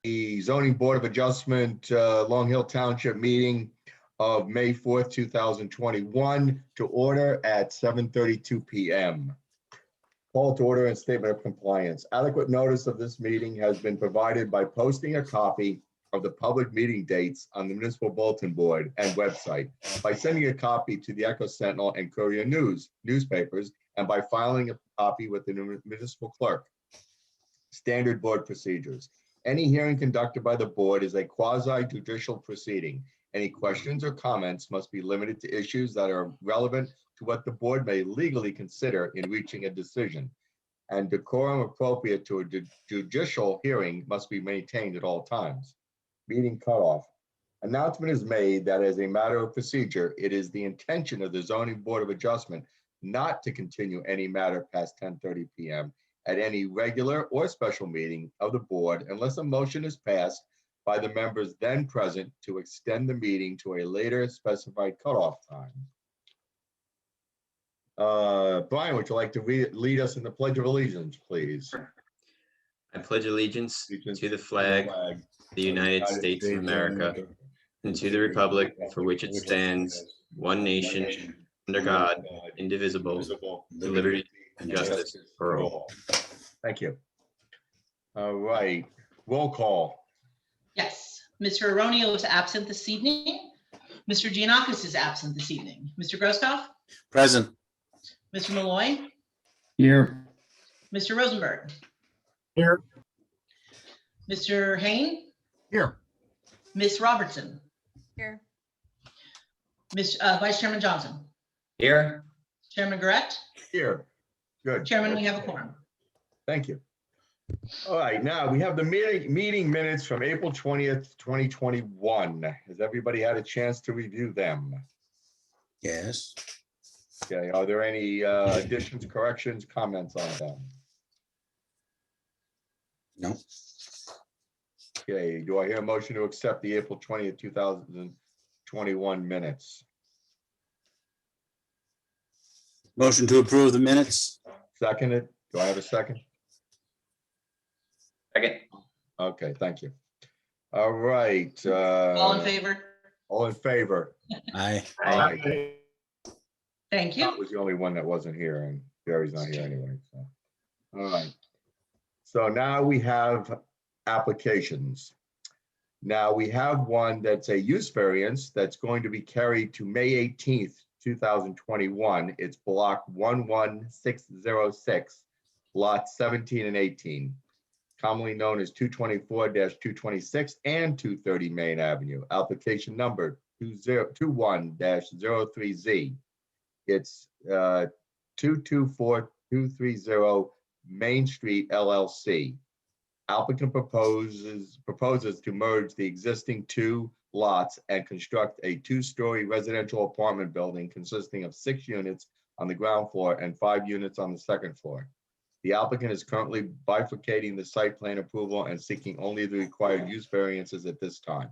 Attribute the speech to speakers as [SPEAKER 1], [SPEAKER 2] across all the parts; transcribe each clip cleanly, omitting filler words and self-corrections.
[SPEAKER 1] the Zoning Board of Adjustment, Long Hill Township meeting of May 4th, 2021 to order at 7:32 p.m. Call to order and statement of compliance. Adequate notice of this meeting has been provided by posting a copy of the public meeting dates on the municipal bulletin board and website, by sending a copy to the Echo Sentinel and Courier newspapers, and by filing a copy with the municipal clerk. Standard board procedures. Any hearing conducted by the board is a quasi-judicial proceeding. Any questions or comments must be limited to issues that are relevant to what the board may legally consider in reaching a decision, and decorum appropriate to a judicial hearing must be maintained at all times. Meeting cutoff. Announcement is made that as a matter of procedure, it is the intention of the Zoning Board of Adjustment not to continue any matter past 10:30 p.m. at any regular or special meeting of the board unless a motion is passed by the members then present to extend the meeting to a later specified cutoff time. Brian, would you like to lead us in the Pledge of Allegiance, please?
[SPEAKER 2] I pledge allegiance to the flag of the United States of America and to the republic for which it stands, one nation, under God, indivisible, with liberty and justice for all.
[SPEAKER 1] Thank you. All right, roll call.
[SPEAKER 3] Yes, Mr. Aronio is absent this evening. Mr. Giannakis is absent this evening. Mr. Grosskopf?
[SPEAKER 4] Present.
[SPEAKER 3] Mr. Malloy?
[SPEAKER 4] Here.
[SPEAKER 3] Mr. Rosenberg?
[SPEAKER 4] Here.
[SPEAKER 3] Mr. Hain?
[SPEAKER 4] Here.
[SPEAKER 3] Ms. Robertson?
[SPEAKER 5] Here.
[SPEAKER 3] Vice Chairman Johnson?
[SPEAKER 2] Here.
[SPEAKER 3] Chairman Garrett?
[SPEAKER 1] Here. Good.
[SPEAKER 3] Chairman, we have a quorum.
[SPEAKER 1] Thank you. All right, now we have the meeting minutes from April 20th, 2021. Has everybody had a chance to review them?
[SPEAKER 4] Yes.
[SPEAKER 1] Okay, are there any additions, corrections, comments on them?
[SPEAKER 4] No.
[SPEAKER 1] Okay, do I hear a motion to accept the April 20th, 2021 minutes?
[SPEAKER 4] Motion to approve the minutes.
[SPEAKER 1] Seconded. Do I have a second?
[SPEAKER 2] Second.
[SPEAKER 1] Okay, thank you. All right.
[SPEAKER 3] All in favor?
[SPEAKER 1] All in favor?
[SPEAKER 4] Aye.
[SPEAKER 1] Aye.
[SPEAKER 3] Thank you.
[SPEAKER 1] That was the only one that wasn't here, and Barry's not here anyway. So, all right. So now we have applications. Now we have one that's a use variance that's going to be carried to May 18th, 2021. It's block 11606, lots 17 and 18, commonly known as 224-226 and 230 Main Avenue. Application number 21-03Z. It's 224230 Main Street LLC. Applicant proposes to merge the existing two lots and construct a two-story residential apartment building consisting of 6 units on the ground floor and 5 units on the second floor. The applicant is currently bifurcating the site plan approval and seeking only the required use variances at this time.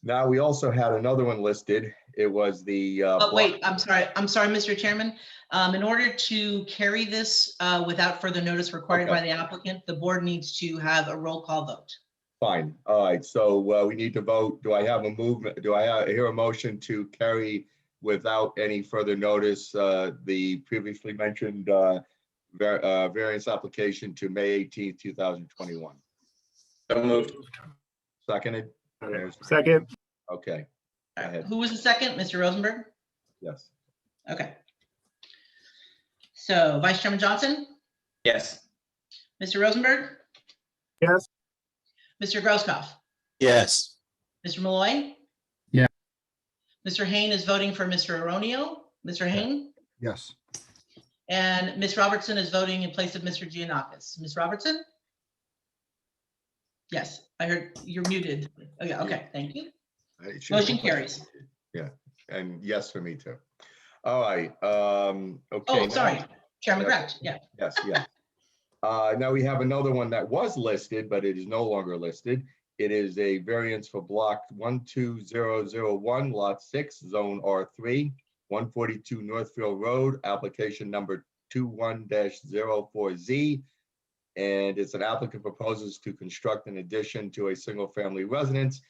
[SPEAKER 1] Now, we also had another one listed. It was the.
[SPEAKER 3] Wait, I'm sorry, Mr. Chairman. In order to carry this without further notice required by the applicant, the board needs to have a roll call vote.
[SPEAKER 1] Fine. All right. So we need to vote. Do I have a movement? Do I hear a motion to carry without any further notice the previously mentioned variance application to May 18th, 2021?
[SPEAKER 2] So moved.
[SPEAKER 1] Seconded?
[SPEAKER 4] Second.
[SPEAKER 1] Okay. Go ahead.
[SPEAKER 3] Who was the second? Mr. Rosenberg?
[SPEAKER 1] Yes.
[SPEAKER 3] Okay. So Vice Chairman Johnson?
[SPEAKER 2] Yes.
[SPEAKER 3] Mr. Rosenberg?
[SPEAKER 4] Yes.
[SPEAKER 3] Mr. Grosskopf?
[SPEAKER 4] Yes.
[SPEAKER 3] Mr. Malloy?
[SPEAKER 4] Yeah.
[SPEAKER 3] Mr. Hain is voting for Mr. Aronio. Mr. Hain?
[SPEAKER 4] Yes.
[SPEAKER 3] And Ms. Robertson is voting in place of Mr. Giannakis. Ms. Robertson? Yes, I heard you're muted. Oh, yeah, okay, thank you. Motion carries.
[SPEAKER 1] Yeah, and yes for me too. All right. Okay.
[SPEAKER 3] Oh, sorry, Chairman Grant, yeah.
[SPEAKER 1] Yes, yes. Now we have another one that was listed, but it is no longer listed. It is a variance for block 12001, lot 6, zone R3, 142 Northfield Road, application number 21-04Z. And it's an applicant proposes to construct an addition to a single-family residence.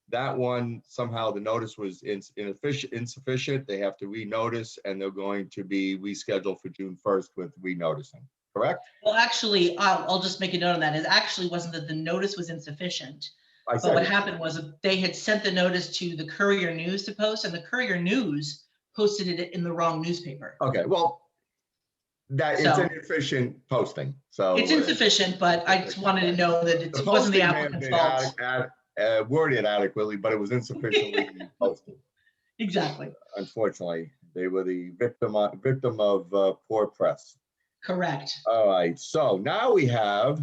[SPEAKER 1] That one, somehow the notice was insufficient. They have to renotice, and they're going to be rescheduled for June 1st with renoticing, correct?
[SPEAKER 3] Well, actually, I'll just make a note on that. It actually wasn't that the notice was insufficient.
[SPEAKER 1] I
[SPEAKER 3] But what
[SPEAKER 1] said,
[SPEAKER 3] happened was they had sent the notice to the Courier News to post, and the Courier News posted it in the wrong newspaper.
[SPEAKER 1] okay, well, it's
[SPEAKER 3] So-
[SPEAKER 1] an efficient posting, so.
[SPEAKER 3] It's insufficient, but I just wanted to know that it wasn't the
[SPEAKER 1] posting may have
[SPEAKER 3] applicant's
[SPEAKER 1] been
[SPEAKER 3] fault.
[SPEAKER 1] worded adequately, but it was insufficiently posted.
[SPEAKER 3] Exactly,
[SPEAKER 1] Unfortunately, they were the victim of poor press.
[SPEAKER 3] correct.
[SPEAKER 1] All right, so now we have,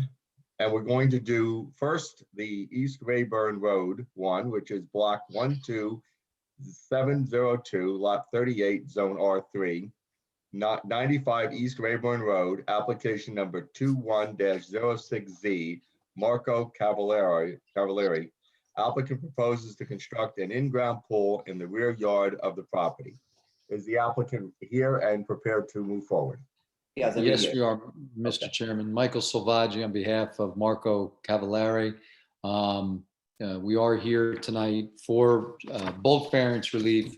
[SPEAKER 1] and we're going to do first the East Rayburn Road one, which is block 12702, lot 38, zone R3, not 95 East Rayburn Road, application number 21-06Z, Marco Cavallari. Applicant proposes to construct an in-ground pool in the rear yard of the property. Is the applicant here and prepared to move forward?
[SPEAKER 5] Yes,
[SPEAKER 6] we are, Mr.
[SPEAKER 1] Okay.
[SPEAKER 6] Chairman. Michael Salvaggi on behalf of Marco Cavallari. We are here tonight for bulk variance relief.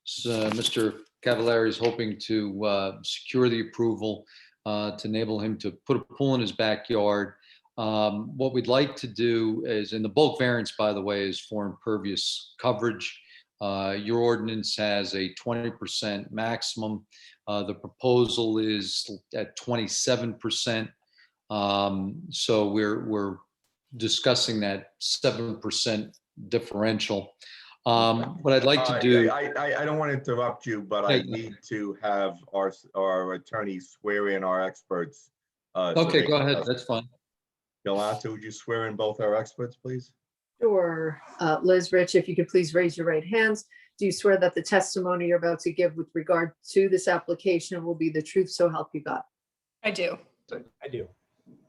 [SPEAKER 6] So, Mr. Cavallari is hoping to secure the approval to enable him to put a pool in his backyard. What we'd like to do is, and the bulk variance, by the way, is for impervious coverage. Your ordinance has a 20% maximum. The proposal is at 27%. So we're discussing that 7% differential. What I'd like to do.
[SPEAKER 1] I don't want to interrupt you, but I need to have our attorneys swear in our experts.
[SPEAKER 6] Okay, go ahead. That's fine.
[SPEAKER 1] Yolanta, would you swear in both our experts, please?
[SPEAKER 7] Sure. Liz, Rich, if you could please raise your right hands. Do you swear that the testimony you're about to give with regard to this application will be the truth, so help you God?
[SPEAKER 8] I do.
[SPEAKER 4] I do.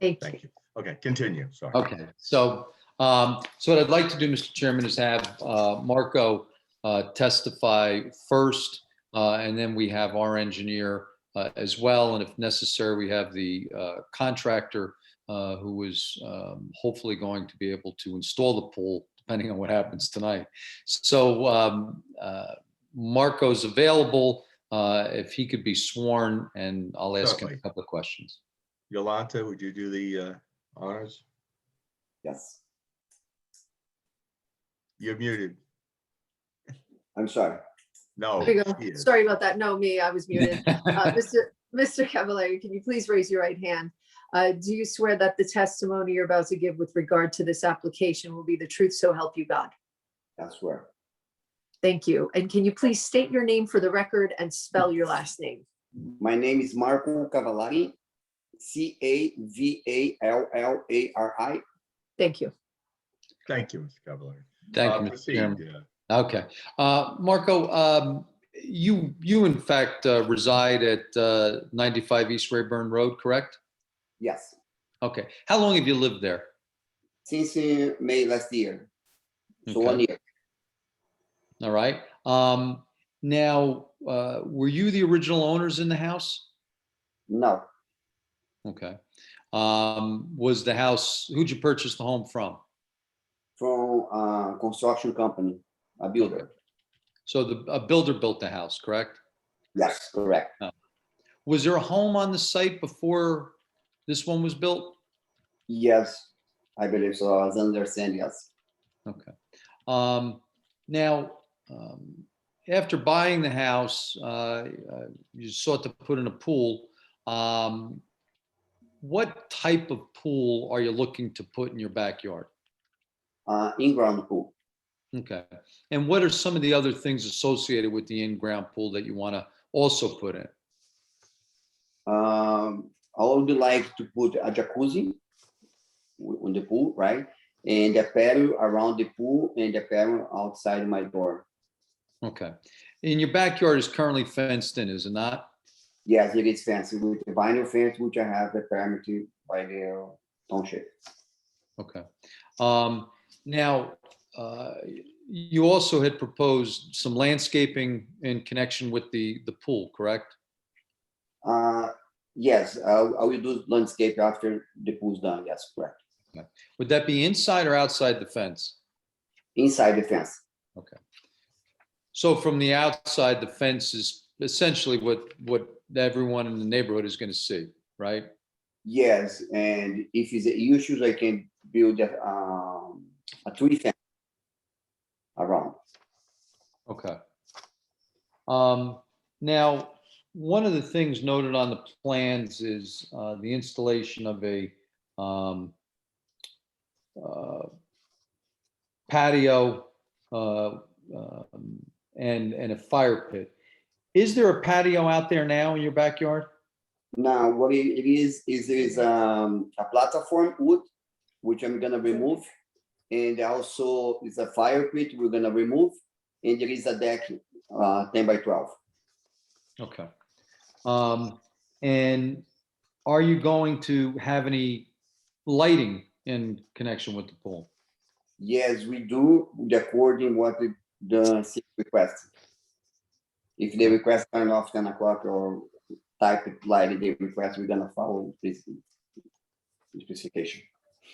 [SPEAKER 7] Thank you.
[SPEAKER 1] Thank you. Okay, continue, sorry.
[SPEAKER 6] Okay, so what I'd like to do, Mr. Chairman, is have Marco testify first, and then we have our engineer as well, and if necessary, we have the contractor who is hopefully going to be able to install the pool, depending on what happens tonight. So Marco's available if he could be sworn, and I'll ask him a
[SPEAKER 1] Certainly.
[SPEAKER 6] couple of questions.
[SPEAKER 1] Yolanta, would you do the honors?
[SPEAKER 5] Yes,
[SPEAKER 1] You're muted.
[SPEAKER 5] I'm sorry.
[SPEAKER 1] No.
[SPEAKER 7] There you go.
[SPEAKER 1] he is.
[SPEAKER 7] Sorry about that. No, me, I was muted. Mr. Cavallari, can you please raise your right hand? Do you swear that the testimony you're about to give with regard to this application will be the truth, so help you God?
[SPEAKER 5] I swear.
[SPEAKER 7] Thank you. And can you please state your name for the record and spell your last name?
[SPEAKER 5] My name is Marco Cavallari, Cavallari.
[SPEAKER 7] Thank you.
[SPEAKER 1] Thank you, Mr. Cavallari.
[SPEAKER 6] Thank you, Mr.
[SPEAKER 1] Proceed,
[SPEAKER 6] Chairman.
[SPEAKER 1] yeah.
[SPEAKER 6] Okay. Marco, you in fact reside at 95 East Rayburn Road, correct?
[SPEAKER 5] Yes,
[SPEAKER 6] Okay. How long have you lived there?
[SPEAKER 5] since May last year. So
[SPEAKER 6] Okay.
[SPEAKER 5] 1 year.
[SPEAKER 6] All right. Now, were you the original owners in the house?
[SPEAKER 5] No,
[SPEAKER 6] Okay. Was the house, who'd you purchase the home from?
[SPEAKER 5] from a construction company, a builder.
[SPEAKER 6] So a builder built the house, correct?
[SPEAKER 5] Yes, correct.
[SPEAKER 6] Was there a home on the site before this one was built?
[SPEAKER 5] Yes, I believe so. I was understand, yes.
[SPEAKER 6] Okay. Now, after buying the house, you sought to put in a pool. What type of pool are you looking to put in your backyard?
[SPEAKER 5] In-ground pool.
[SPEAKER 6] Okay. And what are some of the other things associated with the in-ground pool that you want to also put in?
[SPEAKER 5] I would like to put a jacuzzi on the pool, right? And the patio around the pool and the patio outside my door.
[SPEAKER 6] Okay. And your backyard is currently fenced in, is it not?
[SPEAKER 5] Yes, it is fancy with the vinyl fence, which I have the permit by the township.
[SPEAKER 6] Okay. Now, you also had proposed some landscaping in connection with the pool, correct?
[SPEAKER 5] Yes, I will do landscape after the pool's done. Yes, correct.
[SPEAKER 6] Would that be inside or outside the fence?
[SPEAKER 5] Inside the fence.
[SPEAKER 6] Okay. So from the outside, the fence is essentially what everyone in the neighborhood is going to see, right?
[SPEAKER 5] Yes, and if it's issues, I can build a tree fence around.
[SPEAKER 6] Okay. Now, one of the things noted on the plans is the installation of a patio and a fire pit. Is there a patio out there now in your backyard?
[SPEAKER 5] Now, what it is a platform wood, which I'm gonna remove, and also is a fire pit we're gonna remove, and there is a deck 10 by 12.
[SPEAKER 6] Okay. And are you going to have any lighting in connection with the pool?
[SPEAKER 5] Yes, we do, according what the city requests. If they request turn off 10 o'clock or type of light they request, we're gonna follow this specification.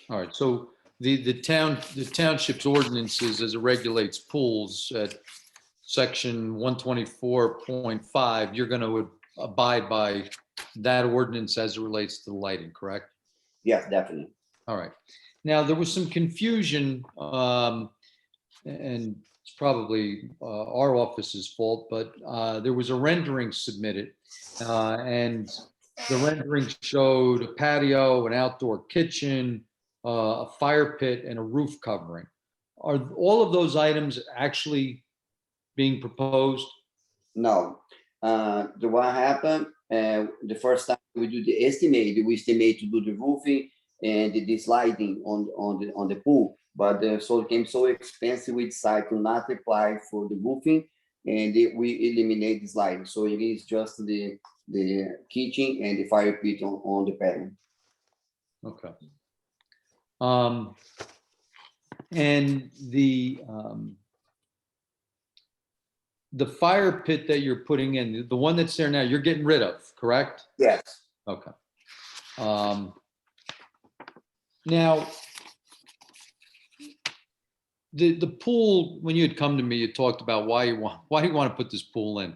[SPEAKER 6] All right, so the township's ordinances as it regulates pools at section 124.5, you're going to abide by that ordinance as it relates to the lighting, correct?
[SPEAKER 5] Yes, definitely.
[SPEAKER 6] All right. Now, there was some confusion, and it's probably our office's fault, but there was a rendering submitted, and the rendering showed a patio, an outdoor kitchen, a fire pit, and a roof covering. Are all of those items actually being proposed?
[SPEAKER 5] No, what happened, the first time we do the estimate, we estimate to do the roofing and the sliding on the pool, but so it became so expensive, we decided to not apply for the roofing, and we eliminate the sliding. So it is just the kitchen and the fire pit on the patio.
[SPEAKER 6] Okay. And the fire pit that you're putting in, the one that's there now, you're getting rid of, correct?
[SPEAKER 5] Yes.
[SPEAKER 6] Okay. Now, the pool, when you had come to me, you talked about why do you want to put this pool in?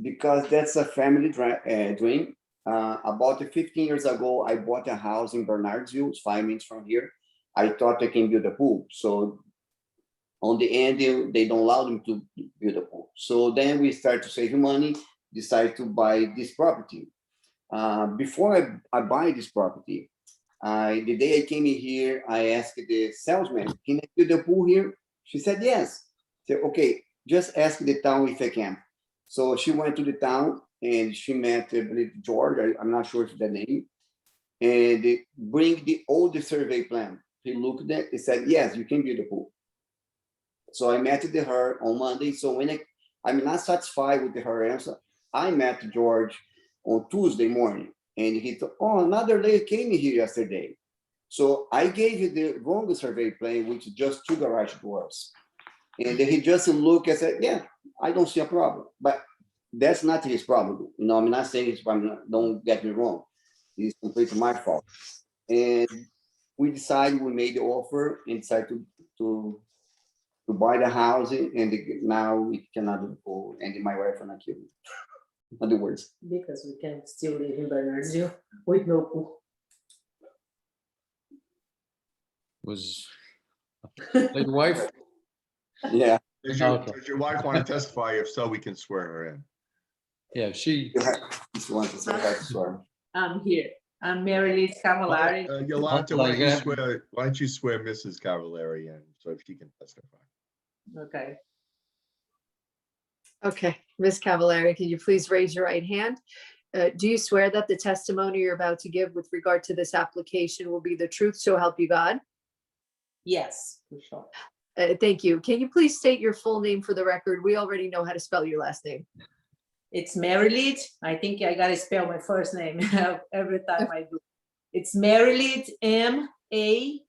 [SPEAKER 5] Because that's a family dream. About 15 years ago, I bought a house in Bernardsville, it's 5 minutes from here. I thought I can build a pool. So on the end, they don't allow them to build a pool. So then we start to save money, decide to buy this property. Before I buy this property, the day I came in here, I asked the salesman, can I build a pool here? She said, yes. I said, okay, just ask the town if I can. So she went to the town and she met, I believe, George, I'm not sure if the name, and they bring the old survey plan. He looked at it, he said, yes, you can build a pool. So I met with her on Monday. So when I'm not satisfied with her answer, I met George on Tuesday morning, and he thought, oh, another lady came in here yesterday. So I gave you the wrong survey plan, which is just 2 garage doors. And he just looked and said, yeah, I don't see a problem. But that's not his problem. You know, I'm not saying it's problem, don't get me wrong. It's completely my fault. And we decided, we made the offer and decided to buy the house, and now we cannot do the pool, and my wife will not kill me. In other words.
[SPEAKER 8] Because we can still live in Bernardsville with no pool.
[SPEAKER 6] Was your wife?
[SPEAKER 5] Yeah.
[SPEAKER 1] Does your wife want to testify? If so, we can swear her in.
[SPEAKER 6] Yeah, she.
[SPEAKER 8] I'm here. I'm Mary Liz Cavallari.
[SPEAKER 1] Yolanta, why don't you swear Mrs. Cavallari in so she can testify?
[SPEAKER 8] Okay.
[SPEAKER 7] Okay, Ms. Cavallari, can you please raise your right hand? Do you swear that the testimony you're about to give with regard to this application will be the truth, so help you God?
[SPEAKER 8] Yes, for sure.
[SPEAKER 7] Thank you. Can you please state your full name for the record? We already know how to spell your last name.
[SPEAKER 8] It's Mary Liz. I think I gotta spell my first name every time I do. It's Mary Liz, M-A-R-I-L-E-I-D-E.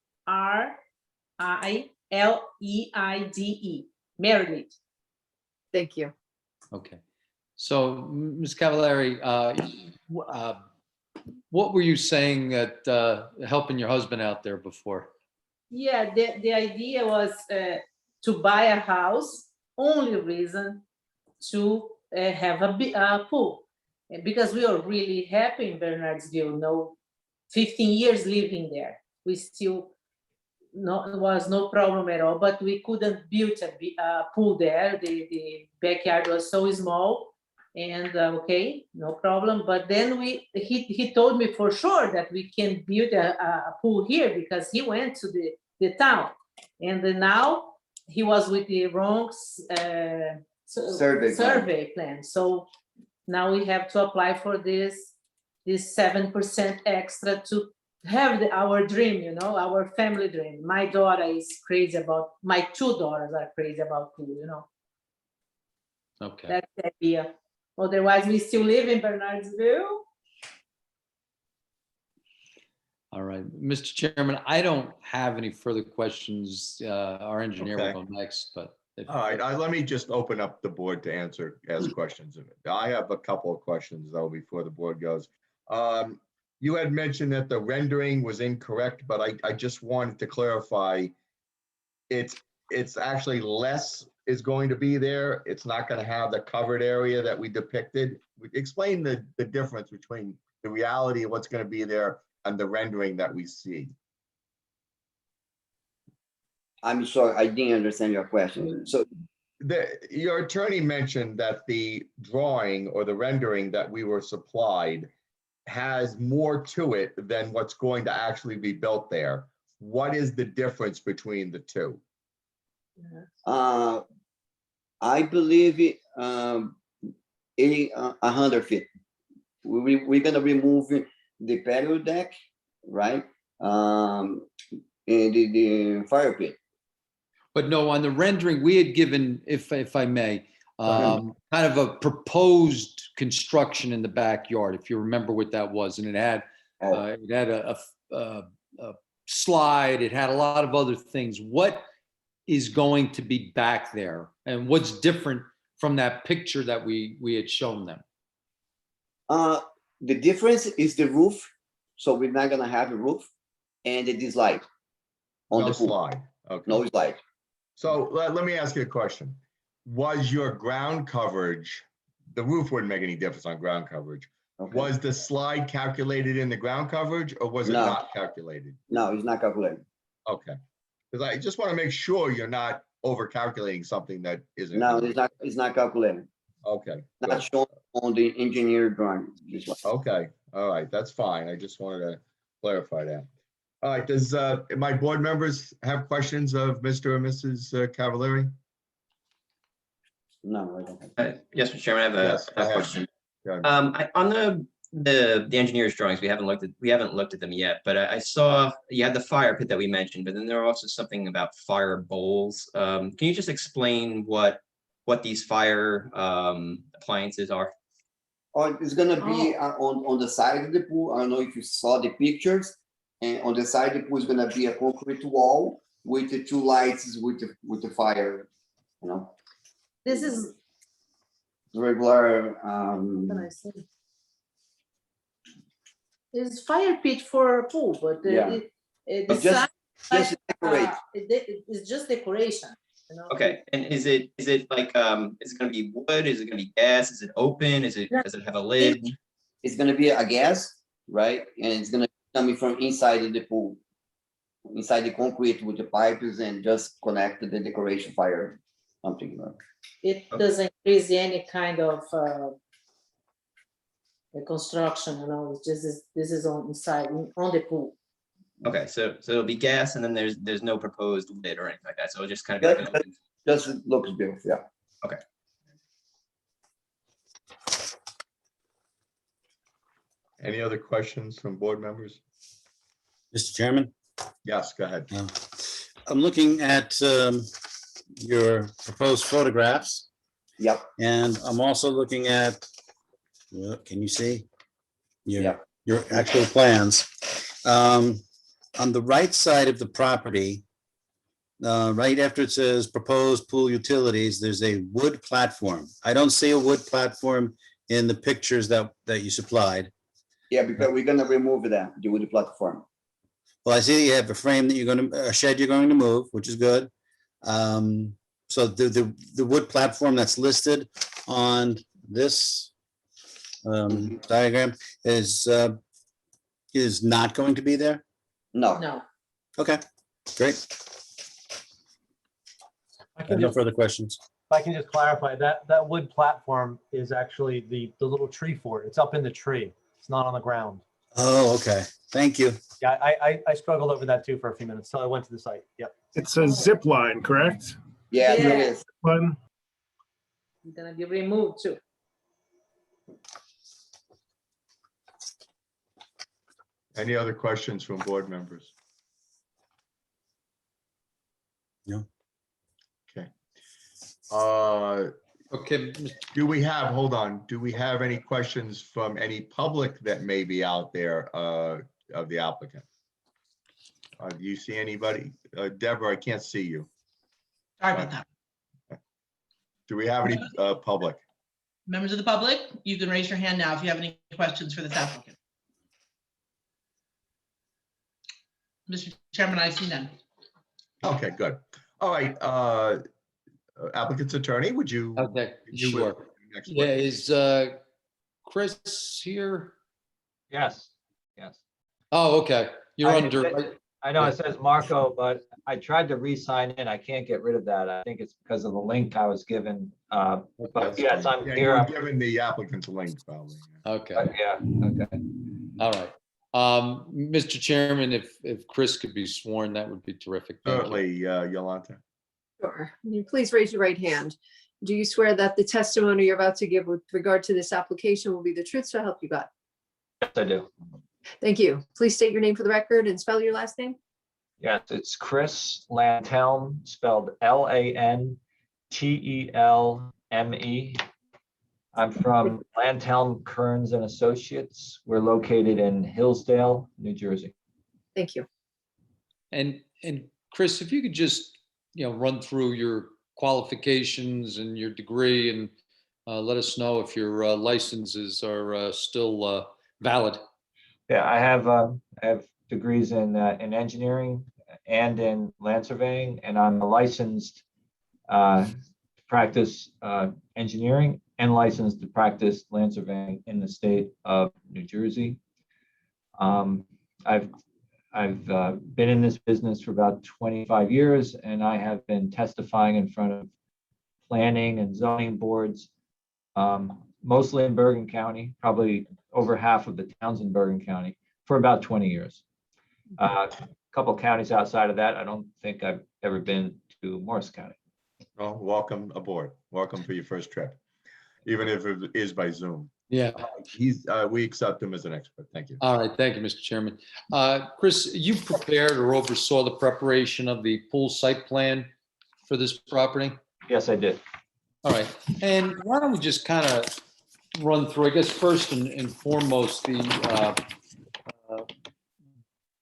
[SPEAKER 8] Mary Liz.
[SPEAKER 7] Thank you.
[SPEAKER 6] Okay. So, Ms. Cavallari, what were you saying at helping your husband out there before?
[SPEAKER 8] Yeah, the idea was to buy a house, only reason to have a pool. And because we are really happy in Bernardsville, 15 years living there. We still, was no problem at all, but we couldn't build a pool there. The backyard was so small. And okay, no problem. But then he told me for sure that we can build a pool here because he went to the town. And then now he was with the wrong survey plan. So now we have to apply for this 7% extra to have our dream, our family dream. My daughter is crazy about, my 2 daughters are crazy about pool,
[SPEAKER 6] Okay.
[SPEAKER 8] That's the idea. Otherwise, we still live in Bernardsville.
[SPEAKER 6] All right, Mr. Chairman, I don't have any further questions. Our engineer will
[SPEAKER 1] Okay.
[SPEAKER 6] go next, but.
[SPEAKER 1] All right, let me just open up the board to ask questions of it. I have a couple of questions though before the board goes. You had mentioned that the rendering was incorrect, but I just wanted to clarify. It's actually less is going to be there. It's not going to have the covered area that we depicted. Explain the difference between the reality of what's going to be there and the rendering that we see.
[SPEAKER 5] I'm sorry, I didn't understand your question. So
[SPEAKER 1] Your attorney mentioned that the drawing or the rendering that we were supplied has more to it than what's going to actually be built there. What is the difference between the two?
[SPEAKER 5] I believe 100 feet. We're gonna remove the patio deck, right? And the fire pit.
[SPEAKER 6] But no, on the rendering, we had given, if I may, kind of a proposed construction in the backyard, if you remember what that was. And it had a slide, it had a lot of other things. What is going to be back there? And what's different from that picture that we had shown them?
[SPEAKER 5] The difference is the roof. So we're not gonna have a roof and it is light on
[SPEAKER 1] No
[SPEAKER 5] the pool.
[SPEAKER 1] slide. Okay.
[SPEAKER 5] No slide.
[SPEAKER 1] So let me ask you a question. Was your ground coverage, the roof wouldn't make any difference on ground coverage.
[SPEAKER 5] Okay.
[SPEAKER 1] Was the slide calculated in the ground coverage or was it
[SPEAKER 5] No.
[SPEAKER 1] not calculated?
[SPEAKER 5] No, it's not calculated.
[SPEAKER 1] Okay. Because I just want to make sure you're not over calculating something that isn't.
[SPEAKER 5] No, it's not calculated.
[SPEAKER 1] Okay.
[SPEAKER 5] Not
[SPEAKER 1] good.
[SPEAKER 5] shown on the engineer drawing.
[SPEAKER 1] Okay. All right. That's fine. I just wanted to clarify that. All right. Does my board members have questions of Mr. and Mrs. Cavallari?
[SPEAKER 5] No, I don't have.
[SPEAKER 2] Yes, Mr. Chairman, I have
[SPEAKER 1] Yes, go
[SPEAKER 2] a
[SPEAKER 1] ahead.
[SPEAKER 2] question.
[SPEAKER 1] Go ahead.
[SPEAKER 2] On the engineer's drawings, we haven't looked at them yet, but I saw you had the fire pit that we mentioned, but then there were also something about fire bowls. Can you just explain what these fire appliances are?
[SPEAKER 5] Oh, it's gonna be on the side of the pool. I don't know if you saw the pictures. And on the side of the pool is gonna be a concrete wall with the 2 lights with the fire.
[SPEAKER 8] This is,
[SPEAKER 5] Regular.
[SPEAKER 8] what can I say? It's fire pit for a pool, but
[SPEAKER 5] Yeah.
[SPEAKER 8] the
[SPEAKER 5] But just decorate.
[SPEAKER 8] it's just decoration.
[SPEAKER 2] Okay, and is it like is it going to be wood? Is it going to be gas? Is it open? Does it have a lid?
[SPEAKER 5] It's gonna be a gas, right? And it's gonna be coming from inside of the pool, inside the concrete with the pipes and just connect to the decoration fire, something.
[SPEAKER 8] It doesn't increase any kind of the construction, it's just this is on inside on the pool.
[SPEAKER 2] Okay, so it'll be gas, and then there's no proposed lid or anything like that. So it'll just kind of be like an open.
[SPEAKER 5] Just looks beautiful, yeah.
[SPEAKER 2] Okay.
[SPEAKER 1] Any other questions from board members?
[SPEAKER 4] Mr. Chairman,
[SPEAKER 1] Yes, go ahead.
[SPEAKER 4] I'm looking at your proposed photographs,
[SPEAKER 5] Yep,
[SPEAKER 4] and I'm also looking at, can you see?
[SPEAKER 5] Yeah.
[SPEAKER 4] Your actual plans. On the right side of the property, right after it says proposed pool utilities, there's a wood platform. I don't see a wood platform in the pictures that you supplied.
[SPEAKER 5] Yeah, because we're gonna remove the wood platform.
[SPEAKER 4] Well, I see you have a frame that a shed you're going to move, which is good. So the wood platform that's listed on this diagram is not going to be there?
[SPEAKER 5] No,
[SPEAKER 8] No.
[SPEAKER 4] Okay, great.
[SPEAKER 9] I
[SPEAKER 4] I
[SPEAKER 9] can
[SPEAKER 4] have no
[SPEAKER 9] just,
[SPEAKER 4] further questions.
[SPEAKER 9] if I can just clarify, that wood platform is actually the little tree fort. It's up in the tree. It's not on the ground.
[SPEAKER 4] Oh, okay. Thank you.
[SPEAKER 9] Yeah, I struggled over that too for a few minutes, so I went to the site. Yep.
[SPEAKER 10] It's a zip line, correct?
[SPEAKER 5] yeah, there
[SPEAKER 8] Yeah.
[SPEAKER 5] is.
[SPEAKER 10] One,
[SPEAKER 8] It's gonna be removed too.
[SPEAKER 1] Any other questions from board members?
[SPEAKER 4] No.
[SPEAKER 1] Okay.
[SPEAKER 6] Okay,
[SPEAKER 1] Do we have any questions from any public that may be out there of the applicant? Do you see anybody? Deborah, I can't see you.
[SPEAKER 3] Sorry about that.
[SPEAKER 1] Do we have any public?
[SPEAKER 3] Members of the public, you can raise your hand now if you have any questions for this applicant. Mr. Chairman, I see none.
[SPEAKER 1] Okay, good. All right, applicant's attorney, would you?
[SPEAKER 6] okay,
[SPEAKER 1] you
[SPEAKER 6] sure.
[SPEAKER 1] next
[SPEAKER 6] Yeah,
[SPEAKER 1] one?
[SPEAKER 6] is Chris here?
[SPEAKER 11] Yes, yes.
[SPEAKER 6] Oh, okay. You're
[SPEAKER 11] I-
[SPEAKER 6] under,
[SPEAKER 11] I know it says Marco, but I tried to re-sign in. I can't get rid of that. I think it's because of the link I was given. But
[SPEAKER 1] That's
[SPEAKER 11] yes,
[SPEAKER 1] fine.
[SPEAKER 11] I'm
[SPEAKER 1] Yeah,
[SPEAKER 11] here.
[SPEAKER 1] you were given the applicant's link probably.
[SPEAKER 6] okay,
[SPEAKER 11] Yeah, okay.
[SPEAKER 6] all right. Mr. Chairman, if Chris could be sworn, that would be terrific. Thank you.
[SPEAKER 1] Certainly, Yolanta.
[SPEAKER 7] Sure. Will you please raise your right hand? Do you swear that the testimony you're about to give with regard to this application will be the truth, so help you God?
[SPEAKER 11] Yes, I do.
[SPEAKER 7] Thank you. Please state your name for the record and spell your last name.
[SPEAKER 11] Yes, it's Chris Lantelme, spelled Lantelme. I'm from Lantelme Kearns and Associates. We're located in Hillsdale, New Jersey.
[SPEAKER 7] Thank you.
[SPEAKER 6] And Chris, if you could just, run through your qualifications and your degree and let us know if your licenses are still valid.
[SPEAKER 11] Yeah, I have degrees in engineering and in land surveying, and I'm a licensed to practice engineering and licensed to practice land surveying in the state of New Jersey. I've been in this business for about 25 years, and I have been testifying in front of planning and zoning boards, mostly in Bergen County, probably over half of the towns in Bergen County, for about 20 years. A couple counties outside of that, I don't think I've ever been to Morris County.
[SPEAKER 1] Well, welcome aboard. Welcome for your first trip, even if it is by Zoom.
[SPEAKER 6] Yeah.
[SPEAKER 1] We accept him as an expert. Thank you.
[SPEAKER 6] All right. Thank you, Mr. Chairman. Chris, you prepared or oversaw the preparation of the pool site plan for this property?
[SPEAKER 11] Yes, I did.
[SPEAKER 6] All right. And why don't we just kind of run through, I guess, first and foremost, the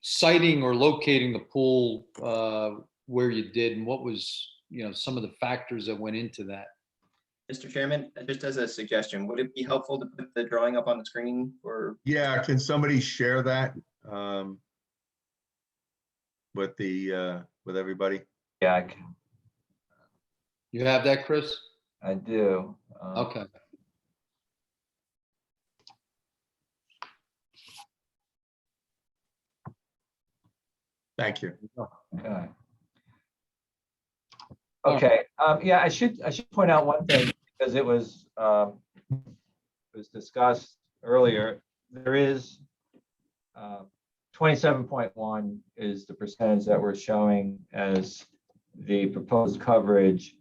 [SPEAKER 6] siting or locating the pool where you did, and what was, some of the factors that went into that.
[SPEAKER 2] Mr. Chairman, just as a suggestion, would it be helpful to put the drawing up on the screen for?
[SPEAKER 1] Yeah, can somebody share that with everybody?
[SPEAKER 11] Yeah,
[SPEAKER 6] You have that, Chris?
[SPEAKER 11] I do.
[SPEAKER 6] Okay.
[SPEAKER 1] Thank you.
[SPEAKER 11] Okay. Okay, yeah, I should point out one thing, because it was discussed earlier. There is 27.1 is the percentage that we're showing as the proposed coverage.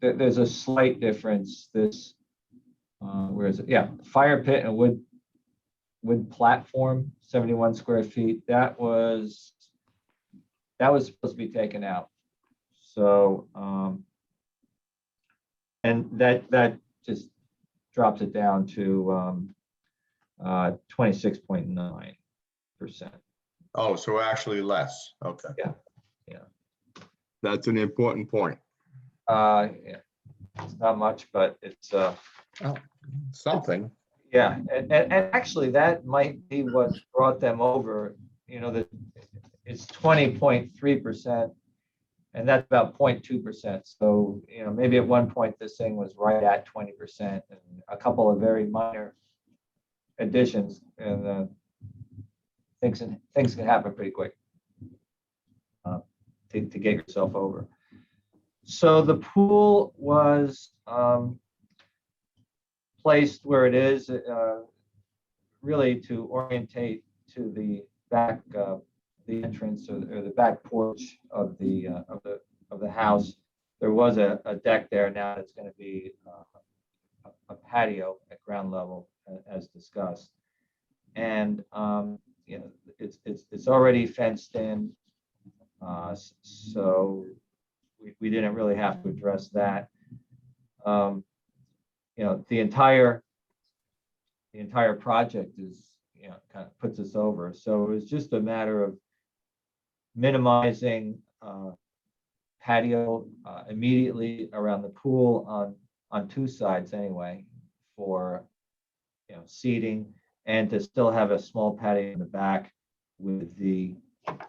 [SPEAKER 11] There's a slight difference. This, where is it? Yeah, fire pit and wood platform, 71 square feet. That was supposed to be taken out. So, and that just drops it down to 26.9%.
[SPEAKER 1] Oh, so actually less. Okay.
[SPEAKER 11] Yeah.
[SPEAKER 1] That's an important point.
[SPEAKER 11] Yeah, it's not much, but it's
[SPEAKER 1] Something.
[SPEAKER 11] Yeah, and actually that might be what brought them over, you know, that it's 20.3%. And that's about 0.2%. So, you know, maybe at one point this thing was right at 20% and a couple of very minor additions, and things can happen pretty quick to get yourself over. So the pool was placed where it is, really to orientate to the back, the entrance or the back porch of the house. There was a deck there. Now it's going to be a patio at ground level, as discussed, and you know, it's already fenced in, so we didn't really have to address that. You know, the entire project is, you know, kind of puts us over. So it was just a matter of minimizing patio immediately around the pool on two sides anyway, for, you know, seating, and to still have a small patio in the back with the, let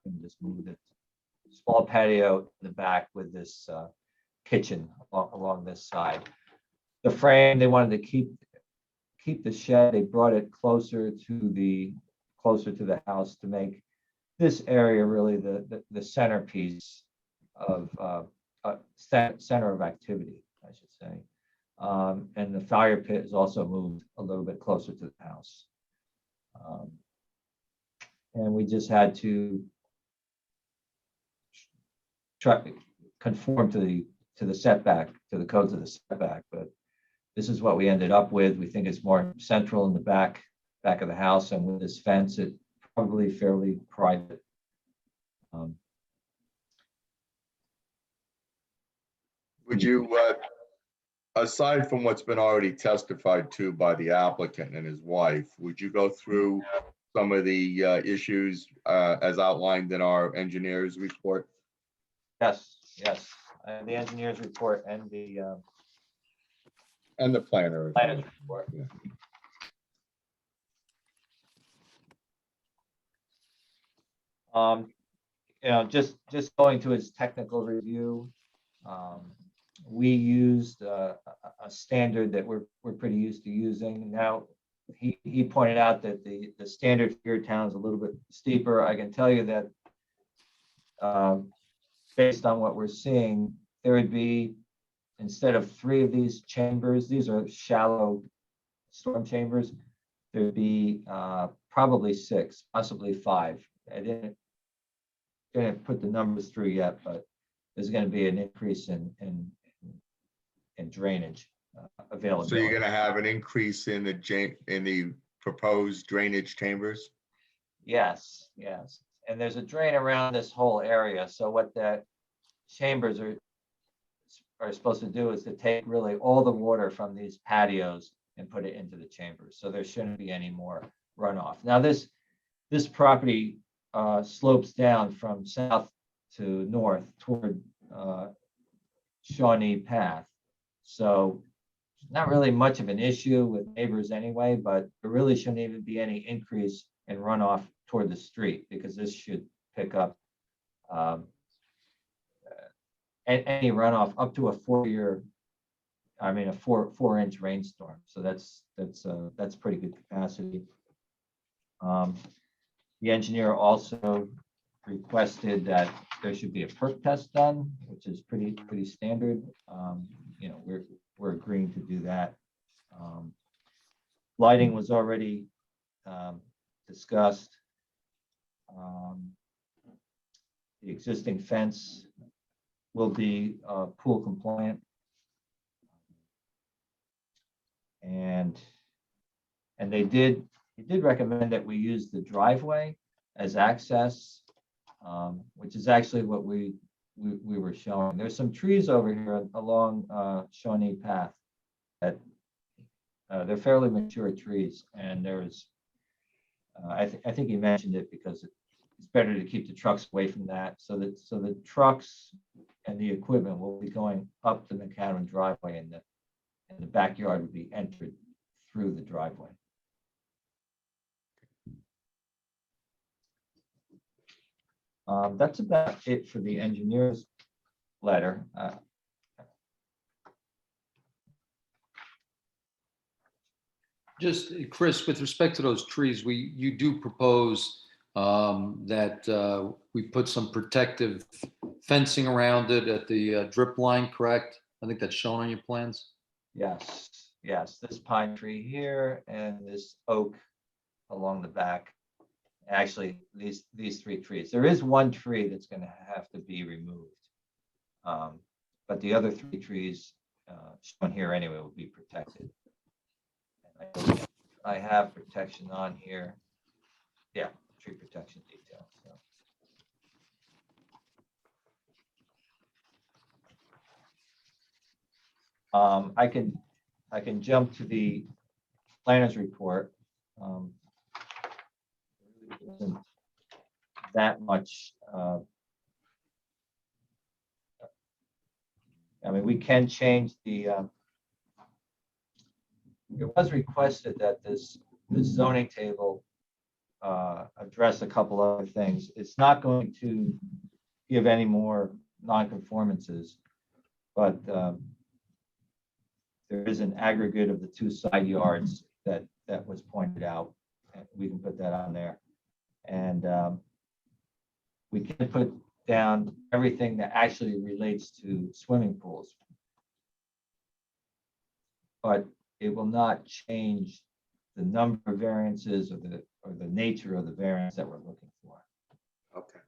[SPEAKER 11] me just move it, small patio in the back with this kitchen along this side. The frame, they wanted to keep the shed. They brought it closer to the house to make this area really the centerpiece of center of activity, I should say. And the fire pit is also moved a little bit closer to the house. And we just had to try to conform to the setback, to the codes of the setback, but this is what we ended up with. We think it's more central in the back of the house, and with this fence, it's probably fairly private.
[SPEAKER 1] Would you, aside from what's been already testified to by the applicant and his wife, would you go through some of the issues as outlined in our engineer's report?
[SPEAKER 11] Yes, and the engineer's report and the
[SPEAKER 1] planner's
[SPEAKER 11] report.
[SPEAKER 1] Yeah.
[SPEAKER 11] You know, just going to his technical review, we used a standard that we're pretty used to using. Now, he pointed out that the standard for your town is a little bit steeper. I can tell you that based on what we're seeing, there would be, instead of 3 of these chambers, these are shallow storm chambers, there'd be probably 6, possibly 5. I didn't put the numbers through yet, but there's going to be an increase in drainage availability.
[SPEAKER 1] So you're going to have an increase in the proposed drainage chambers?
[SPEAKER 11] Yes. And there's a drain around this whole area. So what the chambers are supposed to do is to take really all the water from these patios and put it into the chambers. So there shouldn't be any more runoff. Now this property slopes down from south to north toward Shawnee Path. So not really much of an issue with neighbors anyway, but there really shouldn't even be any increase in runoff toward the street, because this should pick up any runoff up to a 4-inch rainstorm. So that's pretty good capacity. The engineer also requested that there should be a perk test done, which is pretty standard. You know, we're agreeing to do that. Lighting was already discussed. The existing fence will be pool compliant, and he did recommend that we use the driveway as access, which is actually what we were showing. There's some trees over here along Shawnee Path that they're fairly mature trees, and there's I think he mentioned it because it's better to keep the trucks away from that, so the trucks and the equipment will be going up the macadam driveway, and the backyard would be entered through the driveway. That's about it for the engineer's letter.
[SPEAKER 6] Just, Chris, with respect to those trees, you do propose that we put some protective fencing around it at the drip line, correct? I think that's shown on your plans.
[SPEAKER 11] Yes, yes, this pine tree here and this oak along the back. Actually, these three trees. There is one tree that's going to have to be removed. But the other three trees shown here anyway will be protected. And I have protection on here. Yeah, tree protection detail. So. I can jump to the planner's report. There isn't that much. I mean, we can change the. It was requested that this zoning table address a couple other things. It's not going to give any more non-conformances, but there is an aggregate of the two side yards that was pointed out. And we can put that on there. And we can put down everything that actually relates to swimming pools. But it will not change the number of variances or the nature of the variance that we're looking for.
[SPEAKER 1] Okay.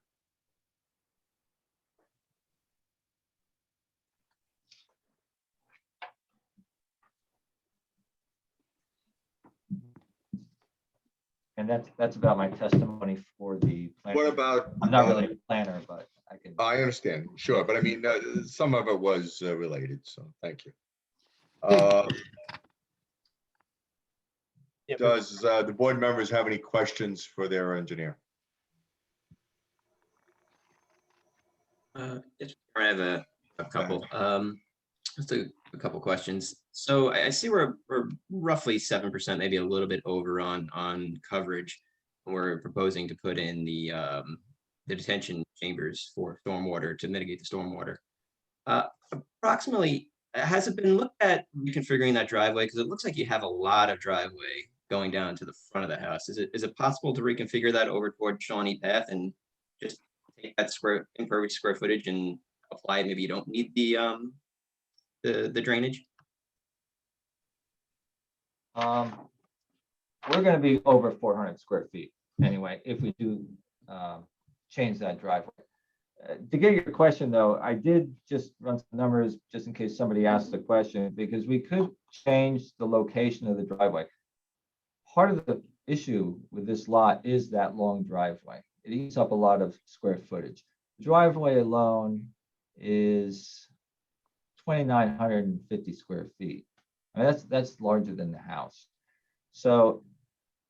[SPEAKER 11] And that's about my testimony for the plan.
[SPEAKER 1] What about?
[SPEAKER 11] I'm not really a planner, but I can.
[SPEAKER 1] I understand, sure, but I mean, some of it was related, so thank you.
[SPEAKER 9] Yeah,
[SPEAKER 1] Does the board members have any questions for their engineer?
[SPEAKER 2] Yes, I have a couple. Just a couple questions. So I see we're roughly 7%, maybe a little bit over on coverage. We're proposing to put in the detention chambers for stormwater to mitigate the stormwater. Approximately, has it been looked at reconfiguring that driveway? Because it looks like you have a lot of driveway going down to the front of the house. Is it possible to reconfigure that over toward Shawnee Path and just take that impervious square footage and apply it? Maybe you don't need the drainage.
[SPEAKER 11] We're going to be over 400 square feet anyway if we do change that driveway. To get your question though, I did just run some numbers just in case somebody asked the question, because we could change the location of the driveway. Part of the issue with this lot is that long driveway. It eats up a lot of square footage. The driveway alone is 2,950 square feet. I mean, that's larger than the house. So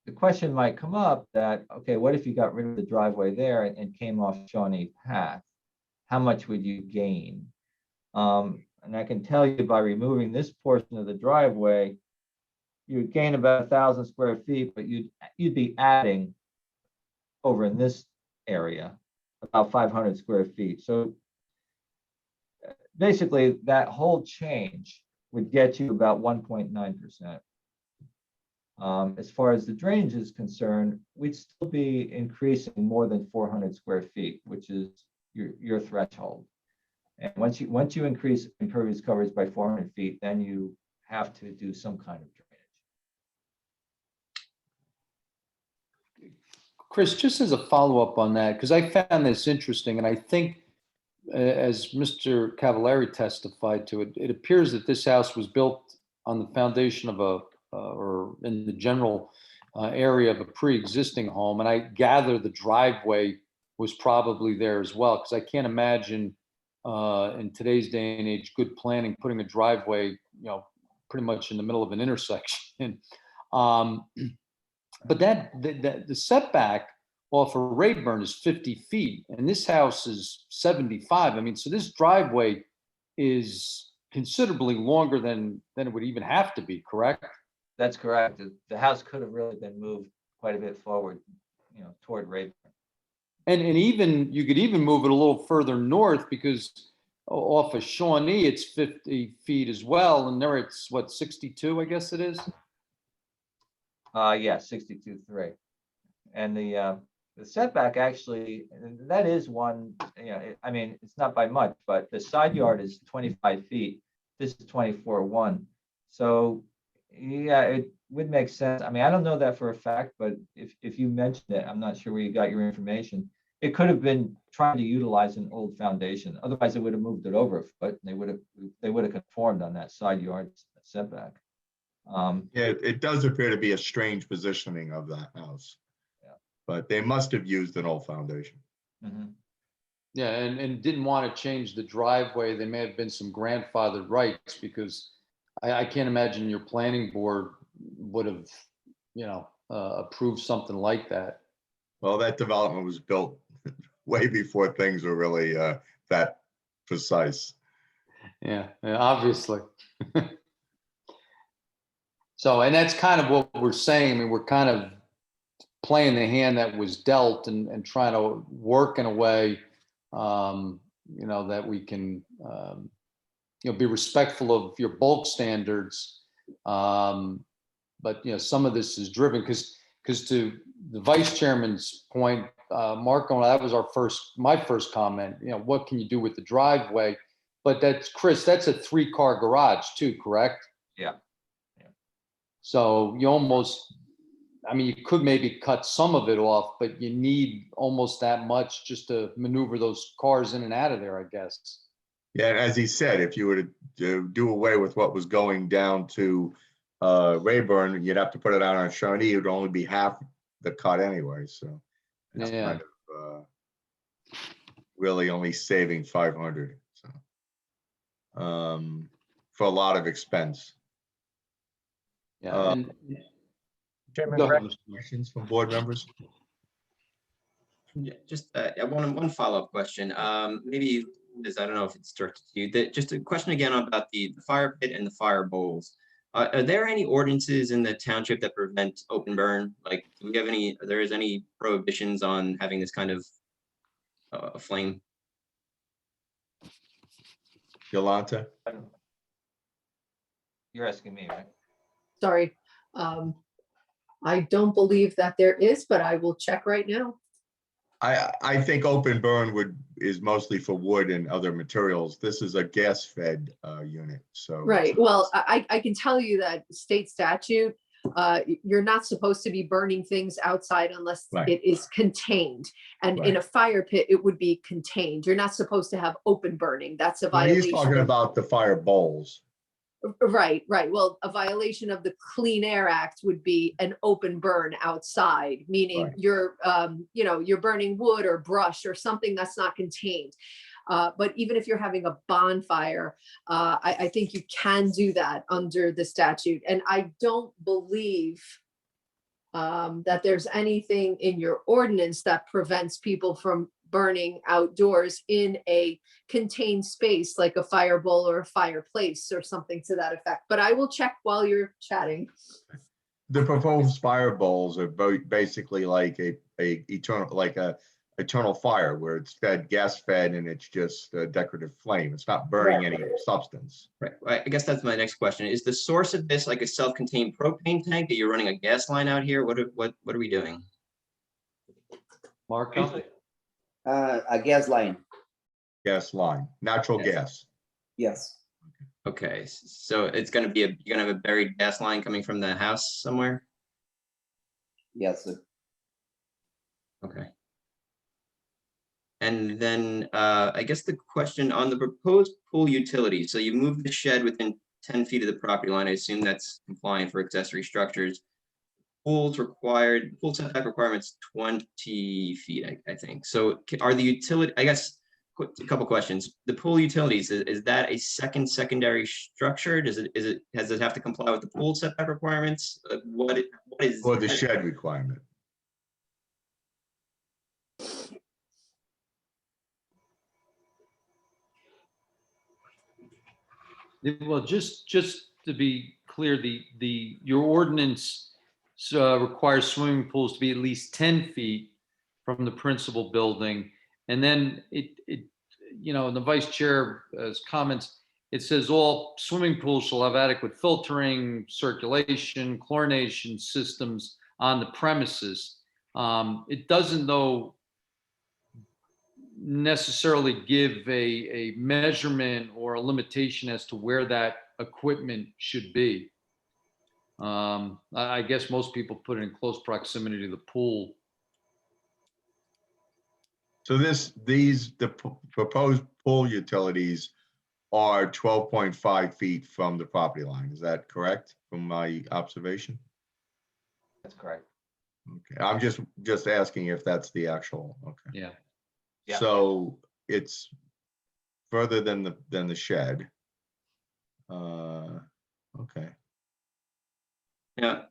[SPEAKER 11] the question might come up that, okay, what if you got rid of the driveway there and came off Shawnee Path? How much would you gain? And I can tell you by removing this portion of the driveway, you would gain about 1,000 square feet, but you'd be adding over in this area about 500 square feet. So basically that whole change would get you about 1.9%. As far as the drainage is concerned, we'd still be increasing more than 400 square feet, which is your threshold. And once you increase impervious coverage by 400 feet, then you have to do some kind of drainage.
[SPEAKER 6] Chris, just as a follow-up on that, because I found this interesting, and I think as Mr. Cavallari testified to it, it appears that this house was built on the foundation of or in the general area of a pre-existing home. And I gather the driveway was probably there as well, because I can't imagine in today's day and age, good planning, putting a driveway, pretty much in the middle of an intersection. But the setback off of Rayburn is 50 feet, and this house is 75. I mean, so this driveway is considerably longer than it would even have to be, correct?
[SPEAKER 11] That's correct. The house could have really been moved quite a bit forward, toward Rayburn.
[SPEAKER 6] And even, you could even move it a little further north because off of Shawnee, it's 50 feet as well. And there it's what, 62, I guess it is?
[SPEAKER 11] Yeah, 62.3. And the setback actually, and that is one, I mean, it's not by much, but the side yard is 25 feet. This is 24.1. So, yeah, it would make sense. I mean, I don't know that for a fact, but if you mentioned it, I'm not sure where you got your information. It could have been trying to utilize an old foundation. Otherwise, they would have moved it over a foot. They would have conformed on that side yard setback.
[SPEAKER 1] Yeah, it does appear to be a strange positioning of that house.
[SPEAKER 11] Yeah.
[SPEAKER 1] But they must have used an old foundation.
[SPEAKER 11] Mhm.
[SPEAKER 6] Yeah, and didn't want to change the driveway. There may have been some grandfathered rights because I can't imagine your planning board would have, approved something like that.
[SPEAKER 1] Well, that development was built way before things were really that precise.
[SPEAKER 6] Yeah, obviously. So, and that's kind of what we're saying. I mean, we're kind of playing the hand that was dealt and trying to work in a way, that we can, be respectful of your bulk standards. But, some of this is driven because to the vice chairman's point, Marco, that was my first comment, what can you do with the driveway? But that's, Chris, that's a 3-car garage too, correct?
[SPEAKER 11] Yeah.
[SPEAKER 6] So you almost, you could maybe cut some of it off, but you need almost that much just to maneuver those cars in and out of there, I guess.
[SPEAKER 1] Yeah, and as he said, if you were to do away with what was going down to Rayburn, you'd have to put it out on Shawnee. It would only be half the cut anyway. So it's
[SPEAKER 6] Yeah.
[SPEAKER 1] kind of really only saving 500. So for a lot of expense.
[SPEAKER 6] Yeah. And
[SPEAKER 9] Chairman,
[SPEAKER 6] go ahead,
[SPEAKER 9] Greg,
[SPEAKER 6] Mr. Mayor.
[SPEAKER 1] Questions from board members?
[SPEAKER 2] Yeah, just one follow-up question. Maybe, Liz, I don't know if it's directed to you. Just a question again about the fire pit and the fire bowls. Are there any ordinances in the township that prevent open burn? Like, do we have any? There is any prohibitions on having this kind of flame?
[SPEAKER 1] Yolanta?
[SPEAKER 11] You're asking me, right?
[SPEAKER 7] Sorry. I don't believe that there is, but I will check right now.
[SPEAKER 1] I think open burn is mostly for wood and other materials. This is a gas-fed unit, so.
[SPEAKER 7] Right. Well, I can tell you that state statute, you're not supposed to be burning things outside unless
[SPEAKER 1] Right.
[SPEAKER 7] it is contained. And in
[SPEAKER 1] Right.
[SPEAKER 7] a fire pit, it would be contained. You're not supposed to have open burning. That's a
[SPEAKER 1] Well, he's talking
[SPEAKER 7] violation.
[SPEAKER 1] about the fire bowls.
[SPEAKER 7] Right, right. Well, a violation of the Clean Air Act would be an open burn outside, meaning
[SPEAKER 1] Right.
[SPEAKER 7] you're burning wood or brush or something that's not contained. But even if you're having a bonfire, I think you can do that under the statute. And I don't believe that there's anything in your ordinance that prevents people from burning outdoors in a contained space like a fire bowl or a fireplace or something to that effect. But I will check while you're chatting.
[SPEAKER 1] The proposed fire bowls are basically like a eternal fire where it's gas fed and it's just a decorative flame. It's not burning any substance.
[SPEAKER 2] Right. I guess that's my next question. Is the source of this like a self-contained propane tank that you're running a gas line out here? What are we doing?
[SPEAKER 6] Marco?
[SPEAKER 5] A gas line,
[SPEAKER 1] Gas line, natural
[SPEAKER 2] Yes.
[SPEAKER 1] gas.
[SPEAKER 5] yes.
[SPEAKER 2] Okay, so it's gonna be you're gonna have a buried gas line coming from the house somewhere?
[SPEAKER 5] Yes, sir.
[SPEAKER 2] Okay. And then I guess the question on the proposed pool utility. So you moved the shed within 10 feet of the property line. I assume that's compliant for accessory structures. Pool setback requirements 20 feet, I think. So are the utility, I guess, a couple questions. The pool utilities, is that a secondary does it have to comply with the pool setback requirements? What is?
[SPEAKER 1] Or the shed requirement.
[SPEAKER 6] Well, just to be clear, your ordinance requires swimming pools to be at least 10 feet from the principal building. And then the vice chair's comments, it says all swimming pools shall have adequate filtering, circulation, chlorination systems on the premises. It doesn't, though, necessarily give a measurement or a limitation as to where that equipment should be. I guess most people put it in close proximity to the pool.
[SPEAKER 1] So the proposed pool utilities are 12.5 feet from the property line. Is that correct from my observation?
[SPEAKER 11] That's correct.
[SPEAKER 1] Okay, I'm just asking if that's the actual, okay.
[SPEAKER 6] Yeah.
[SPEAKER 11] Yeah.
[SPEAKER 1] So it's further than the shed. Okay.
[SPEAKER 2] Now,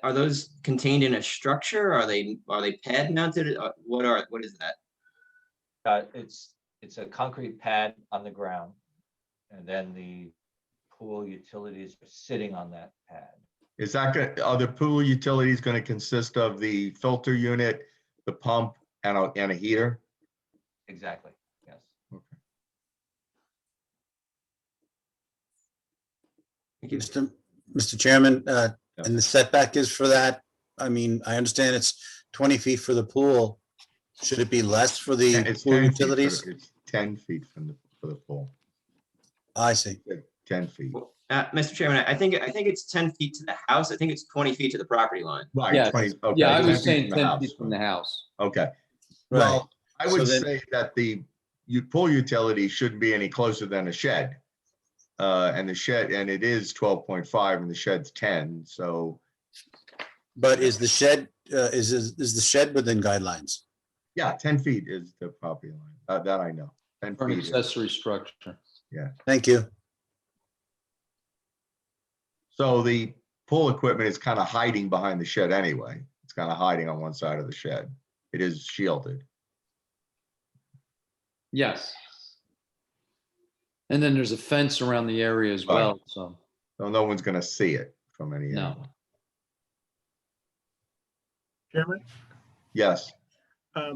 [SPEAKER 2] are those contained in a structure? Are they pad mounted? What is that?
[SPEAKER 11] It's a concrete pad on the ground, and then the pool utilities are sitting on that pad.
[SPEAKER 1] Is that are the pool utilities going to consist of the filter unit, the pump, and a heater?
[SPEAKER 11] Exactly, yes.
[SPEAKER 1] Okay.
[SPEAKER 2] Thank you.
[SPEAKER 4] Mr. Chairman, and the setback is for that? I mean, I understand it's 20 feet for the pool. Should it be less for the
[SPEAKER 1] It's
[SPEAKER 4] pool
[SPEAKER 1] 10 feet
[SPEAKER 4] utilities?
[SPEAKER 1] it's 10 feet for the pool.
[SPEAKER 4] I see.
[SPEAKER 1] 10 feet.
[SPEAKER 2] Mr. Chairman, I think it's 10 feet to the house. I think it's 20 feet to the property line.
[SPEAKER 1] Right.
[SPEAKER 6] Yes.
[SPEAKER 1] 20, okay,
[SPEAKER 6] Yeah, I
[SPEAKER 1] 10
[SPEAKER 6] was
[SPEAKER 1] feet
[SPEAKER 6] saying
[SPEAKER 1] from the
[SPEAKER 6] 10 feet
[SPEAKER 1] house.
[SPEAKER 6] from the house.
[SPEAKER 1] Okay.
[SPEAKER 4] Right.
[SPEAKER 1] Well, I would
[SPEAKER 4] So then-
[SPEAKER 1] say that the pool utility shouldn't be any closer than a shed. And it is 12.5 and the shed's 10, so.
[SPEAKER 4] But is the shed, is the shed within guidelines?
[SPEAKER 1] Yeah, 10 feet is the property line. That I know. 10
[SPEAKER 6] For an
[SPEAKER 1] feet.
[SPEAKER 6] accessory structure.
[SPEAKER 4] Thank you.
[SPEAKER 1] So the pool equipment is kind of hiding behind the shed anyway. It's kind of hiding on one side of the shed. It is shielded.
[SPEAKER 6] Yes. And then there's a fence around the area as well, so.
[SPEAKER 1] So no one's going to see it from any
[SPEAKER 6] No.
[SPEAKER 1] angle.
[SPEAKER 10] Chairman,
[SPEAKER 1] Yes.
[SPEAKER 10] I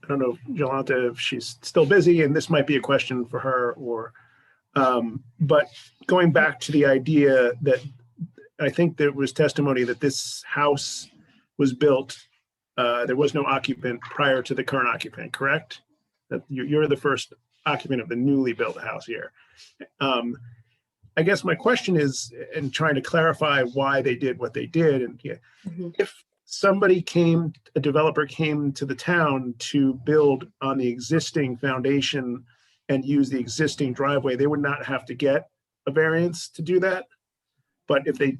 [SPEAKER 10] don't know, Jolanta, if she's still busy, and this might be a question for her, or, but going back to the idea that I think there was testimony that this house was built, there was no occupant prior to the current occupant, correct? That you're the first occupant of the newly built house here. I guess my question is, and trying to clarify why they did what they did, and if a developer came to the town to build on the existing foundation and use the existing driveway, they would not have to get a variance to do that. But if they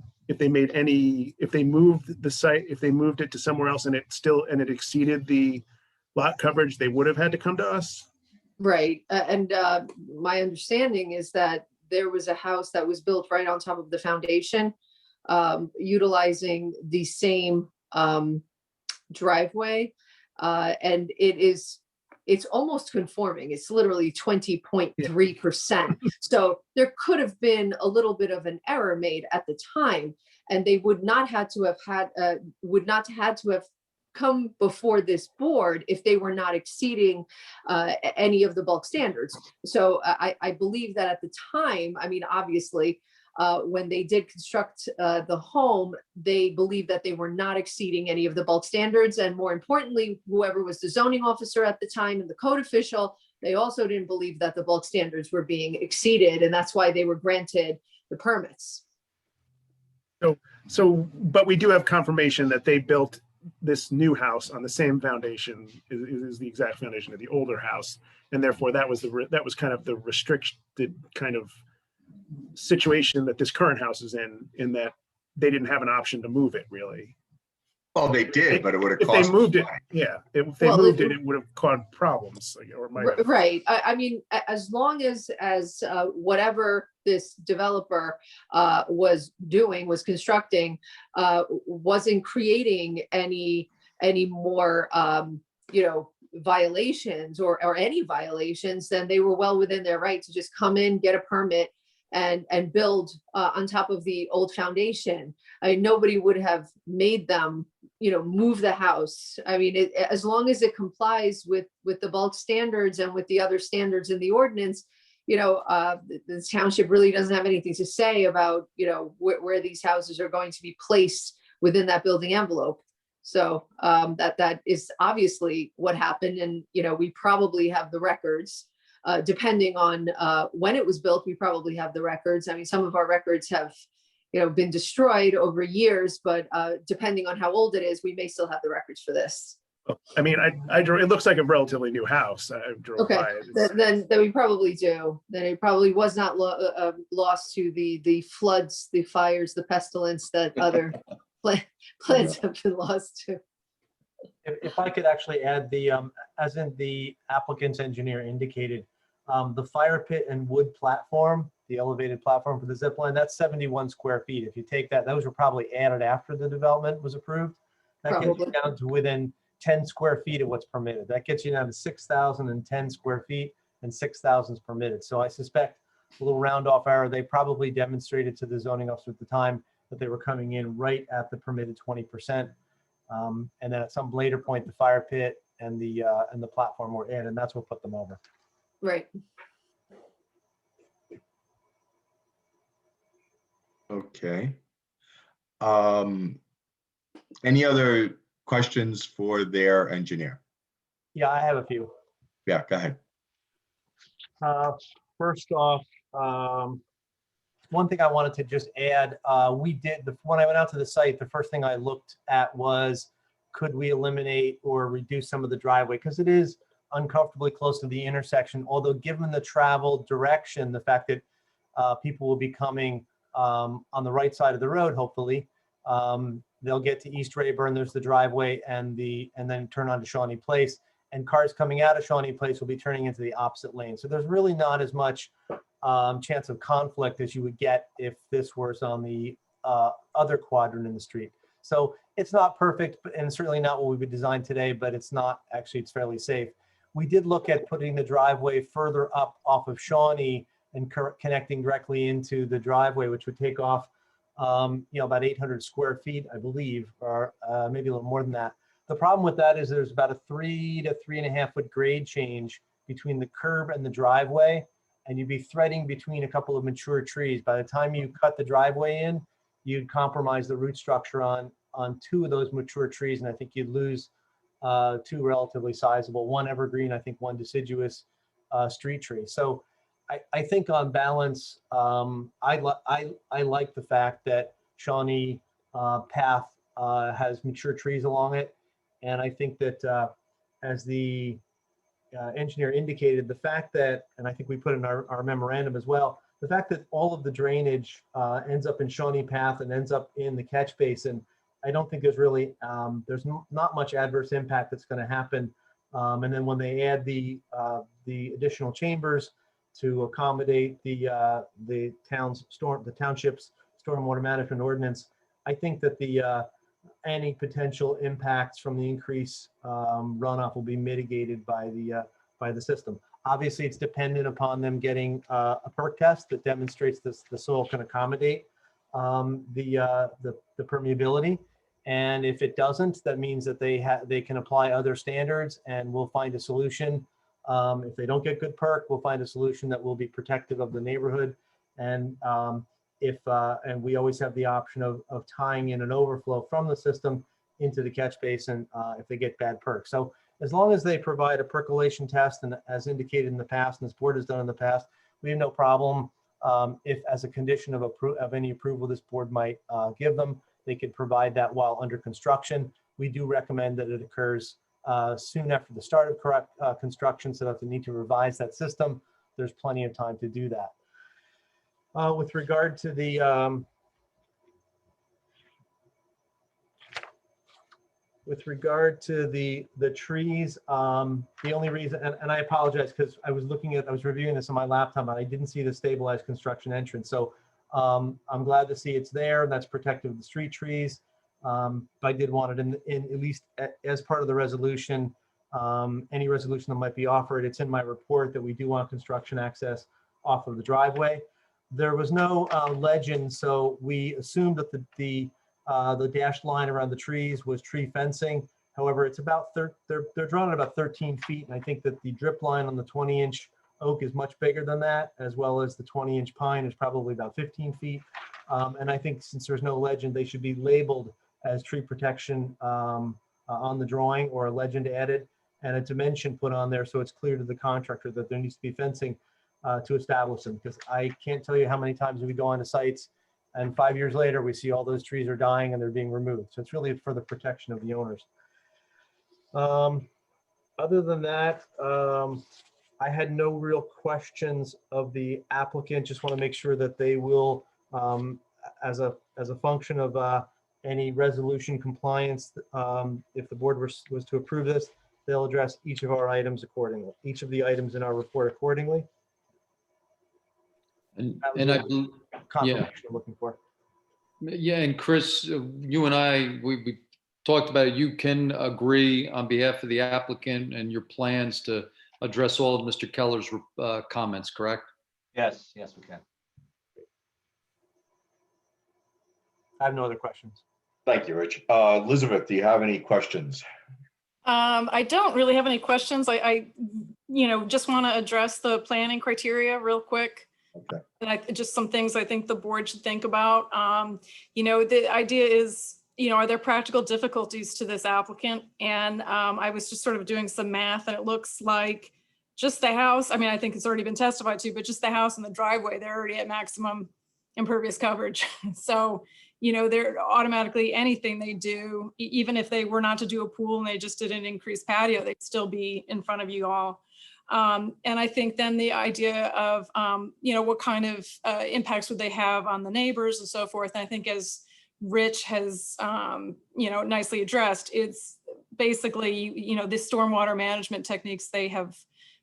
[SPEAKER 10] moved the site, if they moved it to somewhere else and it exceeded the lot coverage, they would have had to come to us.
[SPEAKER 7] Right, and my understanding is that there was a house that was built right on top of the foundation, utilizing the same driveway, and it's almost conforming. It's literally 20.3%. So there could have been a little bit of an error made at the time, and they would not have come before this board if they were not exceeding any of the bulk standards. So I believe that at the time, I mean, obviously, when they did construct the home, they believed that they were not exceeding any of the bulk standards. And more importantly, whoever was the zoning officer at the time and the code official, they also didn't believe that the bulk standards were being exceeded. And that's why they were granted the permits.
[SPEAKER 10] But we do have confirmation that they built this new house on the same foundation, is the exact foundation of the older house. And therefore that was kind of the restricted kind of situation that this current house is in that they didn't have an option to move it really.
[SPEAKER 1] Well, they did, but it would have
[SPEAKER 10] If
[SPEAKER 1] cost.
[SPEAKER 10] they moved it,
[SPEAKER 1] money.
[SPEAKER 10] yeah, if they moved it, it would have caused problems. Or might have.
[SPEAKER 7] Right. I mean, as long as whatever this developer was constructing, wasn't creating any more, violations or any violations, then they were well within their right to just come in, get a permit, and build on top of the old foundation. I mean, nobody would have made them, move the house. I mean, as long as it complies with the bulk standards and with the other standards in the ordinance, the township really doesn't have anything to say about, where these houses are going to be placed within that building envelope. So that is obviously what happened. And, we probably have the records, depending on when it was built, we probably have the records. I mean, some of our records have, been destroyed over years, but depending on how old it is, we may still have the records for this.
[SPEAKER 10] I mean, I drove, it looks like a relatively new house. I drove
[SPEAKER 7] Okay,
[SPEAKER 10] by it. It's-
[SPEAKER 7] then we probably do. Then it probably was not lost to the floods, the fires, the pestilence that other plants have been lost to.
[SPEAKER 9] If I could actually add as in the applicant's engineer indicated, the fire pit and wood platform, the elevated platform for the zip line, that's 71 square feet. If you take that, those were probably added after the development was approved. That gets you
[SPEAKER 7] Probably.
[SPEAKER 9] down to within 10 square feet of what's permitted. That gets you down to 6,010 square feet, and 6,000 is permitted. So I suspect a little round off error, they probably demonstrated to the zoning officer at the time that they were coming in right at the permitted 20%. And then at some later point, the fire pit and the platform were in, and that's what put them over.
[SPEAKER 7] Right.
[SPEAKER 1] Okay. Any other questions for their engineer?
[SPEAKER 9] Yeah, I have a few.
[SPEAKER 1] Yeah, go ahead.
[SPEAKER 9] First off, one thing I wanted to just add, when I went out to the site, the first thing I looked at was, could we eliminate or reduce some of the driveway? Because it is uncomfortably close to the intersection, although given the travel direction, the fact that people will be coming on the right side of the road, hopefully, they'll get to East Rayburn, there's the driveway, and then turn onto Shawnee Place, and cars coming out of Shawnee Place will be turning into the opposite lane. So there's really not as much chance of conflict as you would get if this was on the other quadrant in the street. So it's not perfect, and certainly not what we would design today, but it's fairly safe. We did look at putting the driveway further up off of Shawnee and connecting directly into the driveway, which would take off about 800 square feet, I believe, or maybe a little more than that. The problem with that is there's about a 3 to 3.5 foot grade change between the curb and the driveway, and you'd be threading between a couple of mature trees. By the time you cut the driveway in, you'd compromise the root structure on 2 of those mature trees, and I think you'd lose 2 relatively sizable, one evergreen, I think one deciduous street tree. So I think on balance, I like the fact that Shawnee Path has mature trees along it. And I think that as the engineer indicated, the fact that, and I think we put in our memorandum as well, the fact that all of the drainage ends up in Shawnee Path and ends up in the catch basin, I don't think there's really, there's not much adverse impact that's going to happen. And then when they add the additional chambers to accommodate the township's stormwater management ordinance, I think that any potential impacts from the increased runoff will be mitigated by the system. Obviously, it's dependent upon them getting a perk test that demonstrates the soil can accommodate the permeability. And if it doesn't, that means that they can apply other standards, and we'll find a solution. If they don't get good perk, we'll find a solution that will be protective of the neighborhood. And and we always have the option of tying in an overflow from the system into the catch basin if they get bad perk. So as long as they provide a percolation test, and as indicated in the past, and this board has done in the past, we have no problem if, as a condition of any approval this board might give them, they could provide that while under construction. We do recommend that it occurs soon after the start of construction, so that if they need to revise that system, there's plenty of time to do that. With regard to the trees, the only reason, and I apologize because I was reviewing this on my laptop and I didn't see the stabilized construction entrance. So I'm glad to see it's there, and that's protective of the street trees. But I did want it in at least as part of the resolution, any resolution that might be offered. It's in my report that we do want construction access off of the driveway. There was no legend, so we assumed that the dashed line around the trees was tree fencing. However, it's about they're drawn at about 13 feet, and I think that the drip line on the 20-inch oak is much bigger than that, as well as the 20-inch pine is probably about 15 feet. And I think since there's no legend, they should be labeled as tree protection on the drawing, or a legend added and a dimension put on there so it's clear to the contractor that there needs to be fencing to establish them. Because I can't tell you how many times we go onto sites and 5 years later we see all those trees are dying and they're being removed. So it's really for the protection of the owners. Other than that, I had no real questions of the applicant. Just want to make sure that they will, as a function of any resolution compliance, if the board was to approve this, they'll address each of our items accordingly, each of the items in our report accordingly.
[SPEAKER 6] And
[SPEAKER 9] That was
[SPEAKER 6] I,
[SPEAKER 9] the confirmation I'm looking for.
[SPEAKER 6] yeah, and Chris, you and I, we talked about it. You can agree on behalf of the applicant and your plans to address all of Mr. Keller's comments, correct?
[SPEAKER 11] Yes, yes, we can.
[SPEAKER 9] I have no other questions.
[SPEAKER 1] Thank you, Rich. Elizabeth, do you have any questions?
[SPEAKER 12] I don't really have any questions. I just want to address the planning criteria real quick.
[SPEAKER 1] Okay.
[SPEAKER 12] And just some things I think the board should think about. The idea is, are there practical difficulties to this applicant? And I was just sort of doing some math, and it looks like just the house, I mean, I think it's already been testified to, but just the house and the driveway, they're already at maximum impervious coverage. So, they're automatically, anything they do, even if they were not to do a pool and they just did an increased patio, they'd still be in front of you all. And I think then the idea of, what kind of impacts would they have on the neighbors and so forth. And I think as Rich has, nicely addressed, it's basically, the stormwater management techniques they have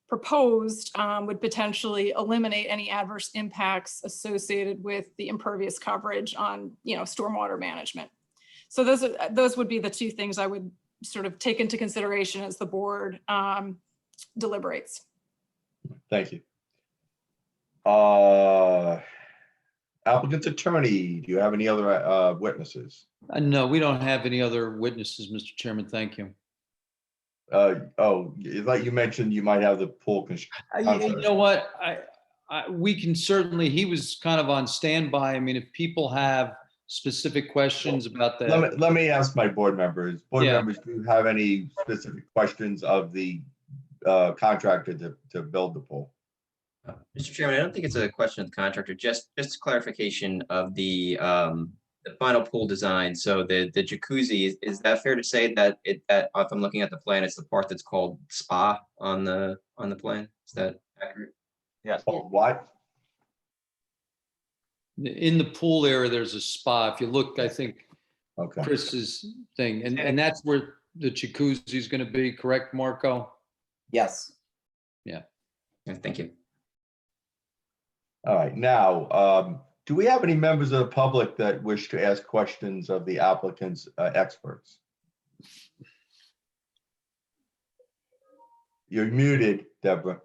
[SPEAKER 12] proposed would potentially eliminate any adverse impacts associated with the impervious coverage on, stormwater management. So those would be the two things I would sort of take into consideration as the board deliberates.
[SPEAKER 1] Thank you. Applicant's attorney, do you have any other witnesses?
[SPEAKER 6] No, we don't have any other witnesses, Mr. Chairman. Thank you.
[SPEAKER 1] Like you mentioned, you might have the pool.
[SPEAKER 6] You know what? We can certainly, he was kind of on standby. I mean, if people have specific questions about that.
[SPEAKER 1] Let me ask my board members. Board
[SPEAKER 6] Yeah.
[SPEAKER 1] members, do you have any specific questions of the contractor to build the pool?
[SPEAKER 2] Mr. Chairman, I don't think it's a question of the contractor, just clarification of the final pool design. So the jacuzzi, is that fair to say that that if I'm looking at the plan, it's the part that's called spa on the plan? Is that accurate?
[SPEAKER 11] Yes.
[SPEAKER 1] Oh, what?
[SPEAKER 6] In the pool area, there's a spa. If you look, I think
[SPEAKER 1] Okay.
[SPEAKER 6] Chris's thing, and that's where the jacuzzi is going to be, correct, Marco?
[SPEAKER 5] Yes.
[SPEAKER 2] Yeah, thank you.
[SPEAKER 1] All right. Now, do we have any members of the public that wish to ask questions of the applicant's experts? You're muted, Deborah.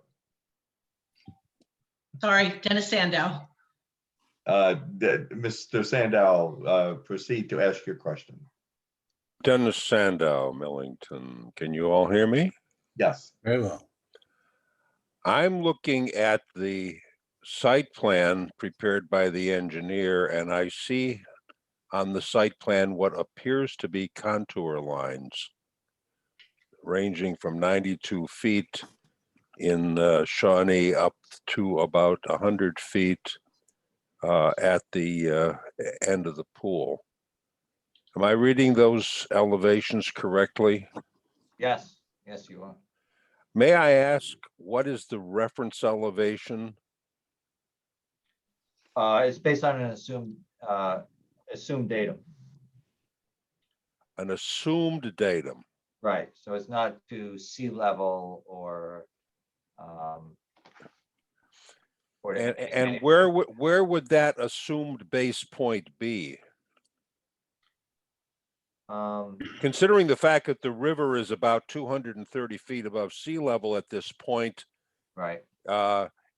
[SPEAKER 3] Sorry, Dennis Sandow.
[SPEAKER 1] Mr. Sandow, proceed to ask your question.
[SPEAKER 13] Dennis Sandow, Millington. Can you all hear me?
[SPEAKER 1] Yes.
[SPEAKER 4] Very well.
[SPEAKER 13] I'm looking at the site plan prepared by the engineer, and I see on the site plan what appears to be contour lines ranging from 92 feet in Shawnee up to about 100 feet at the end of the pool. Am I reading those elevations correctly?
[SPEAKER 11] Yes, yes, you are.
[SPEAKER 13] May I ask, what is the reference elevation?
[SPEAKER 11] It's based on an assumed datum.
[SPEAKER 13] An assumed datum.
[SPEAKER 11] Right, so it's not to sea level or
[SPEAKER 13] And where would that assumed base point be? Considering the fact that the river is about 230 feet above sea level at this point,
[SPEAKER 11] right.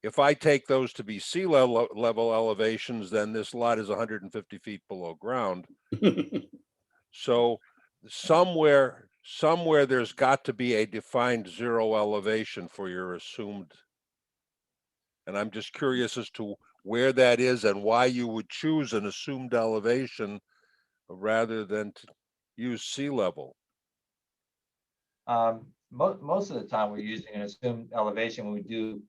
[SPEAKER 13] if I take those to be sea level elevations, then this lot is 150 feet below ground. So somewhere there's got to be a defined zero elevation for your assumed. And I'm just curious as to where that is and why you would choose an assumed elevation rather than to use sea level.
[SPEAKER 11] Most of the time, we're using an assumed elevation when we do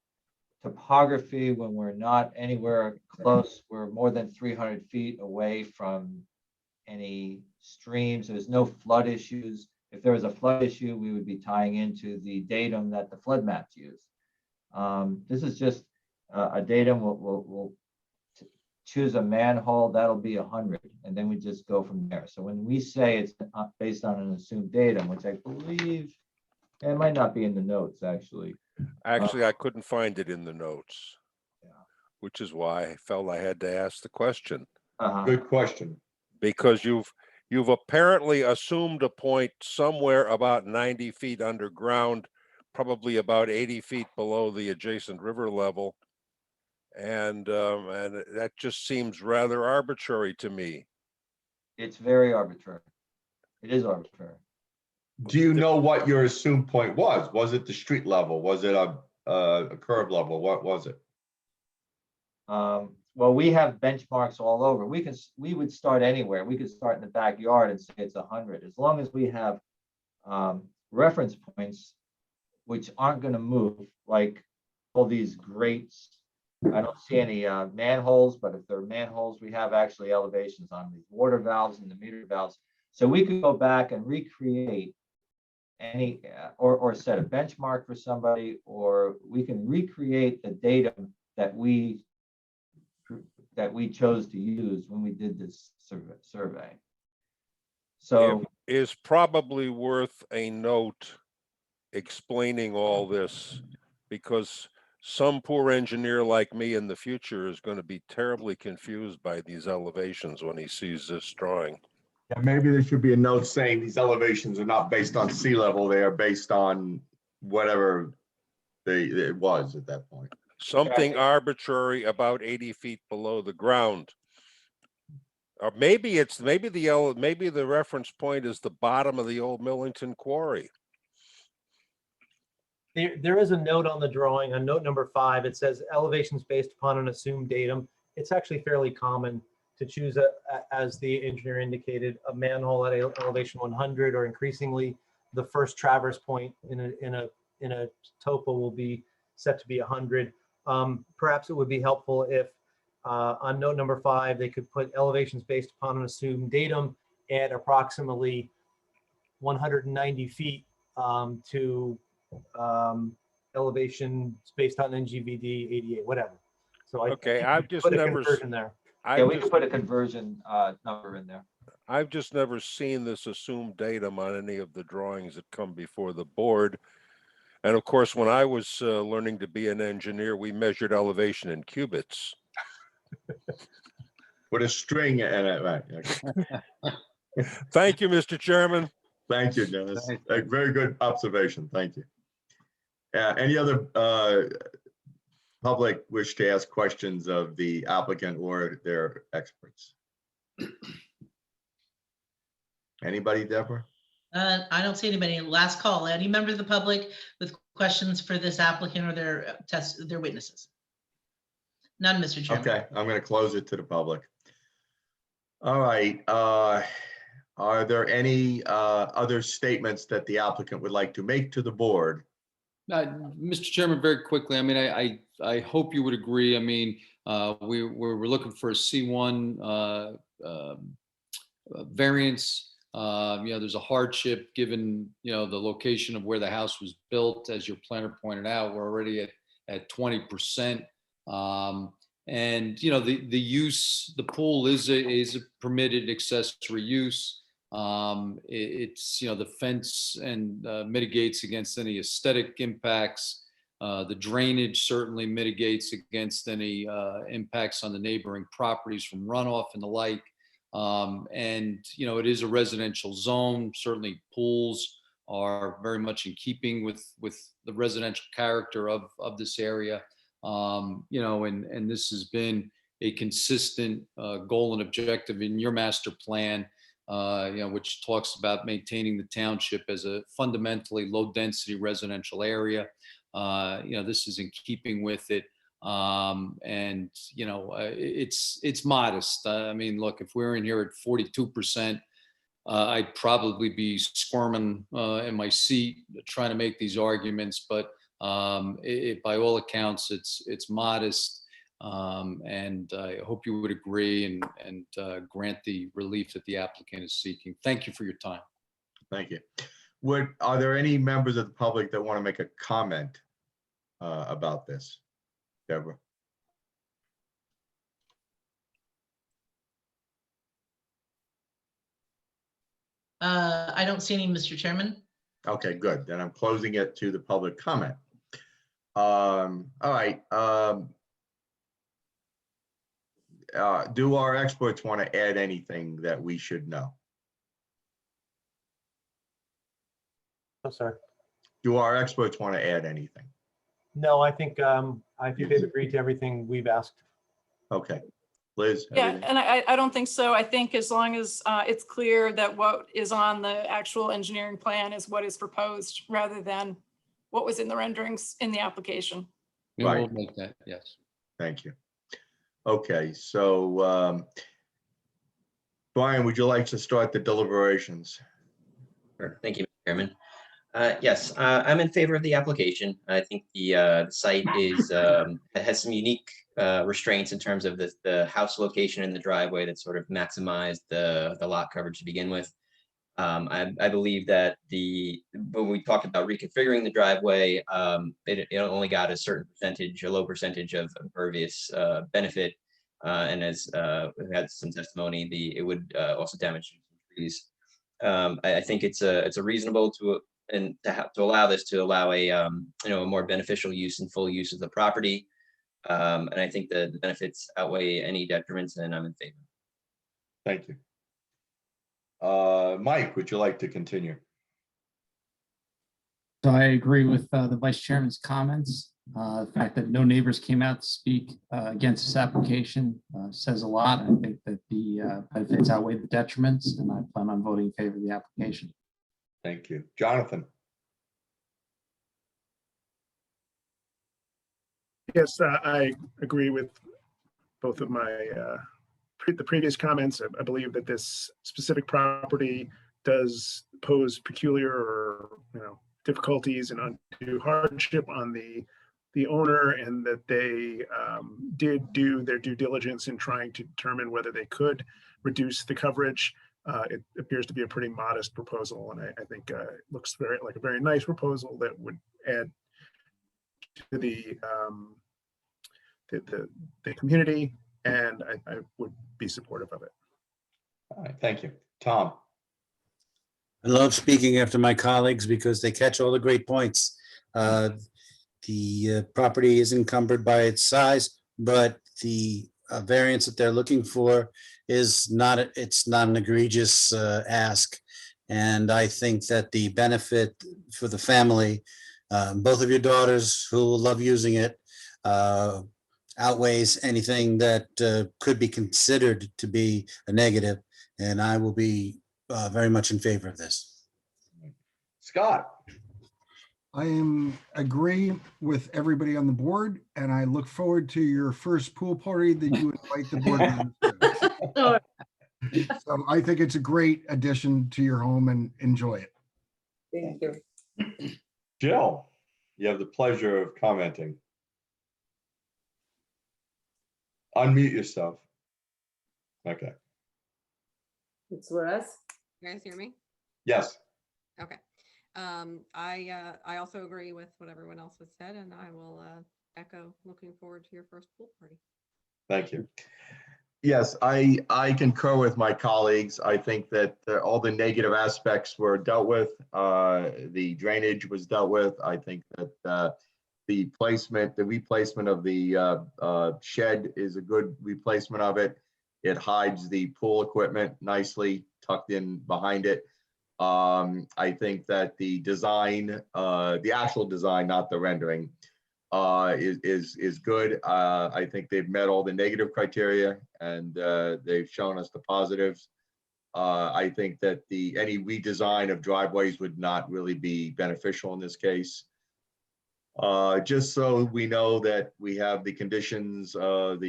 [SPEAKER 11] topography, when we're not anywhere close, we're more than 300 feet away from any streams. There's no flood issues. If there was a flood issue, we would be tying into the datum that the flood maps use. This is just a datum. We'll choose a manhole, that'll be 100, and then we just go from there. So when we say it's based on an assumed datum, which I believe it might not be in the notes, actually.
[SPEAKER 13] Actually, I couldn't find it in the notes,
[SPEAKER 11] Yeah.
[SPEAKER 13] which is why I felt I had to ask the question.
[SPEAKER 1] Good question.
[SPEAKER 13] Because you've apparently assumed a point somewhere about 90 feet underground, probably about 80 feet below the adjacent river level. And that just seems rather arbitrary to me.
[SPEAKER 11] It's very arbitrary. It is arbitrary.
[SPEAKER 1] Do you know what your assumed point was? Was it the street level? Was it a curb level? What was it?
[SPEAKER 11] Well, we have benchmarks all over. We would start anywhere. We could start in the backyard and say it's 100, as long as we have reference points which aren't going to move, like all these grates. I don't see any manholes, but if there are manholes, we have actually elevations on the water valves and the meter valves. So we could go back and recreate any or set a benchmark for somebody, or we can recreate the datum that we chose to use when we did this survey. So
[SPEAKER 13] it is probably worth a note explaining all this, because some poor engineer like me in the future is going to be terribly confused by these elevations when he sees this drawing.
[SPEAKER 1] Yeah, maybe there should be a note saying these elevations are not based on sea level. They are based on whatever it was at that point.
[SPEAKER 13] Something arbitrary about 80 feet below the ground. Or maybe the reference point is the bottom of the old Millington Quarry.
[SPEAKER 9] There is a note on the drawing, on note number 5. It says elevations based upon an assumed datum. It's actually fairly common to choose, as the engineer indicated, a manhole at elevation 100, or increasingly the first traverse point in a topo will be set to be 100. Perhaps it would be helpful if on note number 5 they could put elevations based upon an assumed datum at approximately 190 feet to elevation based on NGVD 88, whatever. So
[SPEAKER 13] I've just
[SPEAKER 9] put a
[SPEAKER 13] never
[SPEAKER 9] conversion there.
[SPEAKER 11] yeah, we could put a conversion number in there.
[SPEAKER 13] I've just never seen this assumed datum on any of the drawings that come before the board. And of course, when I was learning to be an engineer, we measured elevation in cubits.
[SPEAKER 1] With a string in it, right? Okay.
[SPEAKER 13] Thank you, Mr. Chairman.
[SPEAKER 1] Thank you, Dennis. A very good observation. Thank you. Any other public wish to ask questions of the applicant or their experts? Anybody, Deborah?
[SPEAKER 3] I don't see anybody. Last call. Any member of the public with questions for this applicant or their witnesses? None, Mr. Chairman.
[SPEAKER 1] Okay, I'm going to close it to the public. All right. Are there any other statements that the applicant would like to make to the board?
[SPEAKER 6] Mr. Chairman, very quickly, I mean, I hope you would agree. I mean, we're looking for a C1 variance. There's a hardship given, the location of where the house was built. As your planner pointed out, we're already at 20%. And the use, the pool is a permitted accessory use. It's the fence and mitigates against any aesthetic impacts. The drainage certainly mitigates against any impacts on the neighboring properties from runoff and the like. And it is a residential zone. Certainly pools are very much in keeping with the residential character of this area. You know, and this has been a consistent goal and objective in your master plan, you know, which talks about maintaining the township as a fundamentally low-density residential area. You know, this is in keeping with it. And, you know, it's modest. I mean, look, if we're in here at 42%, I'd probably be squirming in my seat trying to make these arguments, but by all accounts, it's modest. And I hope you would agree and grant the relief that the applicant is seeking. Thank you for your time.
[SPEAKER 1] Thank you. Are there any members of the public that want to make a comment about this? Deborah?
[SPEAKER 3] I don't see any, Mr. Chairman.
[SPEAKER 1] Okay, good. Then I'm closing it to the public comment. All right. Do our experts want to add anything that we should know?
[SPEAKER 9] I'm sorry.
[SPEAKER 1] Do our experts want to add anything?
[SPEAKER 9] No, I think they've agreed to everything we've asked.
[SPEAKER 1] Okay. Liz?
[SPEAKER 12] Yeah,
[SPEAKER 1] everything?
[SPEAKER 12] and I don't think so. I think as long as it's clear that what is on the actual engineering plan is what is proposed rather than what was in the renderings in the application.
[SPEAKER 6] Yeah,
[SPEAKER 1] Right.
[SPEAKER 6] we'll make that, yes.
[SPEAKER 1] Thank you. Okay, so Brian, would you like to start the deliberations?
[SPEAKER 2] Sure. Thank you, Mr. Chairman. Yes, I'm in favor of the application. I think the site has some unique restraints in terms of the house location and the driveway that sort of maximize the lot coverage to begin with. I believe that when we talked about reconfiguring the driveway, it only got a certain percentage, a low percentage of impervious benefit, and as we had some testimony, it would also damage some trees. I think it's a reasonable to allow this to allow a a more beneficial use and full use of the property, and I think the benefits outweigh any detriments, and I'm in favor.
[SPEAKER 1] Thank you. Mike, would you like to continue?
[SPEAKER 14] So I agree with the Vice Chairman's comments. The fact that no neighbors came out to speak against this application says a lot. I think that the benefits outweigh the detriments, and I plan on voting in favor of the application.
[SPEAKER 1] Thank you. Jonathan?
[SPEAKER 10] Yes, I agree with both of my the previous comments. I believe that this specific property does pose peculiar or difficulties and undue hardship on the owner, and that they did do their due diligence in trying to determine whether they could reduce the coverage. It appears to be a pretty modest proposal, and I think it looks like a very nice proposal that would add to the community, and I would be supportive of it.
[SPEAKER 1] All right, thank you. Tom?
[SPEAKER 4] I love speaking after my colleagues because they catch all the great points. The property is encumbered by its size, but the variance that they're looking for is not, it's not an egregious ask. And I think that the benefit for the family, both of your daughters who will love using it, outweighs anything that could be considered to be a negative. And I will be very much in favor of this.
[SPEAKER 1] Scott?
[SPEAKER 15] I agree with everybody on the board, and I look forward to your first pool party that you invite the board members to. So I think it's a great addition to your home, and enjoy it.
[SPEAKER 8] Thank you.
[SPEAKER 1] Jill, you have the pleasure of commenting. Unmute yourself. Okay.
[SPEAKER 8] It's for us.
[SPEAKER 16] You guys hear me?
[SPEAKER 1] Yes.
[SPEAKER 16] Okay. I also agree with what everyone else has said, and I will echo looking forward to your first pool party.
[SPEAKER 1] Thank you. Yes, I concur with my colleagues. I think that all the negative aspects were dealt with. The drainage was dealt with. I think that the replacement of the shed is a good replacement of it. It hides the pool equipment nicely tucked in behind it. I think that the design, the actual design, not the rendering, is good. I think they've met all the negative criteria and they've shown us the positives. I think that any redesign of driveways would not really be beneficial in this case. Just so we know that we have the conditions, updates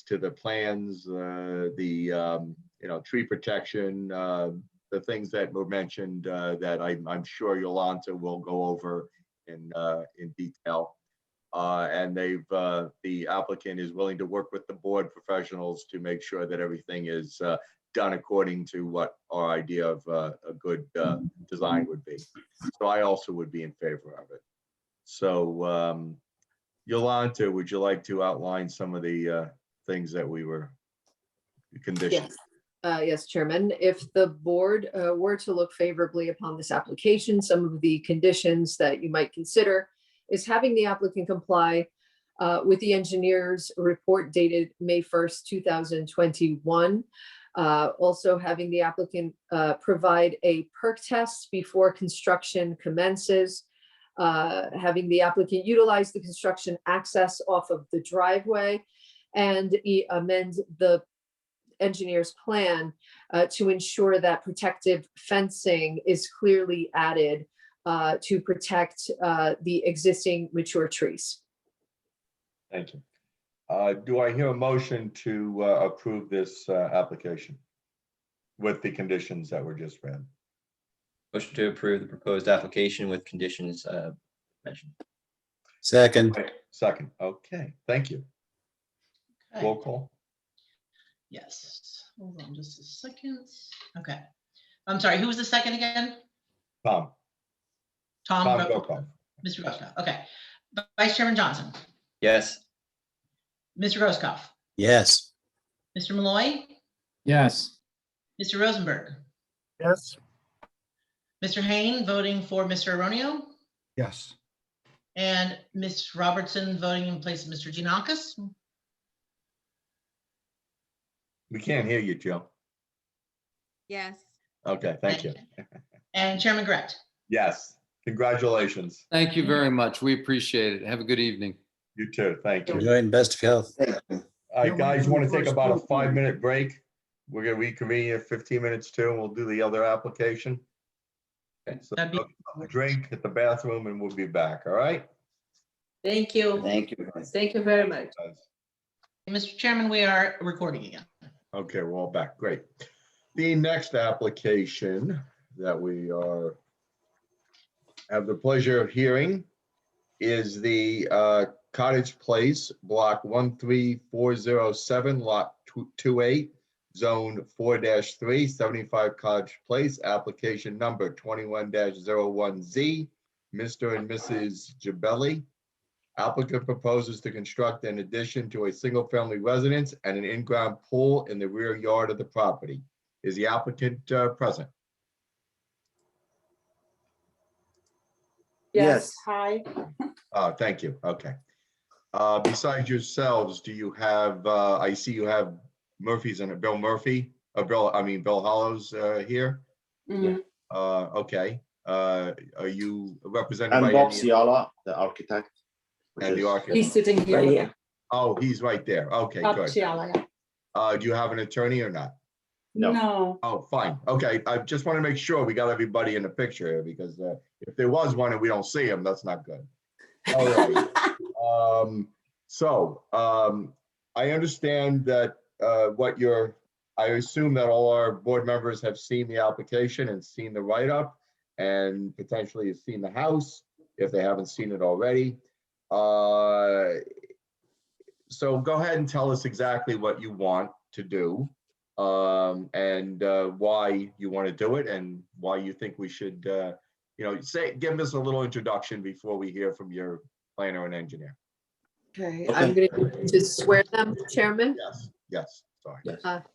[SPEAKER 1] to the plans, tree protection, the things that were mentioned that I'm sure Yolanta will go over in detail. And the applicant is willing to work with the board professionals to make sure that everything is done according to what our idea of a good design would be. So I also would be in favor of it. So Yolanta, would you like to outline some of the things that we were conditioned?
[SPEAKER 7] Yes, Chairman. If the board were to look favorably upon this application, some of the conditions that you might consider is having the applicant comply with the engineer's report dated May 1st, 2021. Also having the applicant provide a perk test before construction commences. Having the applicant utilize the construction access off of the driveway and amend the engineer's plan to ensure that protective fencing is clearly added to protect the existing mature trees.
[SPEAKER 1] Thank you. Do I hear a motion to approve this application with the conditions that were just read?
[SPEAKER 2] Motion to approve the proposed application with conditions mentioned.
[SPEAKER 4] Second.
[SPEAKER 1] Second. Okay, thank you.
[SPEAKER 3] Okay.
[SPEAKER 1] Roll call.
[SPEAKER 3] Yes, hold on just a second. Okay. I'm sorry, who was the second again?
[SPEAKER 1] Tom.
[SPEAKER 3] Tom
[SPEAKER 1] Brokaw.
[SPEAKER 3] Mr. Grosskopf. Okay. Vice Chairman Johnson,
[SPEAKER 2] Yes.
[SPEAKER 3] Mr. Grosskopf,
[SPEAKER 4] Yes.
[SPEAKER 3] Mr. Malloy,
[SPEAKER 14] Yes.
[SPEAKER 3] Mr. Rosenberg,
[SPEAKER 10] Yes.
[SPEAKER 3] Mr. Hain voting for Mr. Aronio,
[SPEAKER 15] Yes.
[SPEAKER 3] and Ms. Robertson voting in place of Mr. Giannakis.
[SPEAKER 1] We can't hear you, Joe.
[SPEAKER 16] Yes.
[SPEAKER 1] Okay, thank you.
[SPEAKER 3] And Chairman Grant.
[SPEAKER 1] Yes, congratulations.
[SPEAKER 6] Thank you very much. We appreciate it. Have a good evening.
[SPEAKER 1] You too, thank you.
[SPEAKER 4] Enjoy and best of health.
[SPEAKER 1] All right, guys, want to take about a 5-minute break? We're gonna reconvene in 15 minutes too, and we'll do the other application. Okay, so
[SPEAKER 3] That'd be-
[SPEAKER 1] a drink at the bathroom and we'll be back, all right?
[SPEAKER 8] Thank you.
[SPEAKER 5] Thank you.
[SPEAKER 8] Thank you very much.
[SPEAKER 3] Mr. Chairman, we are recording again.
[SPEAKER 1] Okay, we're all back, great. The next application that we have the pleasure of hearing is the Cottage Place, block 13407, lot 28, zone 4-3, 75 Cottage Place, application number 21-01Z, Mr. and Mrs. Gibelli. Applicant proposes to construct an addition to a single-family residence and an in-ground pool in the rear yard of the property. Is the applicant present?
[SPEAKER 5] Yes.
[SPEAKER 8] Hi.
[SPEAKER 1] Thank you. Okay. Besides yourselves, do you have, I see you have Murphy's and Bill Murphy, Bill Hollows here?
[SPEAKER 8] Mhm.
[SPEAKER 1] Okay. Are you represented by?
[SPEAKER 17] I'm Bob
[SPEAKER 1] any-
[SPEAKER 17] Ciala, the architect.
[SPEAKER 1] And the architect?
[SPEAKER 8] He's sitting here.
[SPEAKER 17] Right here.
[SPEAKER 1] Oh, he's right there. Okay,
[SPEAKER 8] Bob
[SPEAKER 1] good.
[SPEAKER 8] Ciala, yeah.
[SPEAKER 1] Do you have an attorney or not?
[SPEAKER 8] No.
[SPEAKER 1] Oh, fine. Okay, I just want to make sure we got everybody in the picture here because if there was one and we don't see him, that's not good. All right. I understand that I assume that all our board members have seen the application and seen the write-up and potentially have seen the house if they haven't seen it already. So go ahead and tell us exactly what you want to do. And why you want to do it and why you think we should, give us a little introduction before we hear from your planner and engineer.
[SPEAKER 7] Okay, I'm going to swear them, Chairman.
[SPEAKER 1] Yes, sorry.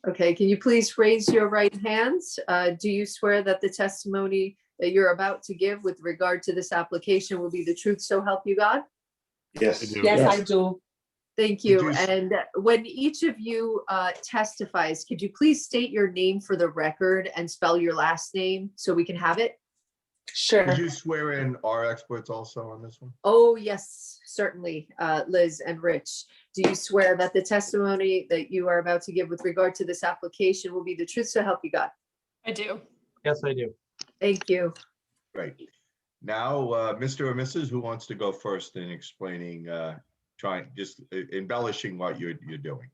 [SPEAKER 7] Okay, can you please raise your right hands? Do you swear that the testimony that you're about to give with regard to this application will be the truth, so help you God?
[SPEAKER 17] Yes.
[SPEAKER 8] Yes, I do.
[SPEAKER 7] Thank you. And when each of you testifies, could you please state your name for the record and spell your last name so we can have it? Sure.
[SPEAKER 1] Could you swear in our experts also on this one?
[SPEAKER 7] Oh, yes, certainly, Liz and Rich. Do you swear that the testimony that you are about to give with regard to this application will be the truth so help you God?
[SPEAKER 12] I do.
[SPEAKER 9] Yes, I do.
[SPEAKER 7] Thank you.
[SPEAKER 1] Great. Now, Mr. or Mrs., who wants to go first in explaining, just embellishing what you're doing?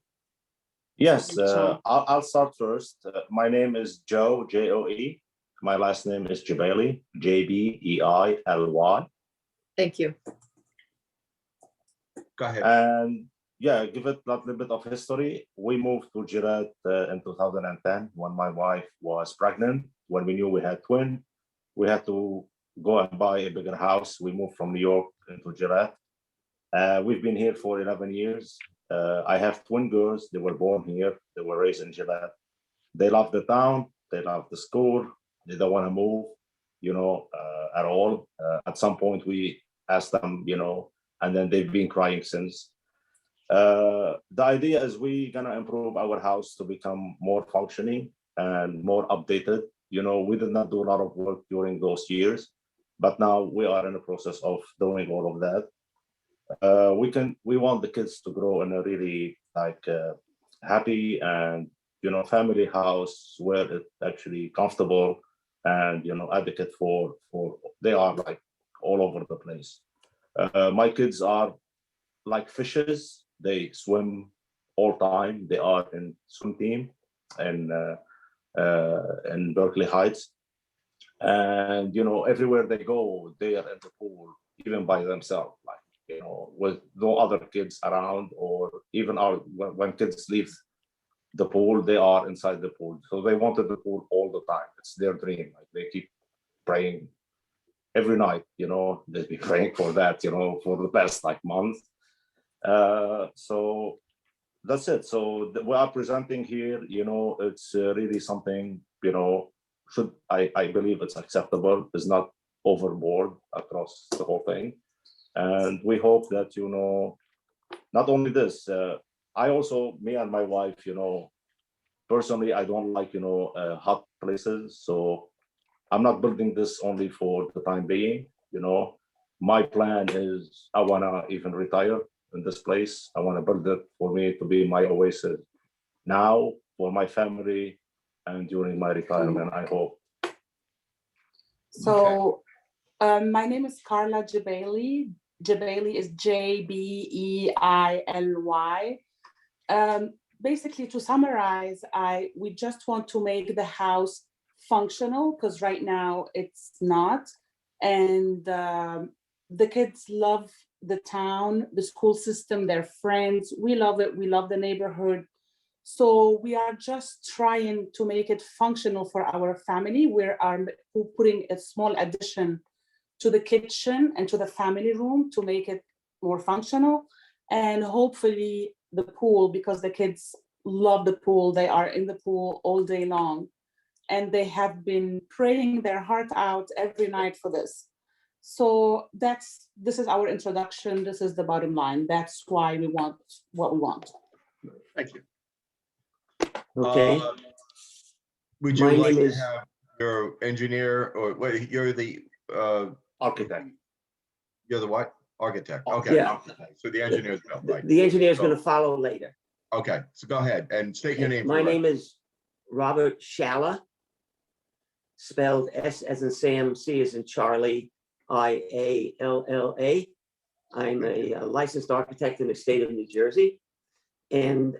[SPEAKER 17] Yes, I'll start first. My name is Joe, Joe. My last name is Jabali, Jbeily.
[SPEAKER 7] Thank you.
[SPEAKER 1] Go ahead.
[SPEAKER 17] And yeah, give it a little bit of history. We moved to Gillette in 2010 when my wife was pregnant. When we knew we had twin, we had to go and buy a bigger house. We moved from New York into Gillette. We've been here for 11 years. I have twin girls. They were born here. They were raised in Gillette. They love the town. They love the school. They don't want to move, at all. At some point, we asked them, and then they've been crying since. The idea is we're gonna improve our house to become more functioning and more updated. We did not do a lot of work during those years, but now we are in the process of doing all of that. We want the kids to grow in a really happy and family house where it's actually comfortable and advocate for they are like all over the place. My kids are like fishes. They swim all time. They are in swim team and in Berkeley Heights, and everywhere they go, they are in the pool, even by themselves, with no other kids around, or even when kids leave the pool, they are inside the pool. So they wanted the pool all the time. It's their dream. They keep praying every night. They've been praying for that. For the past month. So that's it. So we are presenting here. It's really something. I believe it's acceptable. It's not overboard across the whole thing, and we hope that not only this. Me and my wife, personally, I don't like, hot places. So I'm not building this only for the time being. My plan is I want to even retire in this place. I want to build it for me to be my oasis now for my family and during my retirement, I hope.
[SPEAKER 18] So my name is Carla Jbeily. Jbeily is Jbeily. Basically, to summarize, we just want to make the house functional because right now it's not. And the kids love the town, the school system, their friends. We love it. We love the neighborhood. So we are just trying to make it functional for our family. We're putting a small addition to the kitchen and to the family room to make it more functional. And hopefully the pool, because the kids love the pool. They are in the pool all day long. And they have been praying their heart out every night for this. So this is our introduction. This is the bottom line. That's why we want what we want.
[SPEAKER 1] Thank you.
[SPEAKER 19] Okay.
[SPEAKER 1] Would you like to have your engineer or what? You're the
[SPEAKER 17] architect.
[SPEAKER 1] You're the what? Architect. Okay.
[SPEAKER 19] Yeah.
[SPEAKER 1] Architect. So the engineer's built, right?
[SPEAKER 19] The engineer is going to follow later.
[SPEAKER 1] Okay. So go ahead and state your name.
[SPEAKER 19] My name is Robert Shalla, spelled S as in Sam, C as in Charlie, Ialla. I'm a licensed architect in the state of New Jersey, and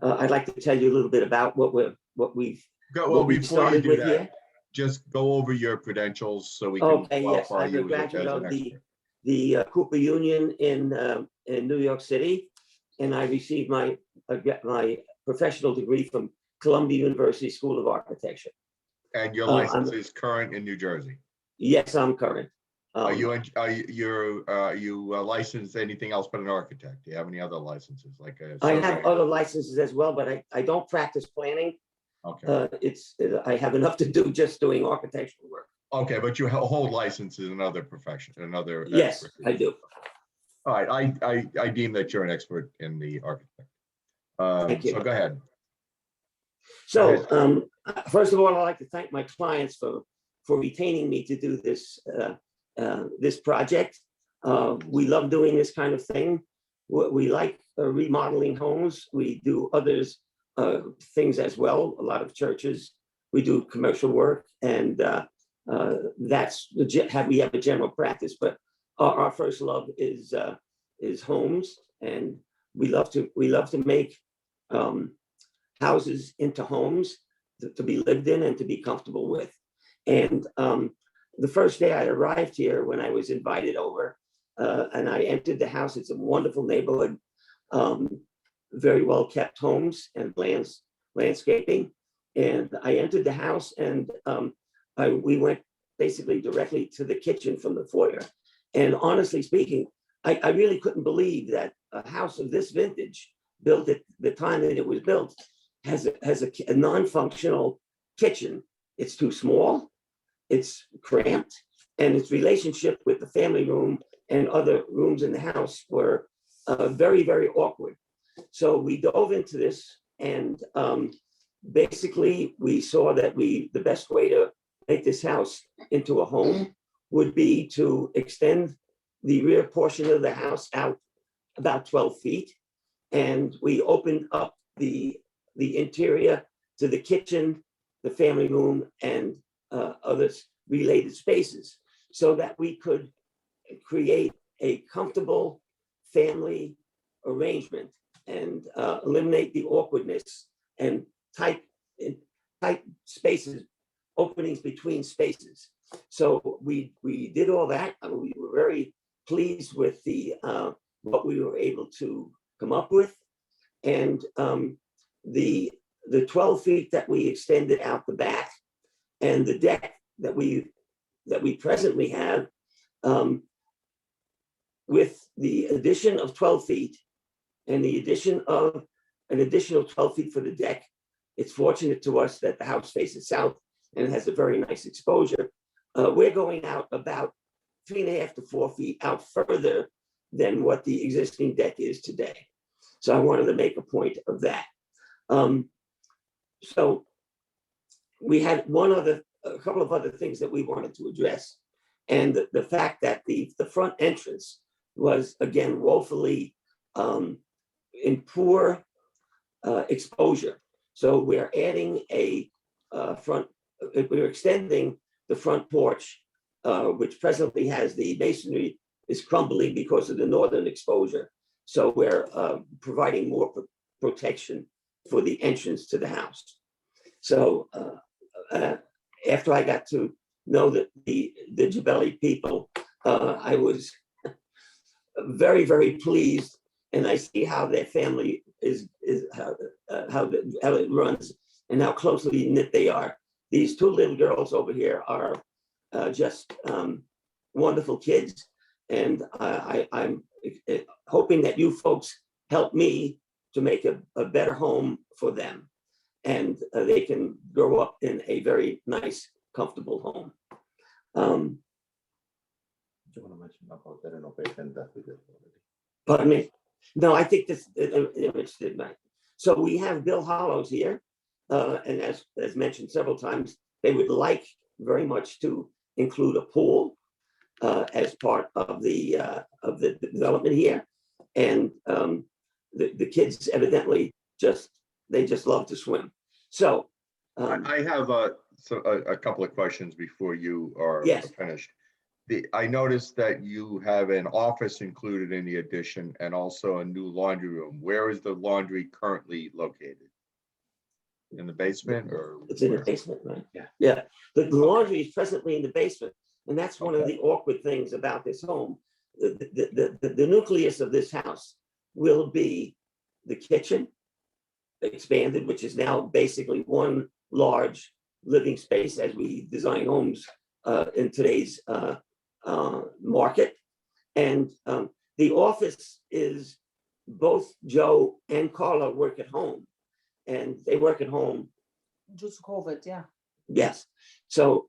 [SPEAKER 19] I'd like to tell you a little bit about what we've
[SPEAKER 1] before you do that, just go over your credentials so we can
[SPEAKER 19] Okay, yes, I'm a graduate of the Cooper Union in New York City, and I received my professional degree from Columbia University School of Architecture.
[SPEAKER 1] And your license is current in New Jersey? Yes,
[SPEAKER 19] I'm current.
[SPEAKER 1] Are you licensed anything else but an architect? Do you have any other licenses?
[SPEAKER 19] I have other licenses as well, but I don't practice planning.
[SPEAKER 1] Okay.
[SPEAKER 19] I have enough to do just doing architectural work.
[SPEAKER 1] Okay, but you hold licenses in another profession, another.
[SPEAKER 19] Yes, I do.
[SPEAKER 1] All right, I deem that you're an expert in the architect.
[SPEAKER 19] Thank you.
[SPEAKER 1] So go ahead.
[SPEAKER 19] So first of all, I'd like to thank my clients for for retaining me to do this project. We love doing this kind of thing. We like remodeling homes. We do others things as well. A lot of churches, we do commercial work, and that's we have a general practice. But our first love is homes, and we love to make houses into homes to be lived in and to be comfortable with. And the first day I arrived here, when I was invited over, and I entered the house, it's a wonderful neighborhood, very well kept homes and landscaping. And I entered the house, and we went basically directly to the kitchen from the foyer. And honestly speaking, I really couldn't believe that a house of this vintage, built at the time that it was built, has a non-functional kitchen. It's too small, it's cramped, and its relationship with the family room and other rooms in the house were very, very awkward. So we dove into this, and basically we saw that the best way to make this house into a home would be to extend the rear portion of the house out about 12 feet. And we opened up the interior to the kitchen, the family room, and other related spaces, so that we could create a comfortable family arrangement and eliminate the awkwardness and tight spaces, openings between spaces. So we did all that. We were very pleased with what we were able to come up with. And the 12 feet that we extended out the back, and the deck that we presently have, with the addition of 12 feet and the addition of an additional 12 feet for the deck, it's fortunate to us that the house faces south and it has a very nice exposure. We're going out about 3.5 to 4 feet out further than what the existing deck is today. So I wanted to make a point of that. So we had a couple of other things that we wanted to address. And the fact that the front entrance was, again, woefully in poor exposure. So we're adding we're extending the front porch, which presently has the masonry is crumbling because of the northern exposure. So we're providing more protection for the entrance to the house. So after I got to know that the Gibelli people, I was very, very pleased, and I see how their family is how it runs and how closely knit they are. These two little girls over here are just wonderful kids, and I'm hoping that you folks help me to make a better home for them, and they can grow up in a very nice, comfortable home.
[SPEAKER 17] Do you want to mention about the renovation that we did already?
[SPEAKER 19] Pardon me? No, I think this image did not. So we have Bill Hollows here, and as mentioned several times, they would like very much to include a pool as part of the development here, and the kids evidently just love to swim. So
[SPEAKER 1] I have a couple of questions before you are
[SPEAKER 19] Yes.
[SPEAKER 1] finished. I noticed that you have an office included in the addition and also a new laundry room. Where is the laundry currently located? In the basement, or?
[SPEAKER 19] It's in the basement, right? Yeah. The laundry is presently in the basement, and that's one of the awkward things about this home. The nucleus of this house will be the kitchen expanded, which is now basically one large living space as we design homes in today's market. And the office is, both Joe and Carla work at home, and they work at home.
[SPEAKER 8] Just COVID, yeah.
[SPEAKER 19] Yes. So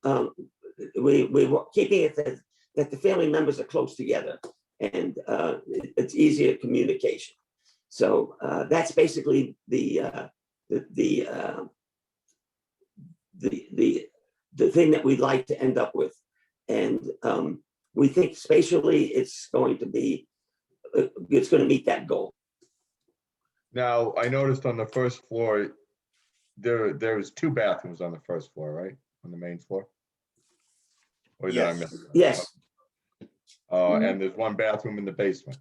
[SPEAKER 19] we're keeping it that the family members are close together, and it's easier communication. So that's basically the the thing that we'd like to end up with. And we think spatially it's going to be, it's going to meet that goal.
[SPEAKER 1] Now, I noticed on the first floor, there's 2 bathrooms on the first floor, right? On the main floor? Or did I
[SPEAKER 19] Yes.
[SPEAKER 1] miss that?
[SPEAKER 19] Yes.
[SPEAKER 1] And there's 1 bathroom in the basement.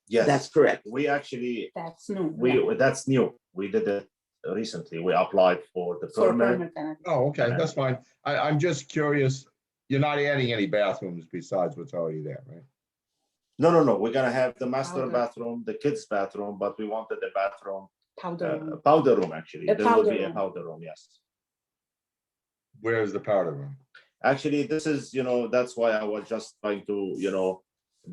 [SPEAKER 17] Yes,
[SPEAKER 19] That's correct.
[SPEAKER 17] We actually,
[SPEAKER 18] That's new.
[SPEAKER 17] that's new. We did it recently. We applied for the
[SPEAKER 18] For
[SPEAKER 17] permit.
[SPEAKER 18] permit.
[SPEAKER 1] Oh, okay, that's fine. I'm just curious, you're not adding any bathrooms besides what's already there, right?
[SPEAKER 17] No, we're gonna have the master
[SPEAKER 18] Powder.
[SPEAKER 17] bathroom, the kids' bathroom, but we wanted the bathroom,
[SPEAKER 18] Powder room.
[SPEAKER 17] powder room, actually.
[SPEAKER 18] A
[SPEAKER 17] There will
[SPEAKER 18] powder
[SPEAKER 17] be a
[SPEAKER 18] room.
[SPEAKER 17] powder room, yes.
[SPEAKER 1] Where's the powder room?
[SPEAKER 17] Actually, this is, that's why I was just trying to,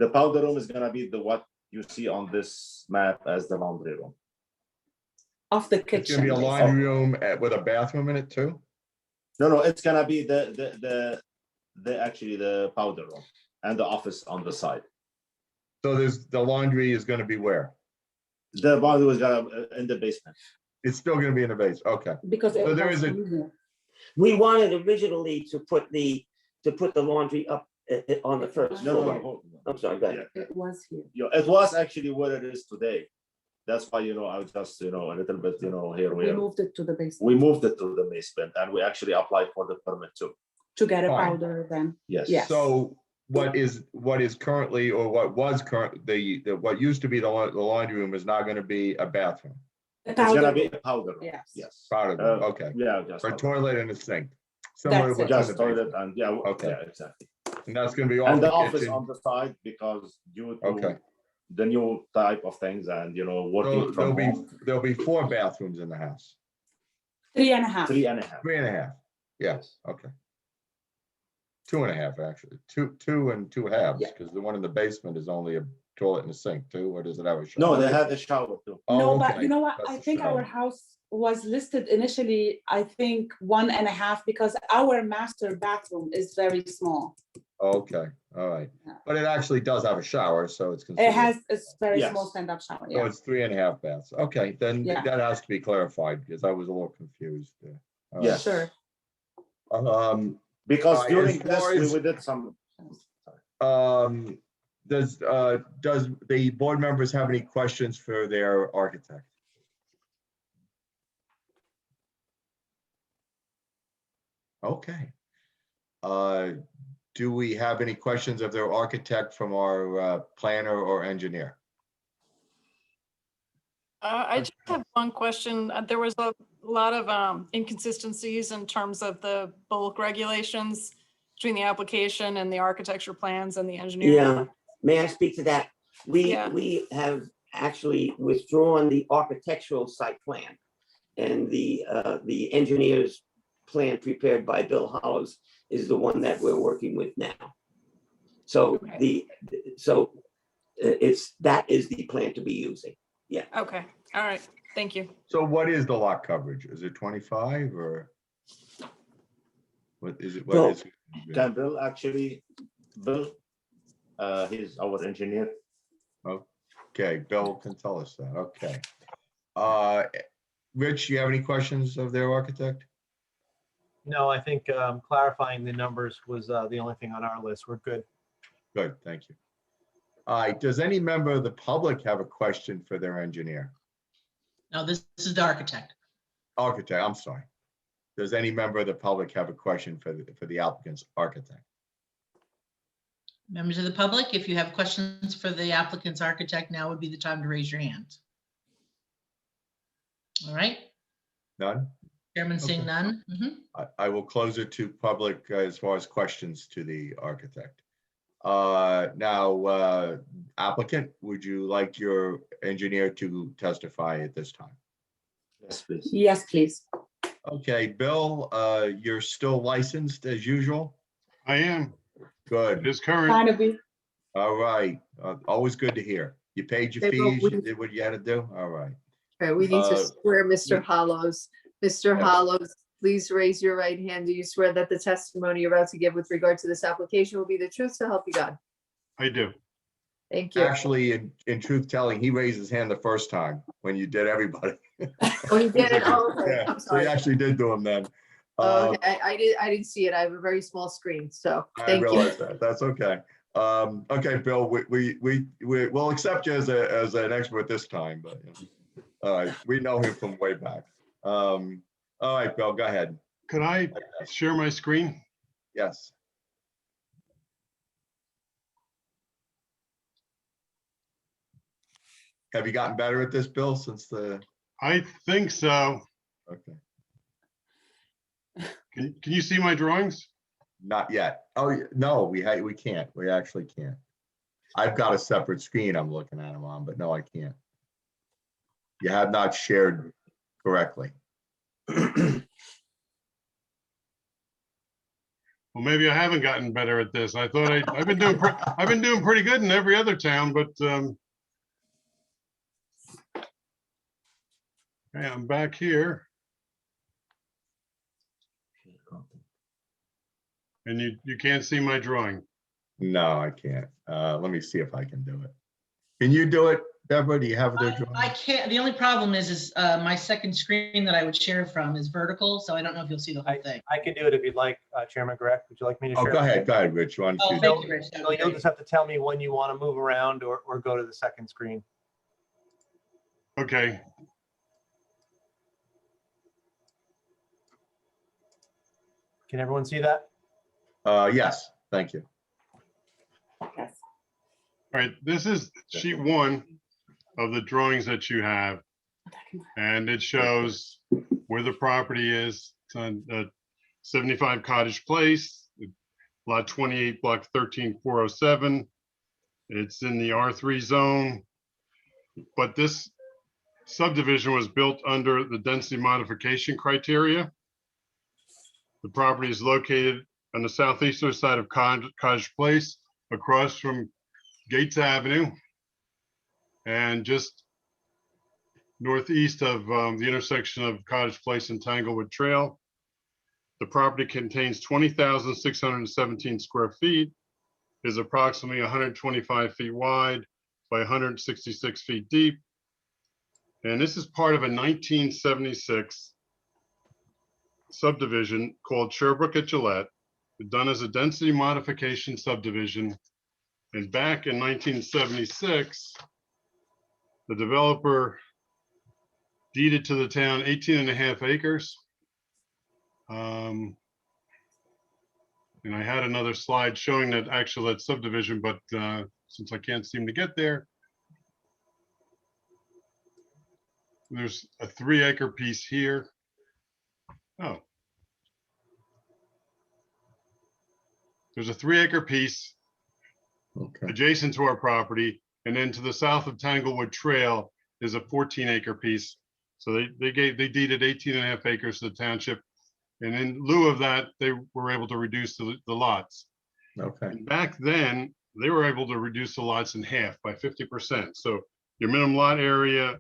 [SPEAKER 17] the powder room is gonna be what you see on this map as the laundry room.
[SPEAKER 18] Of the
[SPEAKER 1] It's gonna be
[SPEAKER 18] kitchen.
[SPEAKER 1] a laundry room with a bathroom in it too?
[SPEAKER 17] No, it's gonna be actually the powder room and the office on the side.
[SPEAKER 1] So the laundry is gonna be where?
[SPEAKER 17] The laundry was gonna in the basement.
[SPEAKER 1] It's still gonna be in the base, okay.
[SPEAKER 18] Because
[SPEAKER 1] So
[SPEAKER 18] it
[SPEAKER 1] there
[SPEAKER 18] was
[SPEAKER 1] is a,
[SPEAKER 18] new.
[SPEAKER 19] We wanted originally to put the laundry up on the first
[SPEAKER 17] No,
[SPEAKER 19] floor. I'm sorry, go ahead.
[SPEAKER 18] It was here.
[SPEAKER 17] It was actually what it is today. That's why, I was just, a little bit, here
[SPEAKER 18] We
[SPEAKER 17] we
[SPEAKER 18] moved it to the basement
[SPEAKER 17] we moved it to the basement and we actually applied for the permit too.
[SPEAKER 18] to get a
[SPEAKER 1] Fine.
[SPEAKER 18] powder then.
[SPEAKER 17] Yes.
[SPEAKER 18] Yes.
[SPEAKER 1] so what is currently, or what was current, what used to be the laundry room is now gonna be a bathroom?
[SPEAKER 18] A
[SPEAKER 17] It's gonna
[SPEAKER 18] powder
[SPEAKER 17] be
[SPEAKER 18] room.
[SPEAKER 17] a powder room.
[SPEAKER 18] Yes.
[SPEAKER 17] Yes.
[SPEAKER 1] Powder room,
[SPEAKER 17] Uh,
[SPEAKER 1] okay.
[SPEAKER 17] Yeah, just.
[SPEAKER 1] For a
[SPEAKER 17] powder.
[SPEAKER 1] toilet and a sink. Similar to
[SPEAKER 18] That's it.
[SPEAKER 1] what's in
[SPEAKER 17] Just
[SPEAKER 1] the
[SPEAKER 17] toilet
[SPEAKER 1] basement.
[SPEAKER 17] and, yeah,
[SPEAKER 1] Okay.
[SPEAKER 17] yeah, exactly.
[SPEAKER 1] And that's gonna be off
[SPEAKER 17] And the
[SPEAKER 1] the
[SPEAKER 17] office
[SPEAKER 1] kitchen.
[SPEAKER 17] on the side because due to
[SPEAKER 1] Okay.
[SPEAKER 17] the new type of things and, working
[SPEAKER 1] So
[SPEAKER 17] from home.
[SPEAKER 1] there'll be 4 bathrooms in the house.
[SPEAKER 18] 3.5.
[SPEAKER 17] 3.5.
[SPEAKER 1] 3.5. Yes, okay. 2.5, actually. Two and 2 halves,
[SPEAKER 18] Yeah.
[SPEAKER 1] because the one in the basement is only a toilet and a sink too, or does it have a shower?
[SPEAKER 17] No, they have a shower too.
[SPEAKER 1] Oh,
[SPEAKER 18] No, but
[SPEAKER 1] okay.
[SPEAKER 18] you know what?
[SPEAKER 1] That's
[SPEAKER 18] I
[SPEAKER 1] the
[SPEAKER 18] think our
[SPEAKER 1] shower.
[SPEAKER 18] house was listed initially, I think 1.5 because our master bathroom is very small.
[SPEAKER 1] Okay, all right.
[SPEAKER 18] Yeah.
[SPEAKER 1] But it actually does have a shower, so it's
[SPEAKER 18] It
[SPEAKER 1] considered.
[SPEAKER 18] has a very
[SPEAKER 17] Yes.
[SPEAKER 18] small stand-up shower.
[SPEAKER 1] So
[SPEAKER 18] Yeah.
[SPEAKER 1] it's 3.5 baths. Okay, then
[SPEAKER 18] Yeah.
[SPEAKER 1] that has to be clarified because I was a little confused there. All right.
[SPEAKER 17] Yes.
[SPEAKER 18] Sure.
[SPEAKER 17] Because
[SPEAKER 1] As
[SPEAKER 17] during
[SPEAKER 1] far
[SPEAKER 17] this,
[SPEAKER 1] as-
[SPEAKER 17] we did some.
[SPEAKER 1] Does the board members have any questions for their architect? Okay. Do we have any questions of their architect from our planner or engineer?
[SPEAKER 12] I just have one question. There was a lot of inconsistencies in terms of the bulk regulations between the application and the architecture plans and the engineering.
[SPEAKER 19] Yeah, may I speak to that?
[SPEAKER 12] Yeah.
[SPEAKER 19] We have actually withdrawn the architectural site plan. And the engineer's plan prepared by Bill Hollows is the one that we're working with now. So that is the plan to be using. Yeah.
[SPEAKER 12] Okay, all right, thank you.
[SPEAKER 1] So what is the lot coverage? Is it 25 or? What is it?
[SPEAKER 19] No.
[SPEAKER 1] What is it?
[SPEAKER 17] Can Bill actually, he's our engineer.
[SPEAKER 1] Okay, Bill can tell us that. Okay. Rich, you have any questions of their architect?
[SPEAKER 9] No, I think clarifying the numbers was the only thing on our list. We're good.
[SPEAKER 1] Good, thank you. All right, does any member of the public have a question for their engineer?
[SPEAKER 3] No, this is the architect.
[SPEAKER 1] Architect, I'm sorry. Does any member of the public have a question for the applicant's architect?
[SPEAKER 3] Members of the public, if you have questions for the applicant's architect, now would be the time to raise your hand. All right,
[SPEAKER 1] None?
[SPEAKER 3] Chairman seeing
[SPEAKER 1] Okay.
[SPEAKER 3] none. Mhm.
[SPEAKER 1] I will close it to public as far as questions to the architect. Now, applicant, would you like your engineer to testify at this time?
[SPEAKER 17] Yes, please.
[SPEAKER 18] Yes, please.
[SPEAKER 1] Okay, Bill, you're still licensed as usual?
[SPEAKER 20] I am.
[SPEAKER 1] Good.
[SPEAKER 20] It is current.
[SPEAKER 18] Kind of be.
[SPEAKER 1] All right. Always good to hear. You paid your
[SPEAKER 7] Hey, Bill,
[SPEAKER 1] fees, you did what you had to do? All right.
[SPEAKER 7] All right, we need to swear Mr.
[SPEAKER 1] yeah.
[SPEAKER 7] Hollows. Mr.
[SPEAKER 1] Yeah.
[SPEAKER 7] Hollows, please raise your right hand. Do you swear that the testimony you're about to give with regard to this application will be the truth so help you God?
[SPEAKER 20] I do.
[SPEAKER 7] Thank you.
[SPEAKER 1] Actually, in truth telling, he raised his hand the first time when you did everybody.
[SPEAKER 7] Oh, you did it? Oh, okay.
[SPEAKER 1] Yeah,
[SPEAKER 7] I'm
[SPEAKER 1] so you
[SPEAKER 7] sorry.
[SPEAKER 1] actually did do them then.
[SPEAKER 7] Okay, I didn't see it. I have a very small screen, so
[SPEAKER 1] I
[SPEAKER 7] thank you.
[SPEAKER 1] realize that. That's okay. Okay, Bill, we'll accept you as an expert this time, but all right, we know him from way back. All right, Bill, go ahead.
[SPEAKER 20] Could I share my screen?
[SPEAKER 1] Yes. Have you gotten better at this, Bill, since the?
[SPEAKER 20] I think so.
[SPEAKER 1] Okay.
[SPEAKER 20] Can you see my drawings?
[SPEAKER 1] Not yet. Oh, no, we can't. We actually can't. I've got a separate screen I'm looking at them on, but no, I can't. You have not shared correctly.
[SPEAKER 20] Well, maybe I haven't gotten better at this. I thought I've been doing pretty good in every other town, but hey, I'm back here. And you can't see my drawing.
[SPEAKER 1] No, I can't. Let me see if I can do it. Can you do it, Deborah? Do you have their drawing?
[SPEAKER 3] I can't. The only problem is my second screen that I would share from is vertical, so I don't know if you'll see the whole thing.
[SPEAKER 9] I can do it if you'd like, Chairman Grech. Would you like me to
[SPEAKER 1] Oh,
[SPEAKER 9] share?
[SPEAKER 1] go ahead, Rich. You want to
[SPEAKER 3] Oh,
[SPEAKER 1] do
[SPEAKER 3] thank
[SPEAKER 1] that?
[SPEAKER 3] you, Rich.
[SPEAKER 9] So you'll just have to tell me when you want to move around or go to the second screen.
[SPEAKER 20] Okay.
[SPEAKER 9] Can everyone see that?
[SPEAKER 1] Yes, thank you.
[SPEAKER 18] Yes.
[SPEAKER 20] All right, this is sheet one of the drawings that you have. And it shows where the property is. It's on 75 Cottage Place, lot 28, block 13407. It's in the R3 zone. But this subdivision was built under the density modification criteria. The property is located on the southeastern side of Cottage Place, across from Gates Avenue, and just northeast of the intersection of Cottage Place and Tanglewood Trail. The property contains 20,617 square feet, is approximately 125 feet wide by 166 feet deep. And this is part of a 1976 subdivision called Sherbrooke at Gillette, done as a density modification subdivision. And back in 1976, the developer deeded to the town 18.5 acres. And I had another slide showing that actual that subdivision, but since I can't seem to get there, there's a 3-acre piece here. Oh. There's a 3-acre piece adjacent to our property, and then to the south of Tanglewood Trail is a 14-acre piece. So they deeded 18.5 acres to the township, and in lieu of that, they were able to reduce the lots.
[SPEAKER 1] Okay.
[SPEAKER 20] And back then, they were able to reduce the lots in half by 50%. So your minimum lot area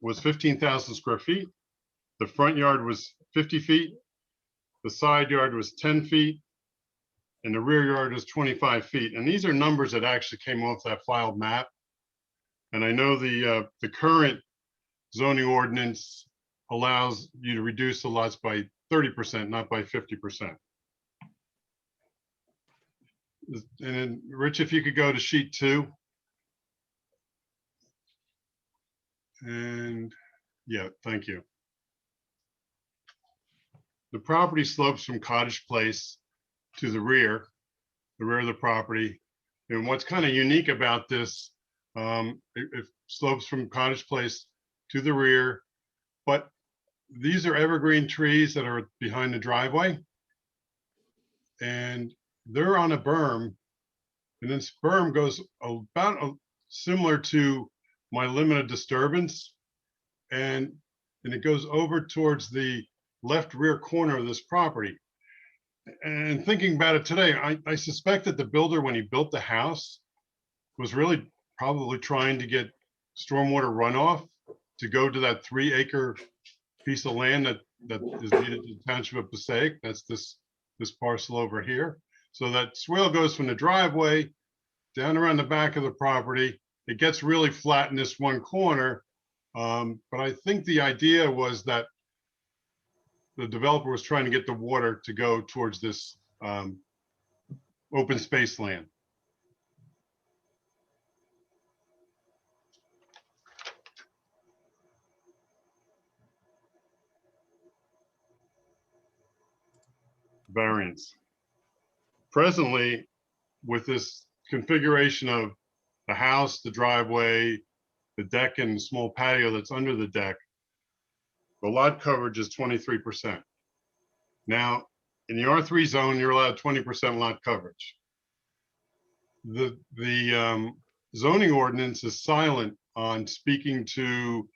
[SPEAKER 20] was 15,000 square feet. The front yard was 50 feet. The side yard was 10 feet. And the rear yard was 25 feet. And these are numbers that actually came off that filed map. And I know the current zoning ordinance allows you to reduce the lots by 30%, not by 50%. And then, Rich, if you could go to sheet 2. And yeah, thank you. The property slopes from Cottage Place to the rear of the property. And what's kind of unique about this, it slopes from Cottage Place to the rear, but these are evergreen trees that are behind the driveway. And they're on a berm, and this berm goes about similar to my limit of disturbance. And it goes over towards the left rear corner of this property. And thinking about it today, I suspect that the builder, when he built the house, was really probably trying to get stormwater runoff to go to that 3-acre piece of land that is needed to the township of Passaic. That's this parcel over here. So that swale goes from the driveway down around the back of the property. It gets really flat in this one corner. But I think the idea was that the developer was trying to get the water to go towards this open space land. Variance. Presently, with this configuration of the house, the driveway, the deck and the small patio that's under the deck, the lot coverage is 23%. Now, in the R3 zone, you're allowed 20% lot coverage. The zoning ordinance is silent on speaking to,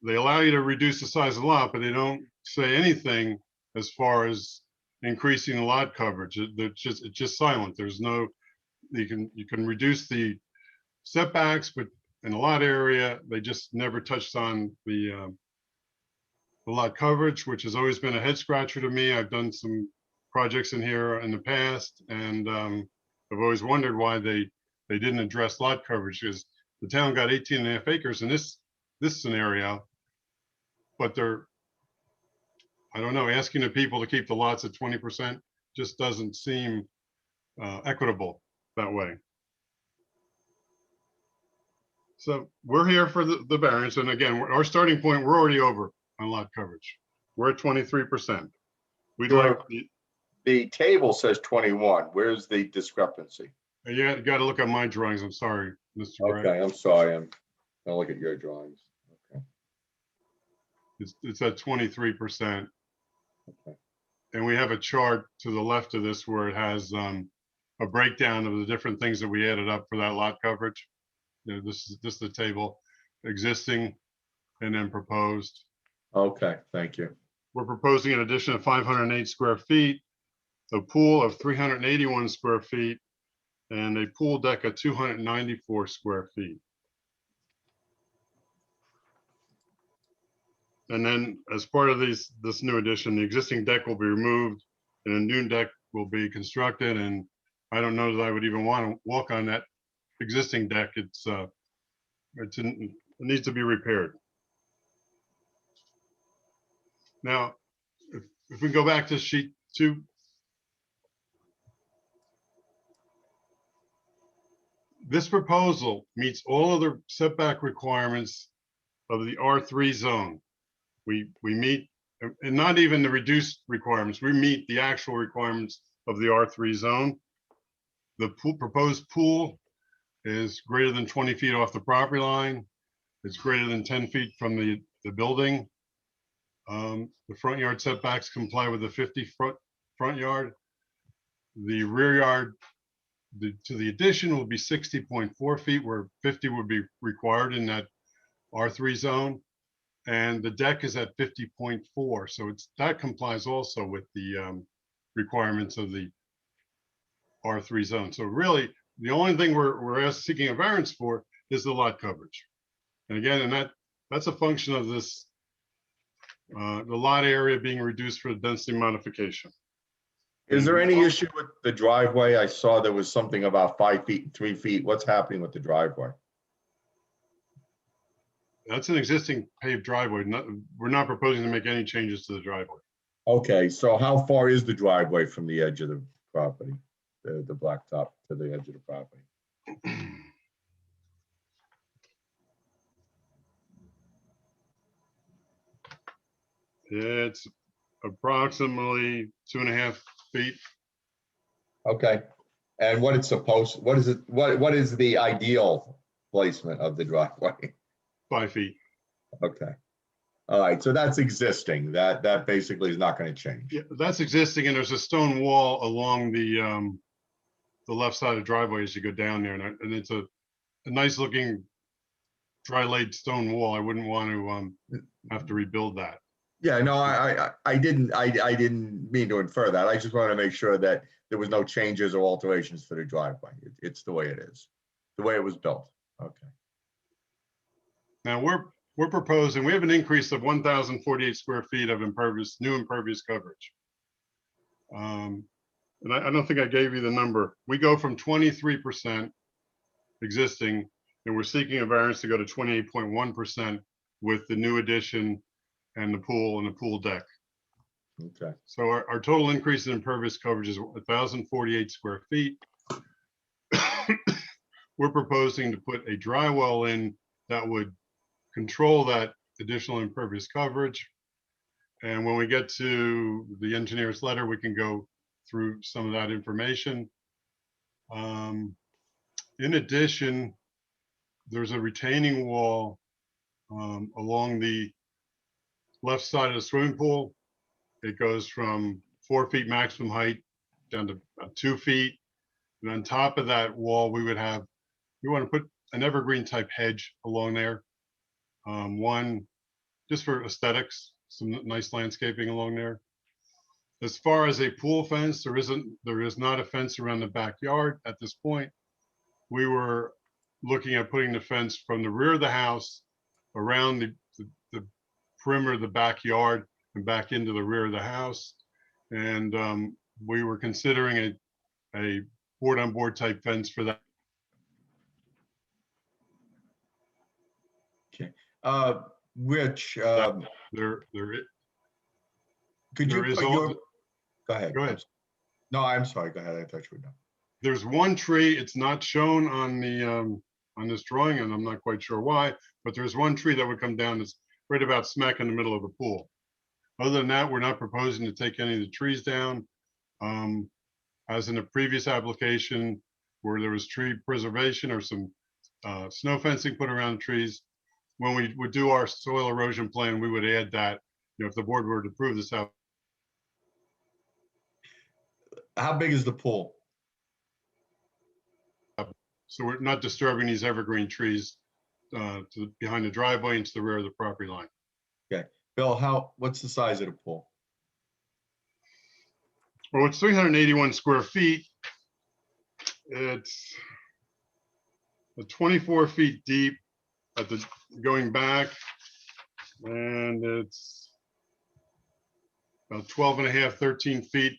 [SPEAKER 20] they allow you to reduce the size of the lot, but they don't say anything as far as increasing the lot coverage. It's just silent. There's no, you can reduce the setbacks, but in a lot area, they just never touched on the lot coverage, which has always been a head scratcher to me. I've done some projects in here in the past, and I've always wondered why they didn't address lot coverage, because the town got 18.5 acres in this scenario, but they're, I don't know, asking the people to keep the lots at 20% just doesn't seem equitable that way. So we're here for the variance. And again, our starting point, we're already over on lot coverage. We're at 23%. We'd like
[SPEAKER 1] the table says 21. Where's the discrepancy?
[SPEAKER 20] You got to look at my drawings. I'm sorry, Mr. Gray.
[SPEAKER 1] Okay, I'm sorry. I'm gonna look at your drawings. Okay.
[SPEAKER 20] It's at 23%.
[SPEAKER 1] Okay.
[SPEAKER 20] And we have a chart to the left of this where it has a breakdown of the different things that we added up for that lot coverage. You know, this is the table, existing and then proposed.
[SPEAKER 1] Okay, thank you.
[SPEAKER 20] We're proposing an addition of 508 square feet, a pool of 381 square feet, and a pool deck of 294 square feet. And then as part of this new addition, the existing deck will be removed and a new deck will be constructed. And I don't know that I would even want to walk on that existing deck. It needs to be repaired. Now, if we go back to sheet 2. This proposal meets all of the setback requirements of the R3 zone. We meet, and not even the reduced requirements, we meet the actual requirements of the R3 zone. The proposed pool is greater than 20 feet off the property line. It's greater than 10 feet from the building. The front yard setbacks comply with the 50 front yard. The rear yard to the addition will be 60.4 feet, where 50 would be required in that R3 zone. And the deck is at 50.4. So that complies also with the requirements of the R3 zone. So really, the only thing we're seeking a variance for is the lot coverage. And again, that's a function of this, the lot area being reduced for the density modification.
[SPEAKER 1] Is there any issue with the driveway? I saw there was something about 5 feet and 3 feet. What's happening with the driveway?
[SPEAKER 20] That's an existing paved driveway. We're not proposing to make any changes to the driveway.
[SPEAKER 1] Okay, so how far is the driveway from the edge of the property, the blacktop to the edge of the property?
[SPEAKER 20] It's approximately 2.5 feet.
[SPEAKER 1] Okay, and what is the ideal placement of the driveway?
[SPEAKER 20] 5 feet.
[SPEAKER 1] Okay. All right, so that's existing. That basically is not going to change.
[SPEAKER 20] Yeah, that's existing, and there's a stone wall along the left side of the driveway as you go down there, and it's a nice looking dry laid stone wall. I wouldn't want to have to rebuild that.
[SPEAKER 1] Yeah, no, I didn't mean to infer that. I just wanted to make sure that there was no changes or alterations for the driveway. It's the way it is, the way it was built. Okay.
[SPEAKER 20] Now we're proposing, we have an increase of 1,048 square feet of new impervious coverage. And I don't think I gave you the number. We go from 23% existing, and we're seeking a variance to go to 28.1% with the new addition and the pool deck.
[SPEAKER 1] Okay.
[SPEAKER 20] So our total increase in impervious coverage is 1,048 square feet. We're proposing to put a dry well in that would control that additional impervious coverage. And when we get to the engineer's letter, we can go through some of that information. In addition, there's a retaining wall along the left side of the swimming pool. It goes from 4 feet maximum height down to about 2 feet. And on top of that wall, we want to put an evergreen type hedge along there. One, just for aesthetics, some nice landscaping along there. As far as a pool fence, there is not a fence around the backyard at this point. We were looking at putting the fence from the rear of the house around the perimeter of the backyard and back into the rear of the house. And we were considering a board-on-board type fence for that.
[SPEAKER 1] Okay. Rich,
[SPEAKER 20] There
[SPEAKER 1] could you
[SPEAKER 20] is
[SPEAKER 1] put
[SPEAKER 20] all-
[SPEAKER 1] your, go ahead.
[SPEAKER 20] Go ahead.
[SPEAKER 1] No, I'm sorry. Go ahead. I thought you were done.
[SPEAKER 20] There's one tree, it's not shown on the on this drawing, and I'm not quite sure why, but there's one tree that would come down that's right about smack in the middle of the pool. Other than that, we're not proposing to take any of the trees down. As in a previous application where there was tree preservation or some snow fencing put around the trees, when we would do our soil erosion plan, we would add that, if the board were to approve this out.
[SPEAKER 1] How big is the pool?
[SPEAKER 20] So we're not disturbing these evergreen trees behind the driveway and to the rear of the property line.
[SPEAKER 1] Okay. Bill, what's the size of the pool?
[SPEAKER 20] Well, it's 381 square feet. It's 24 feet deep at the going back, and it's about 12 and a half, 13 feet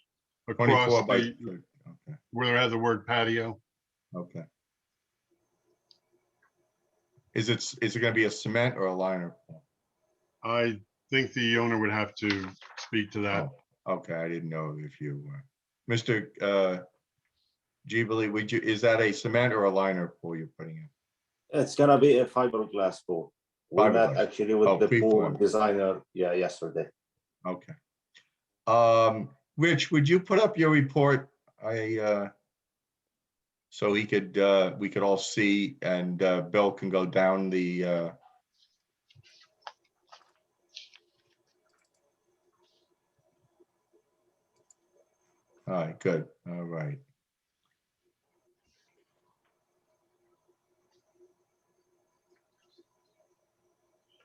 [SPEAKER 20] across
[SPEAKER 1] 24 by,
[SPEAKER 20] the,
[SPEAKER 1] okay,
[SPEAKER 20] where they have the word patio.
[SPEAKER 1] okay. Is it going to be a cement or a liner pool?
[SPEAKER 20] I think the owner would have to speak to that.
[SPEAKER 1] Oh, okay, I didn't know if you were. Mr. Gibali, is that a cement or a liner pool you're putting in?
[SPEAKER 17] It's gonna be a fiberglass pool. We met
[SPEAKER 1] Fiberglass.
[SPEAKER 17] actually with
[SPEAKER 1] Oh,
[SPEAKER 17] the pool
[SPEAKER 1] preformed.
[SPEAKER 17] designer, yesterday.
[SPEAKER 1] Okay. Rich, would you put up your report? So we could all see, and Bill can go down the all right, good. All right.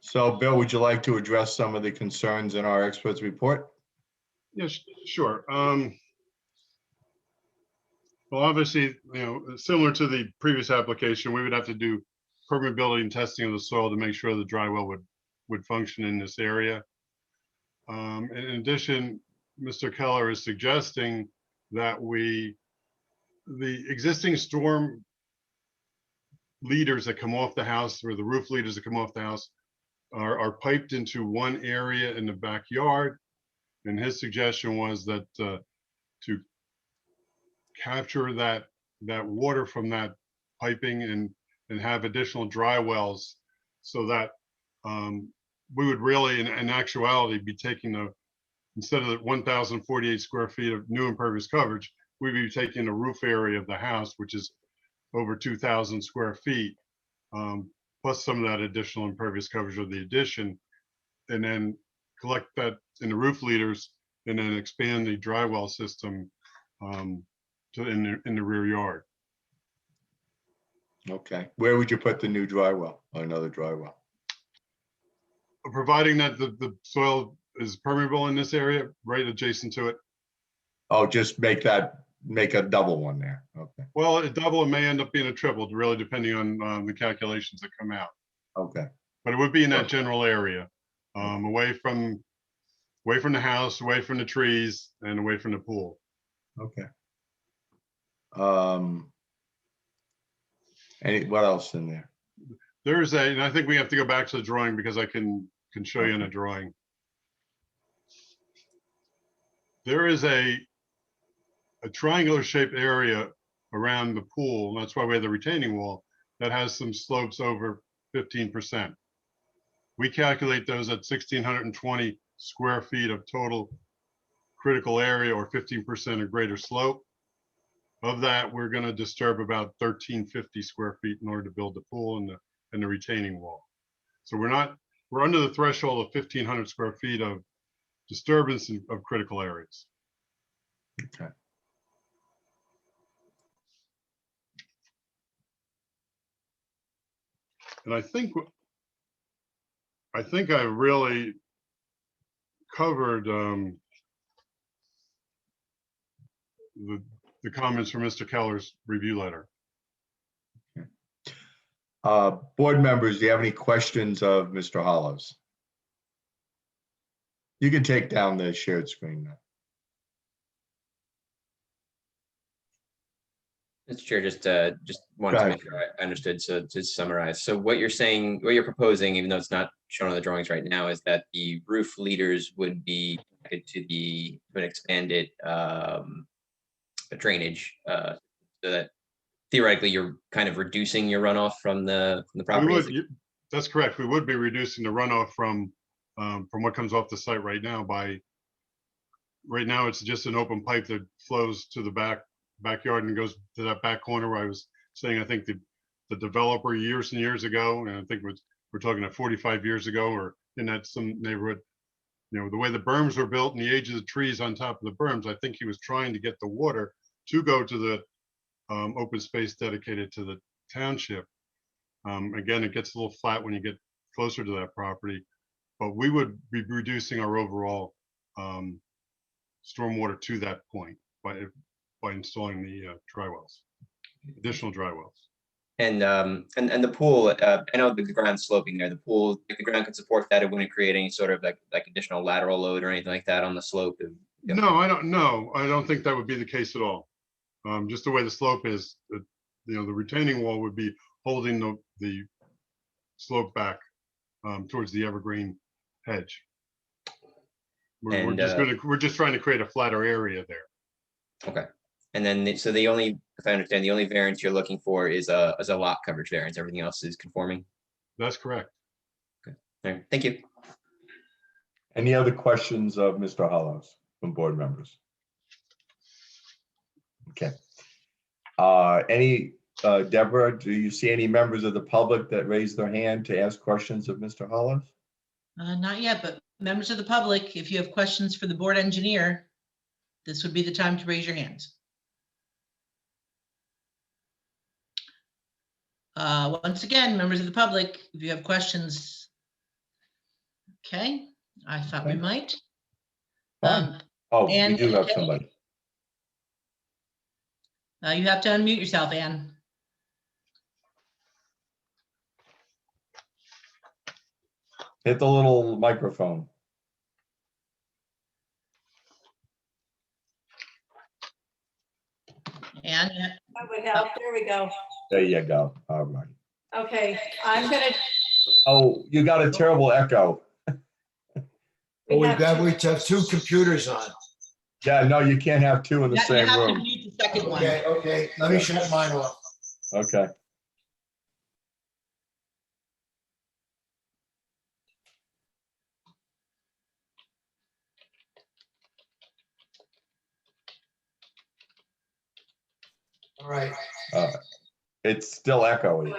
[SPEAKER 1] So Bill, would you like to address some of the concerns in our expert's report?
[SPEAKER 20] Yes, sure. Well, obviously, similar to the previous application, we would have to do permeability and testing of the soil to make sure the dry well would function in this area. In addition, Mr. Keller is suggesting that the existing storm leaders that come off the house, or the roof leaders that come off the house, are piped into one area in the backyard. And his suggestion was that to capture that water from that piping and have additional dry wells, so that we would really, in actuality, be taking instead of the 1,048 square feet of new impervious coverage, we'd be taking the roof area of the house, which is over 2,000 square feet, plus some of that additional impervious coverage of the addition, and then collect that in the roof leaders, and then expand the dry well system in the rear yard.
[SPEAKER 1] Okay. Where would you put the new dry well, or another dry well?
[SPEAKER 20] Providing that the soil is permeable in this area, right adjacent to it.
[SPEAKER 1] Oh, just make a double one there. Okay.
[SPEAKER 20] Well, a double, it may end up being a triple, really depending on the calculations that come out.
[SPEAKER 1] Okay.
[SPEAKER 20] But it would be in that general area, away from the house, away from the trees, and away from the pool.
[SPEAKER 1] Okay. What else in there?
[SPEAKER 20] And I think we have to go back to the drawing because I can show you in a drawing. there is a triangular shaped area around the pool, and that's why we have the retaining wall, that has some slopes over 15%. We calculate those at 1,620 square feet of total critical area, or 15% or greater slope. Of that, we're going to disturb about 1,350 square feet in order to build the pool and the retaining wall. So we're under the threshold of 1,500 square feet of disturbance of critical areas.
[SPEAKER 1] Okay.
[SPEAKER 20] And I think I really covered the comments from Mr. Keller's review letter.
[SPEAKER 1] Board members, do you have any questions of Mr. Hollows? You can take down the shared screen now.
[SPEAKER 2] Mr. Chair, just wanted to make sure I understood. So to summarize, so what you're saying, what you're proposing, even though it's not shown on the drawings right now, is that the roof leaders would be connected to an expanded drainage, so that theoretically you're kind of reducing your runoff from the property.
[SPEAKER 20] That's correct. We would be reducing the runoff from what comes off the site right now. Right now, it's just an open pipe that flows to the backyard and goes to that back corner where I was saying, I think the developer years and years ago, and I think we're talking about 45 years ago, or in that some neighborhood, you know, the way the berms were built and the age of the trees on top of the berms, I think he was trying to get the water to go to the open space dedicated to the township. Again, it gets a little flat when you get closer to that property, but we would be reducing our overall stormwater to that point by installing the dry wells, additional dry wells.
[SPEAKER 2] And the pool, I know the ground's sloping there. The pool, if the ground could support that, it wouldn't create any sort of like additional lateral load or anything like that on the slope.
[SPEAKER 20] No, I don't know. I don't think that would be the case at all. Just the way the slope is, you know, the retaining wall would be holding the slope back towards the evergreen hedge. We're just trying to create a flatter area there.
[SPEAKER 2] Okay. And then, so the only, if I understand, the only variance you're looking for is a lot coverage variance. Everything else is conforming.
[SPEAKER 20] That's correct.
[SPEAKER 2] Okay. All right. Thank you.
[SPEAKER 1] Any other questions of Mr. Hollows from board members? Okay. Deborah, do you see any members of the public that raised their hand to ask questions of Mr. Hollows?
[SPEAKER 3] Not yet, but members of the public, if you have questions for the board engineer, this would be the time to raise your hands. Once again, members of the public, if you have questions. Okay, I thought we might.
[SPEAKER 1] Oh, we do have somebody.
[SPEAKER 3] You have to unmute yourself, Ann.
[SPEAKER 1] Hit the little microphone.
[SPEAKER 3] Ann,
[SPEAKER 21] that would help. There we go.
[SPEAKER 1] There you go. All right.
[SPEAKER 21] Okay, I'm gonna.
[SPEAKER 1] Oh, you got a terrible echo.
[SPEAKER 21] We have
[SPEAKER 22] two computers on.
[SPEAKER 1] Yeah, no, you can't have two in the same room.
[SPEAKER 3] mute the second one.
[SPEAKER 22] Okay, let me shut mine off.
[SPEAKER 1] Okay.
[SPEAKER 22] All right.
[SPEAKER 1] It's still echoing.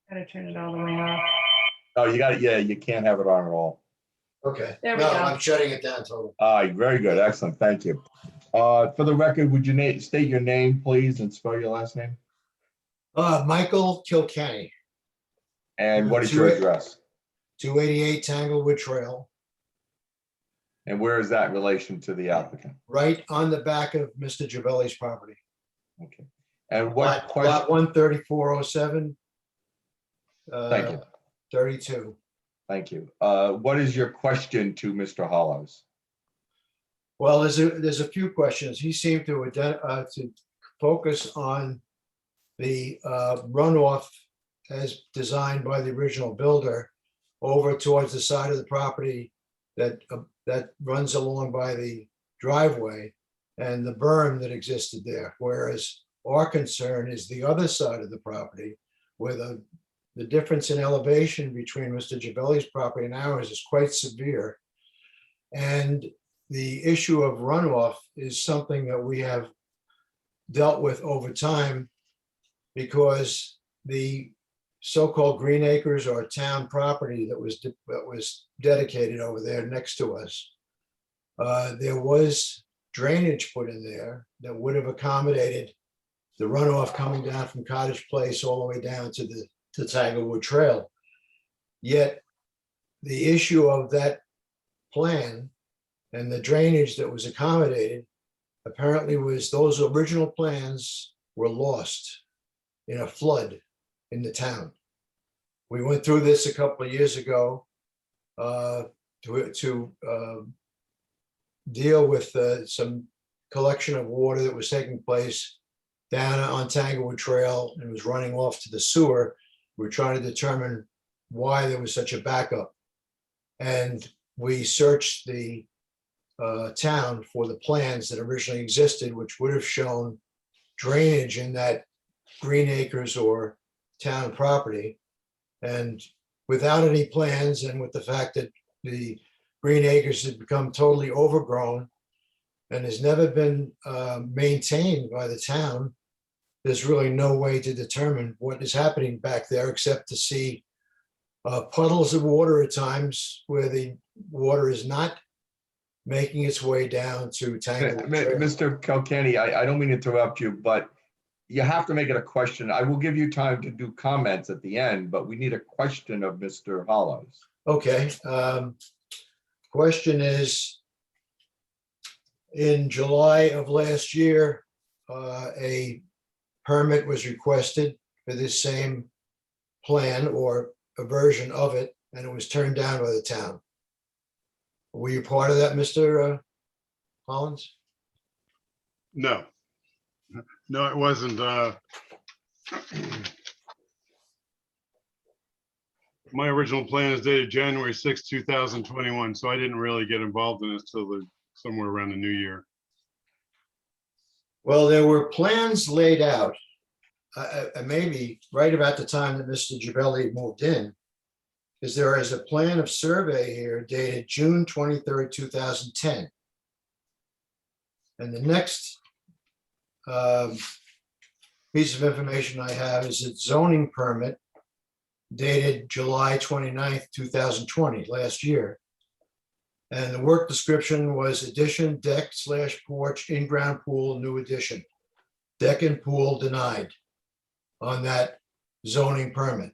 [SPEAKER 21] Gotta turn it all the way off.
[SPEAKER 1] Oh, you got it. Yeah, you can't have it on at all.
[SPEAKER 22] Okay.
[SPEAKER 21] There we go.
[SPEAKER 22] I'm shutting it down totally.
[SPEAKER 1] All right, very good. Excellent. Thank you. For the record, would you state your name, please, and spell your last name?
[SPEAKER 22] Michael Kilkenny.
[SPEAKER 1] And what is your address?
[SPEAKER 22] 288 Tanglewood Trail,
[SPEAKER 1] And where is that in relation to the applicant?
[SPEAKER 22] right on the back of Mr. Giavelli's property.
[SPEAKER 1] Okay. And what
[SPEAKER 22] Lot
[SPEAKER 1] question?
[SPEAKER 22] 13407.
[SPEAKER 1] Thank you.
[SPEAKER 22] 32.
[SPEAKER 1] Thank you. What is your question to Mr. Hollows?
[SPEAKER 22] Well, there's a few questions. He seemed to focus on the runoff as designed by the original builder over towards the side of the property that runs along by the driveway and the berm that existed there, whereas our concern is the other side of the property, where the difference in elevation between Mr. Gibelli's property and ours is quite severe. And the issue of runoff is something that we have dealt with over time, because the so-called green acres or town property that was dedicated over there next to us, there was drainage put in there that would have accommodated the runoff coming down from Cottage Place all the way down to the Tanglewood Trail. Yet the issue of that plan and the drainage that was accommodated apparently was those original plans were lost in a flood in the town. We went through this a couple of years ago to deal with some collection of water that was taking place down on Tanglewood Trail and was running off to the sewer. We're trying to determine why there was such a backup. And we searched the town for the plans that originally existed, which would have shown drainage in that green acres or town property. And without any plans, and with the fact that the green acres had become totally overgrown and has never been maintained by the town, there's really no way to determine what is happening back there except to see puddles of water at times where the water is not making its way down to Tanglewood Trail.
[SPEAKER 1] Mr. Kilkenny, I don't mean to interrupt you, but you have to make it a question. I will give you time to do comments at the end, but we need a question of Mr. Hollows.
[SPEAKER 22] Okay. Question is, in July of last year, a permit was requested for this same plan or a version of it, and it was turned down by the town. Were you part of that, Mr. Collins?
[SPEAKER 20] No. No, it wasn't. My original plan is dated January 6, 2021, so I didn't really get involved in this till somewhere around the new year.
[SPEAKER 22] Well, there were plans laid out, maybe right about the time that Mr. Gibelli moved in, because there is a plan of survey here dated June 23rd, 2010. And the next piece of information I have is a zoning permit dated July 29th, 2020, last year. And the work description was addition, deck / porch, in-ground pool, new addition. Deck and pool denied on that zoning permit.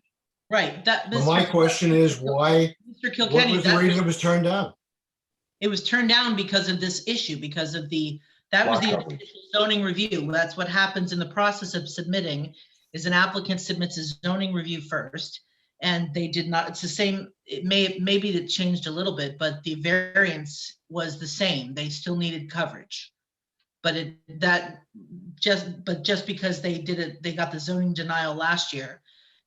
[SPEAKER 3] Right.
[SPEAKER 22] Well, my question is why,
[SPEAKER 3] Mr.
[SPEAKER 22] what
[SPEAKER 3] Kilkenny,
[SPEAKER 22] was the reason it was turned down?
[SPEAKER 3] it was turned down because of this issue, because of that was the
[SPEAKER 1] Lockup.
[SPEAKER 3] initial zoning review. That's what happens in the process of submitting, is an applicant submits a zoning review first, and they did not, it's the same, maybe it changed a little bit, but the variance was the same. They still needed coverage. But just because they did it, they got the zoning denial last year,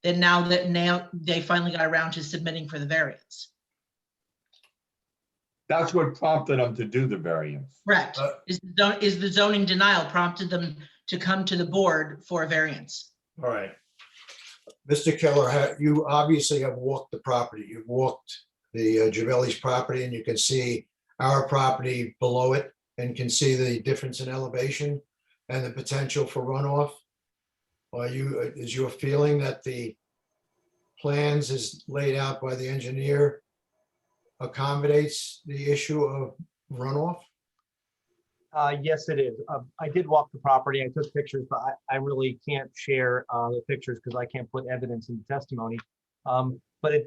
[SPEAKER 3] then now they finally got around to submitting for the variance.
[SPEAKER 1] That's what prompted them to do the variance.
[SPEAKER 3] Correct. Is the zoning denial prompted them to come to the board for a variance?
[SPEAKER 22] All right. Mr. Keller, you obviously have walked the property. You've walked the Gibelli's property, and you can see our property below it and can see the difference in elevation and the potential for runoff. Is your feeling that the plans as laid out by the engineer accommodates the issue of runoff?
[SPEAKER 9] Yes, it is. I did walk the property. I took pictures, but I really can't share the pictures because I can't put evidence in the testimony. But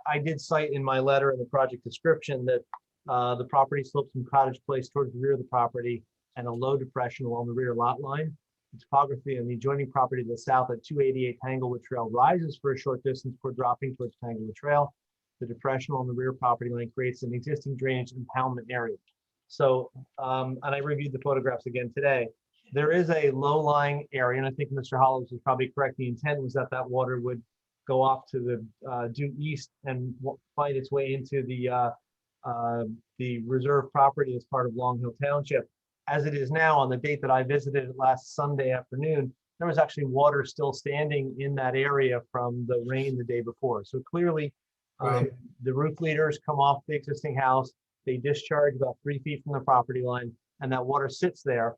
[SPEAKER 9] I did cite in my letter in the project description that the property slopes from Cottage Place towards the rear of the property and a low depression along the rear lot line. The topography on the adjoining property to the south at 288 Tanglewood Trail rises for a short distance before dropping towards Tanglewood Trail. The depression on the rear property line creates an existing drainage impoundment area. So, and I reviewed the photographs again today. There is a low-lying area, and I think Mr. Hollows is probably correct. The intent was that water would go off to the due east and find its way into the the reserve property as part of Long Hill Township. As it is now, on the date that I visited it last Sunday afternoon, there was actually water still standing in that area from the rain the day before. So clearly,
[SPEAKER 22] Right.
[SPEAKER 9] the roof leaders come off the existing house, they discharge about 3 feet from the property line, and that water sits there.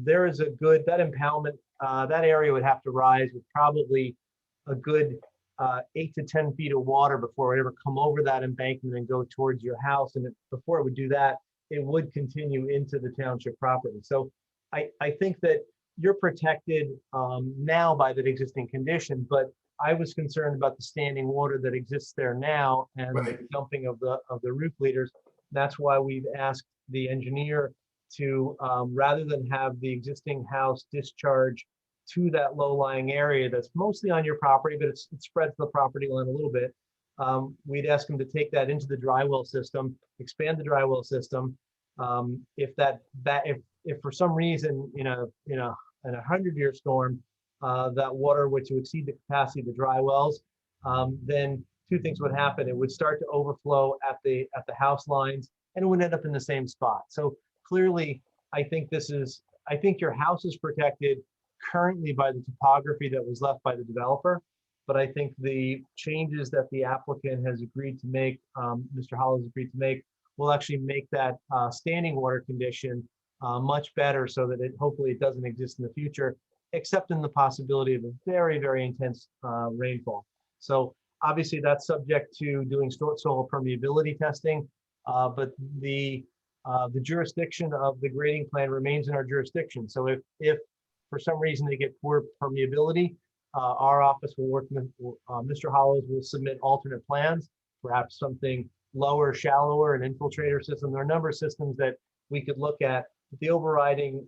[SPEAKER 9] There is a good, that impoundment, that area would have to rise with probably a good 8 to 10 feet of water before it ever come over that embankment and go towards your house. And before it would do that, it would continue into the township property. So I think that you're protected now by that existing condition, but I was concerned about the standing water that exists there now and the dumping of the roof leaders. That's why we've asked the engineer to, rather than have the existing house discharge to that low-lying area that's mostly on your property, but it spreads the property line a little bit. We'd ask him to take that into the dry well system, expand the dry well system. If for some reason in a 100-year storm, that water were to exceed the capacity of the dry wells, then two things would happen. It would start to overflow at the house lines, and it would end up in the same spot. So clearly, I think your house is protected currently by the topography that was left by the developer. But I think the changes that the applicant has agreed to make, Mr. Hollis agreed to make, will actually make that standing water condition much better, so that hopefully it doesn't exist in the future, except in the possibility of a very, very intense rainfall. So obviously that's subject to doing soil permeability testing, but the jurisdiction of the grading plan remains in our jurisdiction. So if for some reason they get poor permeability, our office will work with, Mr. Hollows will submit alternate plans, perhaps something lower, shallower, an infiltrator system. There are a number of systems that we could look at. The overriding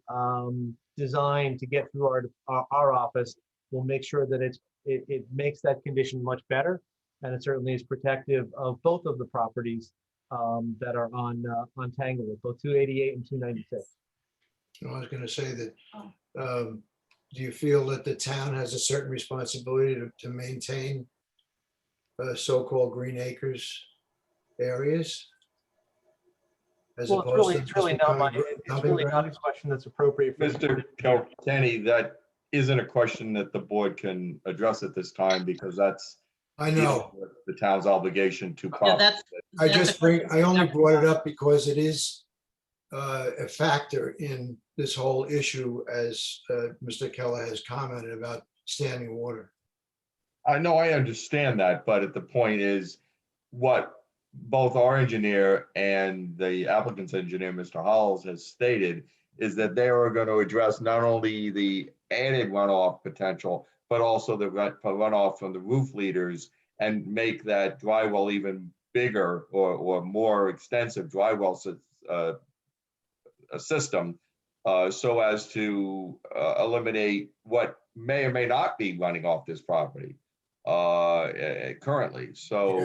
[SPEAKER 9] design to get through our office will make sure that it makes that condition much better, and it certainly is protective of both of the properties that are on Tanglewood, both 288 and 296.
[SPEAKER 22] I was going to say that, do you feel that the town has a certain responsibility to maintain so-called green acres areas?
[SPEAKER 9] Well, it's really not a question that's appropriate for
[SPEAKER 1] Mr. Kilkenny, that isn't a question that the board can address at this time, because that's
[SPEAKER 22] I know
[SPEAKER 1] the town's obligation to.
[SPEAKER 22] I only brought it up because it is a factor in this whole issue, as Mr. Keller has commented about standing water.
[SPEAKER 1] I know, I understand that, but the point is, what both our engineer and the applicant's engineer, Mr. Hollis, has stated is that they are going to address not only the added runoff potential, but also the runoff from the roof leaders, and make that dry well even bigger or more extensive dry well system, so as to eliminate what may or may not be running off this property currently. So,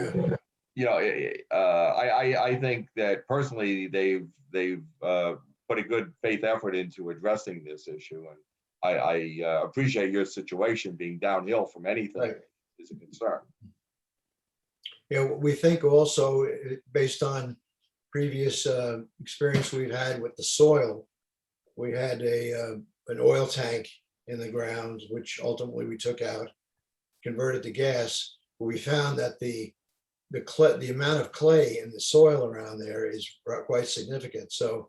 [SPEAKER 1] you know, I think that personally they've put a good faith effort into addressing this issue, and I appreciate your situation being downhill from anything is a concern.
[SPEAKER 22] Yeah, we think also, based on previous experience we've had with the soil, we had an oil tank in the ground, which ultimately we took out, converted to gas. We found that the amount of clay in the soil around there is quite significant. So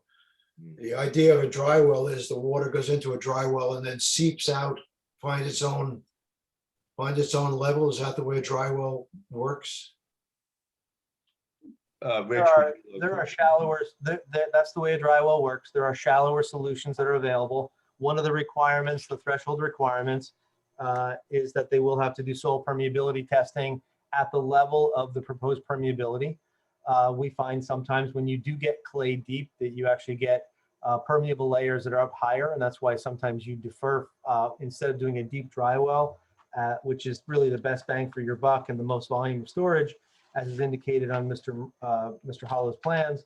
[SPEAKER 22] the idea of a dry well is the water goes into a dry well and then seeps out, finds its own level. Is that the way a dry well works?
[SPEAKER 9] There are shallower, that's the way a dry well works. There are shallower solutions that are available. One of the requirements, the threshold requirements, is that they will have to do soil permeability testing at the level of the proposed permeability. We find sometimes when you do get clay deep that you actually get permeable layers that are up higher, and that's why sometimes you defer, instead of doing a deep dry well, which is really the best bang for your buck and the most volume of storage, as is indicated on Mr. Hollow's plans,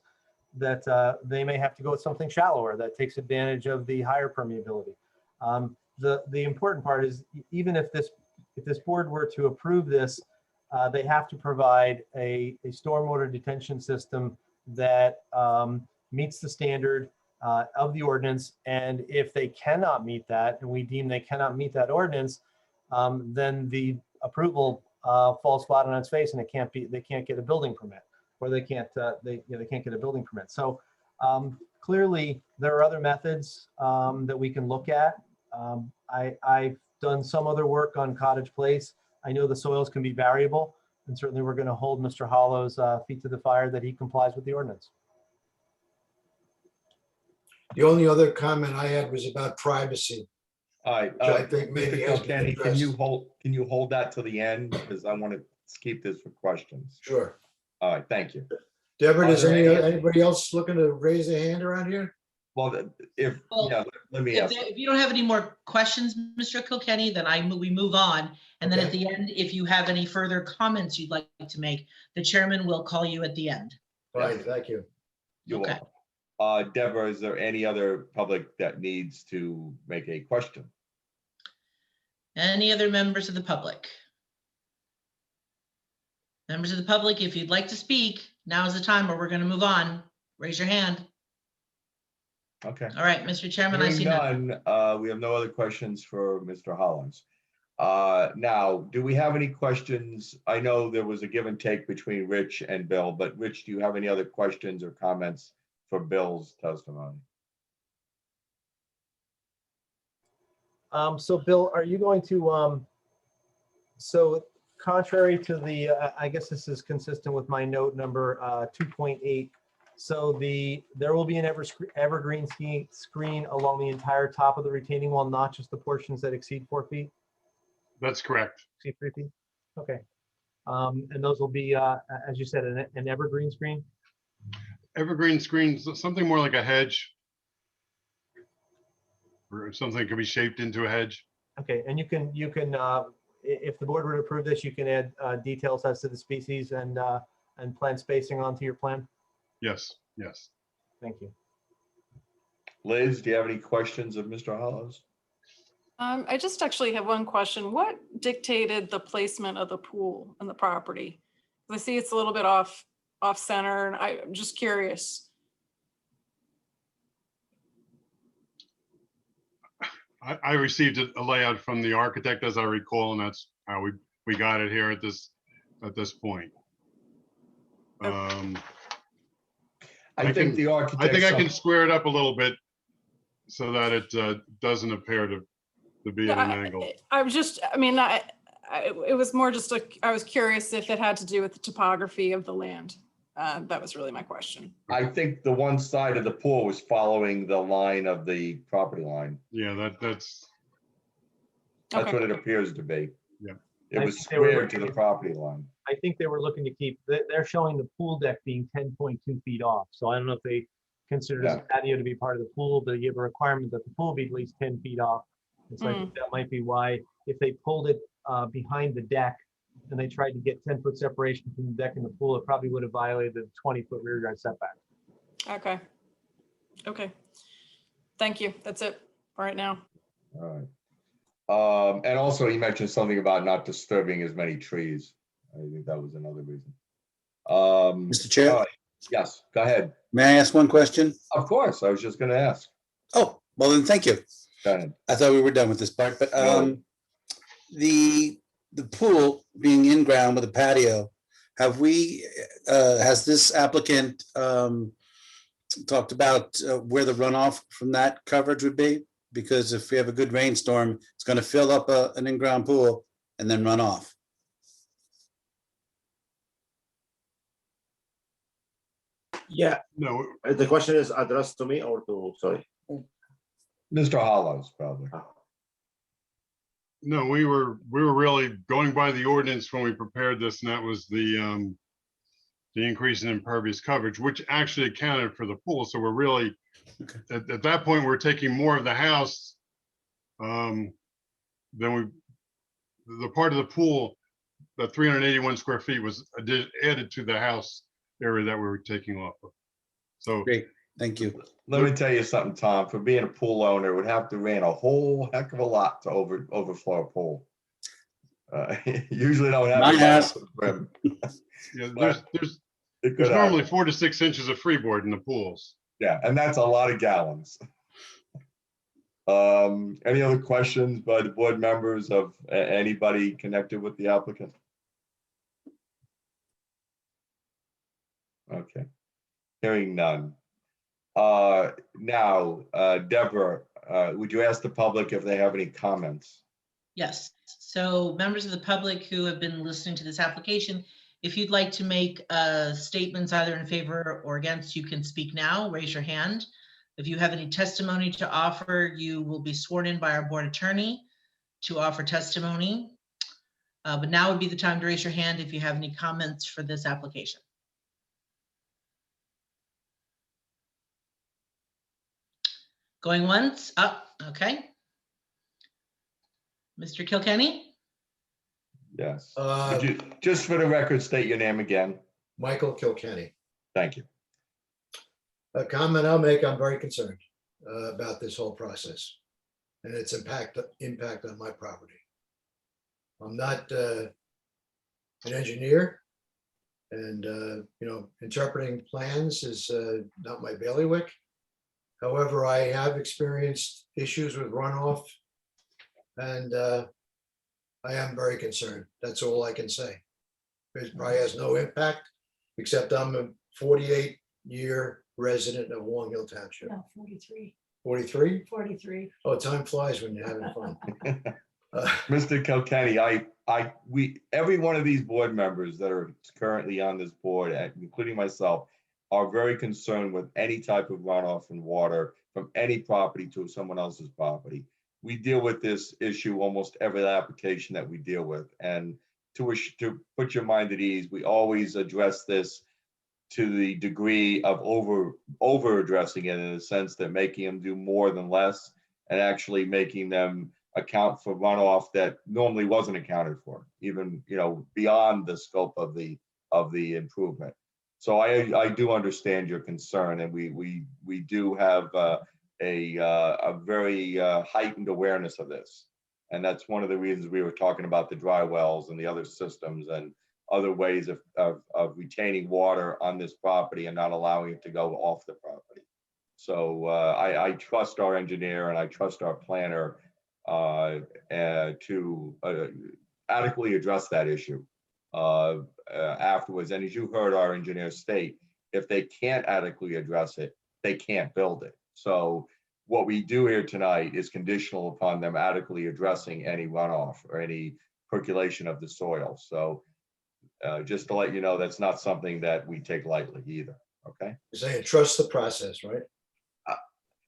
[SPEAKER 9] that they may have to go with something shallower that takes advantage of the higher permeability. The important part is, even if this board were to approve this, they have to provide a stormwater detention system that meets the standard of the ordinance. And if they cannot meet that, and we deem they cannot meet that ordinance, then the approval falls flat on its face, and they can't get a building permit, or they can't get a building permit. So clearly there are other methods that we can look at. I've done some other work on Cottage Place. I know the soils can be variable, and certainly we're going to hold Mr. Hollow's feet to the fire that he complies with the ordinance.
[SPEAKER 22] The only other comment I had was about privacy.
[SPEAKER 1] All right,
[SPEAKER 22] I think maybe
[SPEAKER 1] Mr.
[SPEAKER 22] has been
[SPEAKER 1] Kilkenny, can you
[SPEAKER 22] addressed.
[SPEAKER 1] hold that to the end? Because I want to keep this for questions.
[SPEAKER 22] Sure.
[SPEAKER 1] All right, thank you.
[SPEAKER 22] Deborah,
[SPEAKER 1] Are
[SPEAKER 22] does
[SPEAKER 1] there
[SPEAKER 22] anybody else looking to raise their hand around here?
[SPEAKER 1] Well, let me ask.
[SPEAKER 3] If you don't have any more questions, Mr. Kilkenny, then we move on. And then at the end, if you have any further comments you'd like to make, the chairman will call you at the end.
[SPEAKER 22] Fine, thank you.
[SPEAKER 1] You're
[SPEAKER 3] Okay.
[SPEAKER 1] welcome. Deborah, is there any other public that needs to make a question?
[SPEAKER 3] Any other members of the public? Members of the public, if you'd like to speak, now is the time, or we're going to move on. Raise your hand.
[SPEAKER 1] Okay.
[SPEAKER 3] All right, Mr. Chairman, I see none.
[SPEAKER 1] None. We have no other questions for Mr. Hollins. Now, do we have any questions? I know there was a give and take between Rich and Bill, but Rich, do you have any other questions or comments for Bill's testimony?
[SPEAKER 9] So Bill, are you going to, so contrary to the, I guess this is consistent with my note number 2.8. So there will be an evergreen screen along the entire top of the retaining wall, not just the portions that exceed 4 feet?
[SPEAKER 20] That's correct.
[SPEAKER 9] Exceed 3 feet? Okay. And those will be, as you said, an evergreen screen?
[SPEAKER 20] Evergreen screens, something more like a hedge, or something that could be shaped into a hedge.
[SPEAKER 9] Okay, and you can, if the board would approve this, you can add details as to the species and plant spacing onto your plan?
[SPEAKER 20] Yes, yes.
[SPEAKER 9] Thank you.
[SPEAKER 1] Liz, do you have any questions of Mr. Hollows?
[SPEAKER 12] I just actually have one question. What dictated the placement of the pool on the property? I see it's a little bit off center, and I'm just curious.
[SPEAKER 20] I received a layout from the architect, as I recall, and that's how we got it here at this point.
[SPEAKER 1] I think the architect.
[SPEAKER 20] I think I can square it up a little bit so that it doesn't appear to be at an angle.
[SPEAKER 12] It was more just I was curious if it had to do with the topography of the land. That was really my question.
[SPEAKER 1] I think the one side of the pool was following the line of the property line.
[SPEAKER 20] Yeah, that's
[SPEAKER 1] okay. What it appears to be.
[SPEAKER 20] Yeah.
[SPEAKER 1] It was square to the property line.
[SPEAKER 9] I think they were looking to keep, they're showing the pool deck being 10.2 feet off. So I don't know if they consider this patio to be part of the pool, but you have a requirement that the pool be at least 10 feet off. And so I think that might be why, if they pulled it behind the deck and they tried to get 10-foot separation from the deck and the pool, it probably would have violated the 20-foot rear yard setback.
[SPEAKER 12] Okay. Okay. Thank you. That's it for right now.
[SPEAKER 1] All right. And also he mentioned something about not disturbing as many trees. I think that was another reason.
[SPEAKER 4] Mr. Chair?
[SPEAKER 1] Yes, go ahead.
[SPEAKER 4] May I ask one question?
[SPEAKER 1] Of course, I was just going to ask.
[SPEAKER 4] Oh, well then, thank you.
[SPEAKER 1] Go ahead.
[SPEAKER 4] I thought we were done with this part, but the pool being in ground with a patio, has this applicant talked about where the runoff from that coverage would be? Because if we have a good rainstorm, it's going to fill up an in-ground pool and then run off.
[SPEAKER 17] Yeah.
[SPEAKER 20] No.
[SPEAKER 17] The question is addressed to me or to, sorry?
[SPEAKER 1] Mr. Hollows, probably.
[SPEAKER 20] No, we were really going by the ordinance when we prepared this, and that was the increase in impervious coverage, which actually accounted for the pool. So we're really, at that point, we're taking more of the house than the part of the pool, the 381 square feet was added to the house area that we were taking off of. So
[SPEAKER 4] great, thank you.
[SPEAKER 1] Let me tell you something, Tom. For being a pool owner, it would have to rain a whole heck of a lot to overflow a pool. Usually don't have
[SPEAKER 4] My house.
[SPEAKER 20] Yeah,
[SPEAKER 1] It
[SPEAKER 20] There's
[SPEAKER 1] could
[SPEAKER 20] normally
[SPEAKER 1] happen.
[SPEAKER 20] 4 to 6 inches of freeboard in the pools.
[SPEAKER 1] Yeah, and that's a lot of gallons. Any other questions by the board members of anybody connected with the applicant? Okay, hearing none. Now, Deborah, would you ask the public if they have any comments?
[SPEAKER 3] Yes, so members of the public who have been listening to this application, if you'd like to make statements either in favor or against, you can speak now, raise your hand. If you have any testimony to offer, you will be sworn in by our board attorney to offer testimony. But now would be the time to raise your hand if you have any comments for this application. Going once, up, okay. Mr. Kilkenny?
[SPEAKER 1] Yes. Would you, just for the record, state your name again?
[SPEAKER 22] Michael Kilkenny.
[SPEAKER 1] Thank you.
[SPEAKER 22] A comment I'll make, I'm very concerned about this whole process and its impact on my property. I'm not an engineer, and interpreting plans is not my bailiwick. However, I have experienced issues with runoff, and I am very concerned. That's all I can say. It probably has no impact, except I'm a 48-year resident of Long Hill Township.
[SPEAKER 8] No, 43.
[SPEAKER 22] 43?
[SPEAKER 8] 43.
[SPEAKER 22] Oh, time flies when you're having fun.
[SPEAKER 1] Mr. Kilkenny, every one of these board members that are currently on this board, including myself, are very concerned with any type of runoff and water from any property to someone else's property. We deal with this issue almost every application that we deal with. And to put your mind at ease, we always address this to the degree of over addressing it, in the sense that making them do more than less, and actually making them account for runoff that normally wasn't accounted for, even beyond the scope of the improvement. So I do understand your concern, and we do have a very heightened awareness of this, and that's one of the reasons we were talking about the dry wells and the other systems and other ways of retaining water on this property and not allowing it to go off the property. So I trust our engineer and I trust our planner to adequately address that issue afterwards. And as you heard our engineer state, if they can't adequately address it, they can't build it. So what we do here tonight is conditional upon them adequately addressing any runoff or any percolation of the soil. So just to let you know, that's not something that we take lightly either. Okay.
[SPEAKER 22] You're saying trust the process, right?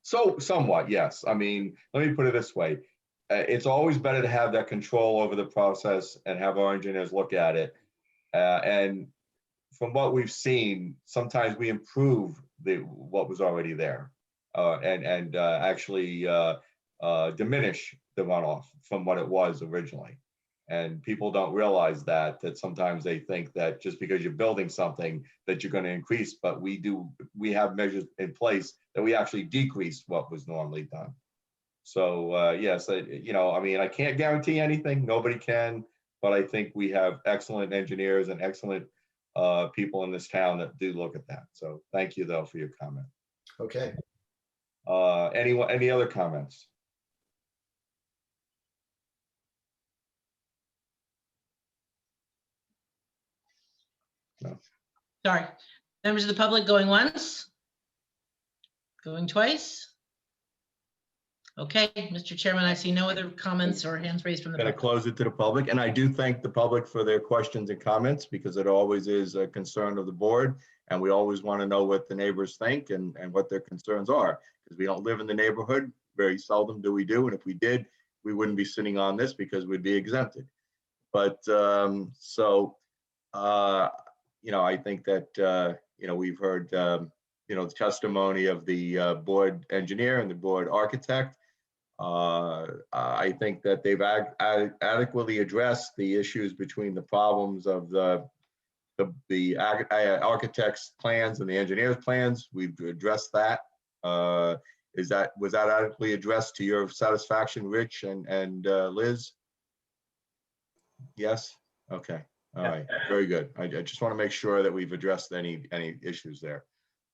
[SPEAKER 1] So somewhat, yes. I mean, let me put it this way. It's always better to have that control over the process and have our engineers look at it. And from what we've seen, sometimes we improve what was already there and actually diminish the runoff from what it was originally. And people don't realize that sometimes they think that just because you're building something that you're going to increase, but we have measures in place that we actually decrease what was normally done. So yes, I mean, I can't guarantee anything, nobody can, but I think we have excellent engineers and excellent people in this town that do look at that. So thank you though for your comment.
[SPEAKER 22] Okay.
[SPEAKER 1] Any other comments? No.
[SPEAKER 3] Sorry. Members of the public going once? Going twice? Okay, Mr. Chairman, I see no other comments or hands raised from the
[SPEAKER 1] Going to
[SPEAKER 3] public.
[SPEAKER 1] close it to the public, and I do thank the public for their questions and comments, because it always is a concern of the board, and we always want to know what the neighbors think and what their concerns are, because we don't live in the neighborhood. Very seldom do we do, and if we did, we wouldn't be sitting on this because we'd be exempted. But I think that we've heard the testimony of the board engineer and the board architect. I think that they've adequately addressed the issues between the problems of the architect's plans and the engineer's plans. We've addressed that. Was that adequately addressed to your satisfaction, Rich and Liz? Yes. Okay. All right, very good. I just want to make sure that we've addressed any issues there.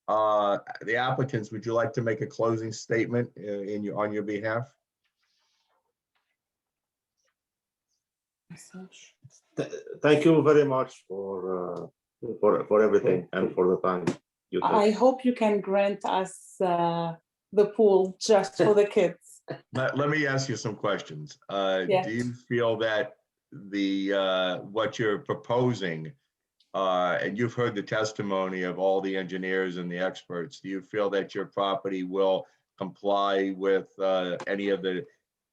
[SPEAKER 1] The applicants, would you like to make a closing statement on your behalf?
[SPEAKER 17] Thank you very much for everything and for the time you took.
[SPEAKER 18] I hope you can grant us the pool just for the kids.
[SPEAKER 1] Let me ask you some questions.
[SPEAKER 18] Yes.
[SPEAKER 1] Do you feel that what you're proposing, and you've heard the testimony of all the engineers and the experts, do you feel that your property will comply with any of the,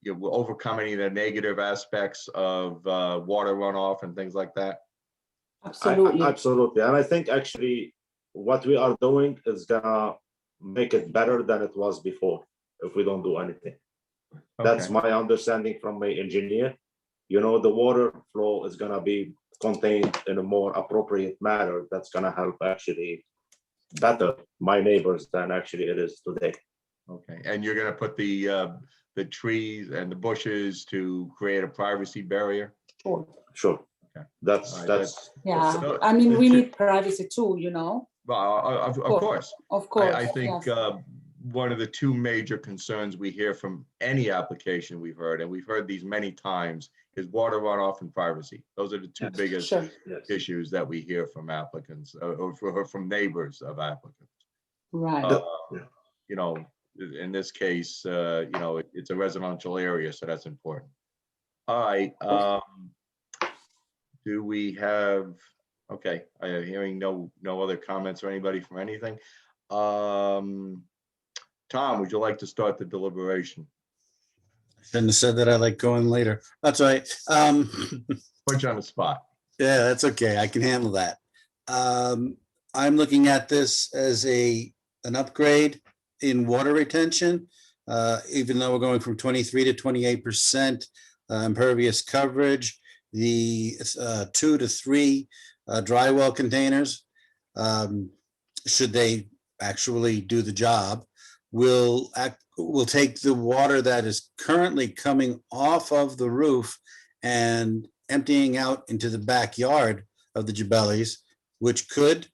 [SPEAKER 1] will overcome any of the negative aspects of water runoff and things like that?
[SPEAKER 18] Absolutely.
[SPEAKER 17] Absolutely. And I think actually what we are doing is gonna make it better than it was before if we don't do anything. That's
[SPEAKER 1] Okay.
[SPEAKER 17] my understanding from my engineer. You know, the water flow is gonna be contained in a more appropriate manner. That's gonna help actually better my neighbors than actually it is today.
[SPEAKER 1] Okay, and you're gonna put the trees and the bushes to create a privacy barrier?
[SPEAKER 18] Sure.
[SPEAKER 17] Sure.
[SPEAKER 1] Okay.
[SPEAKER 17] That's
[SPEAKER 1] All right,
[SPEAKER 17] that's
[SPEAKER 18] Yeah,
[SPEAKER 1] So,
[SPEAKER 18] I mean, we
[SPEAKER 1] it's-
[SPEAKER 18] need privacy too, you know?
[SPEAKER 1] Well, of course.
[SPEAKER 18] Of course.
[SPEAKER 1] I think
[SPEAKER 18] yes.
[SPEAKER 1] one of the two major concerns we hear from any application we've heard, and we've heard these many times, is water runoff and privacy. Those are the two biggest
[SPEAKER 18] Sure.
[SPEAKER 1] issues that we hear from applicants or from neighbors of applicants.
[SPEAKER 18] Right.
[SPEAKER 1] You know, in this case, you know, it's a residential area, so that's important. All right. Do we have, okay, I am hearing no other comments or anybody from anything. Tom, would you like to start the deliberation?
[SPEAKER 4] Shouldn't have said that. I like going later. That's all right.
[SPEAKER 1] Put you on the spot.
[SPEAKER 4] Yeah, that's okay. I can handle that. I'm looking at this as an upgrade in water retention, even though we're going from 23 to 28% impervious coverage, the 2 to 3 dry well containers, should they actually do the job, will take the water that is currently coming off of the roof and emptying out into the backyard of the Jabellis, which could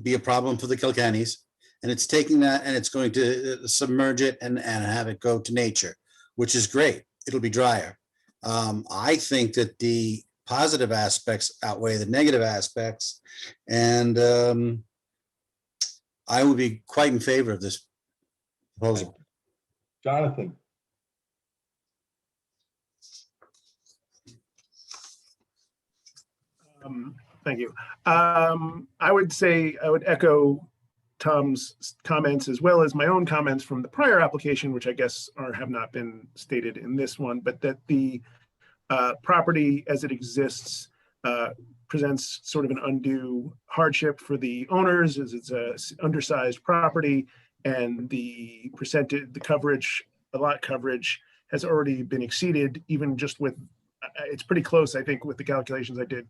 [SPEAKER 4] be a problem for the Kilkennys. And it's taking that and it's going to submerge it and have it go to nature, which is great. It'll be drier. I think that the positive aspects outweigh the negative aspects. And I would be quite in favor of this proposal.
[SPEAKER 1] Jonathan.
[SPEAKER 10] Thank you. I would say, I would echo Tom's comments as well as my own comments from the prior application, which I guess have not been stated in this one, but that the property as it exists presents sort of an undue hardship for the owners, as it's a undersized property, and the percentage, the lot coverage has already been exceeded, even just with, it's pretty close, I think, with the calculations I did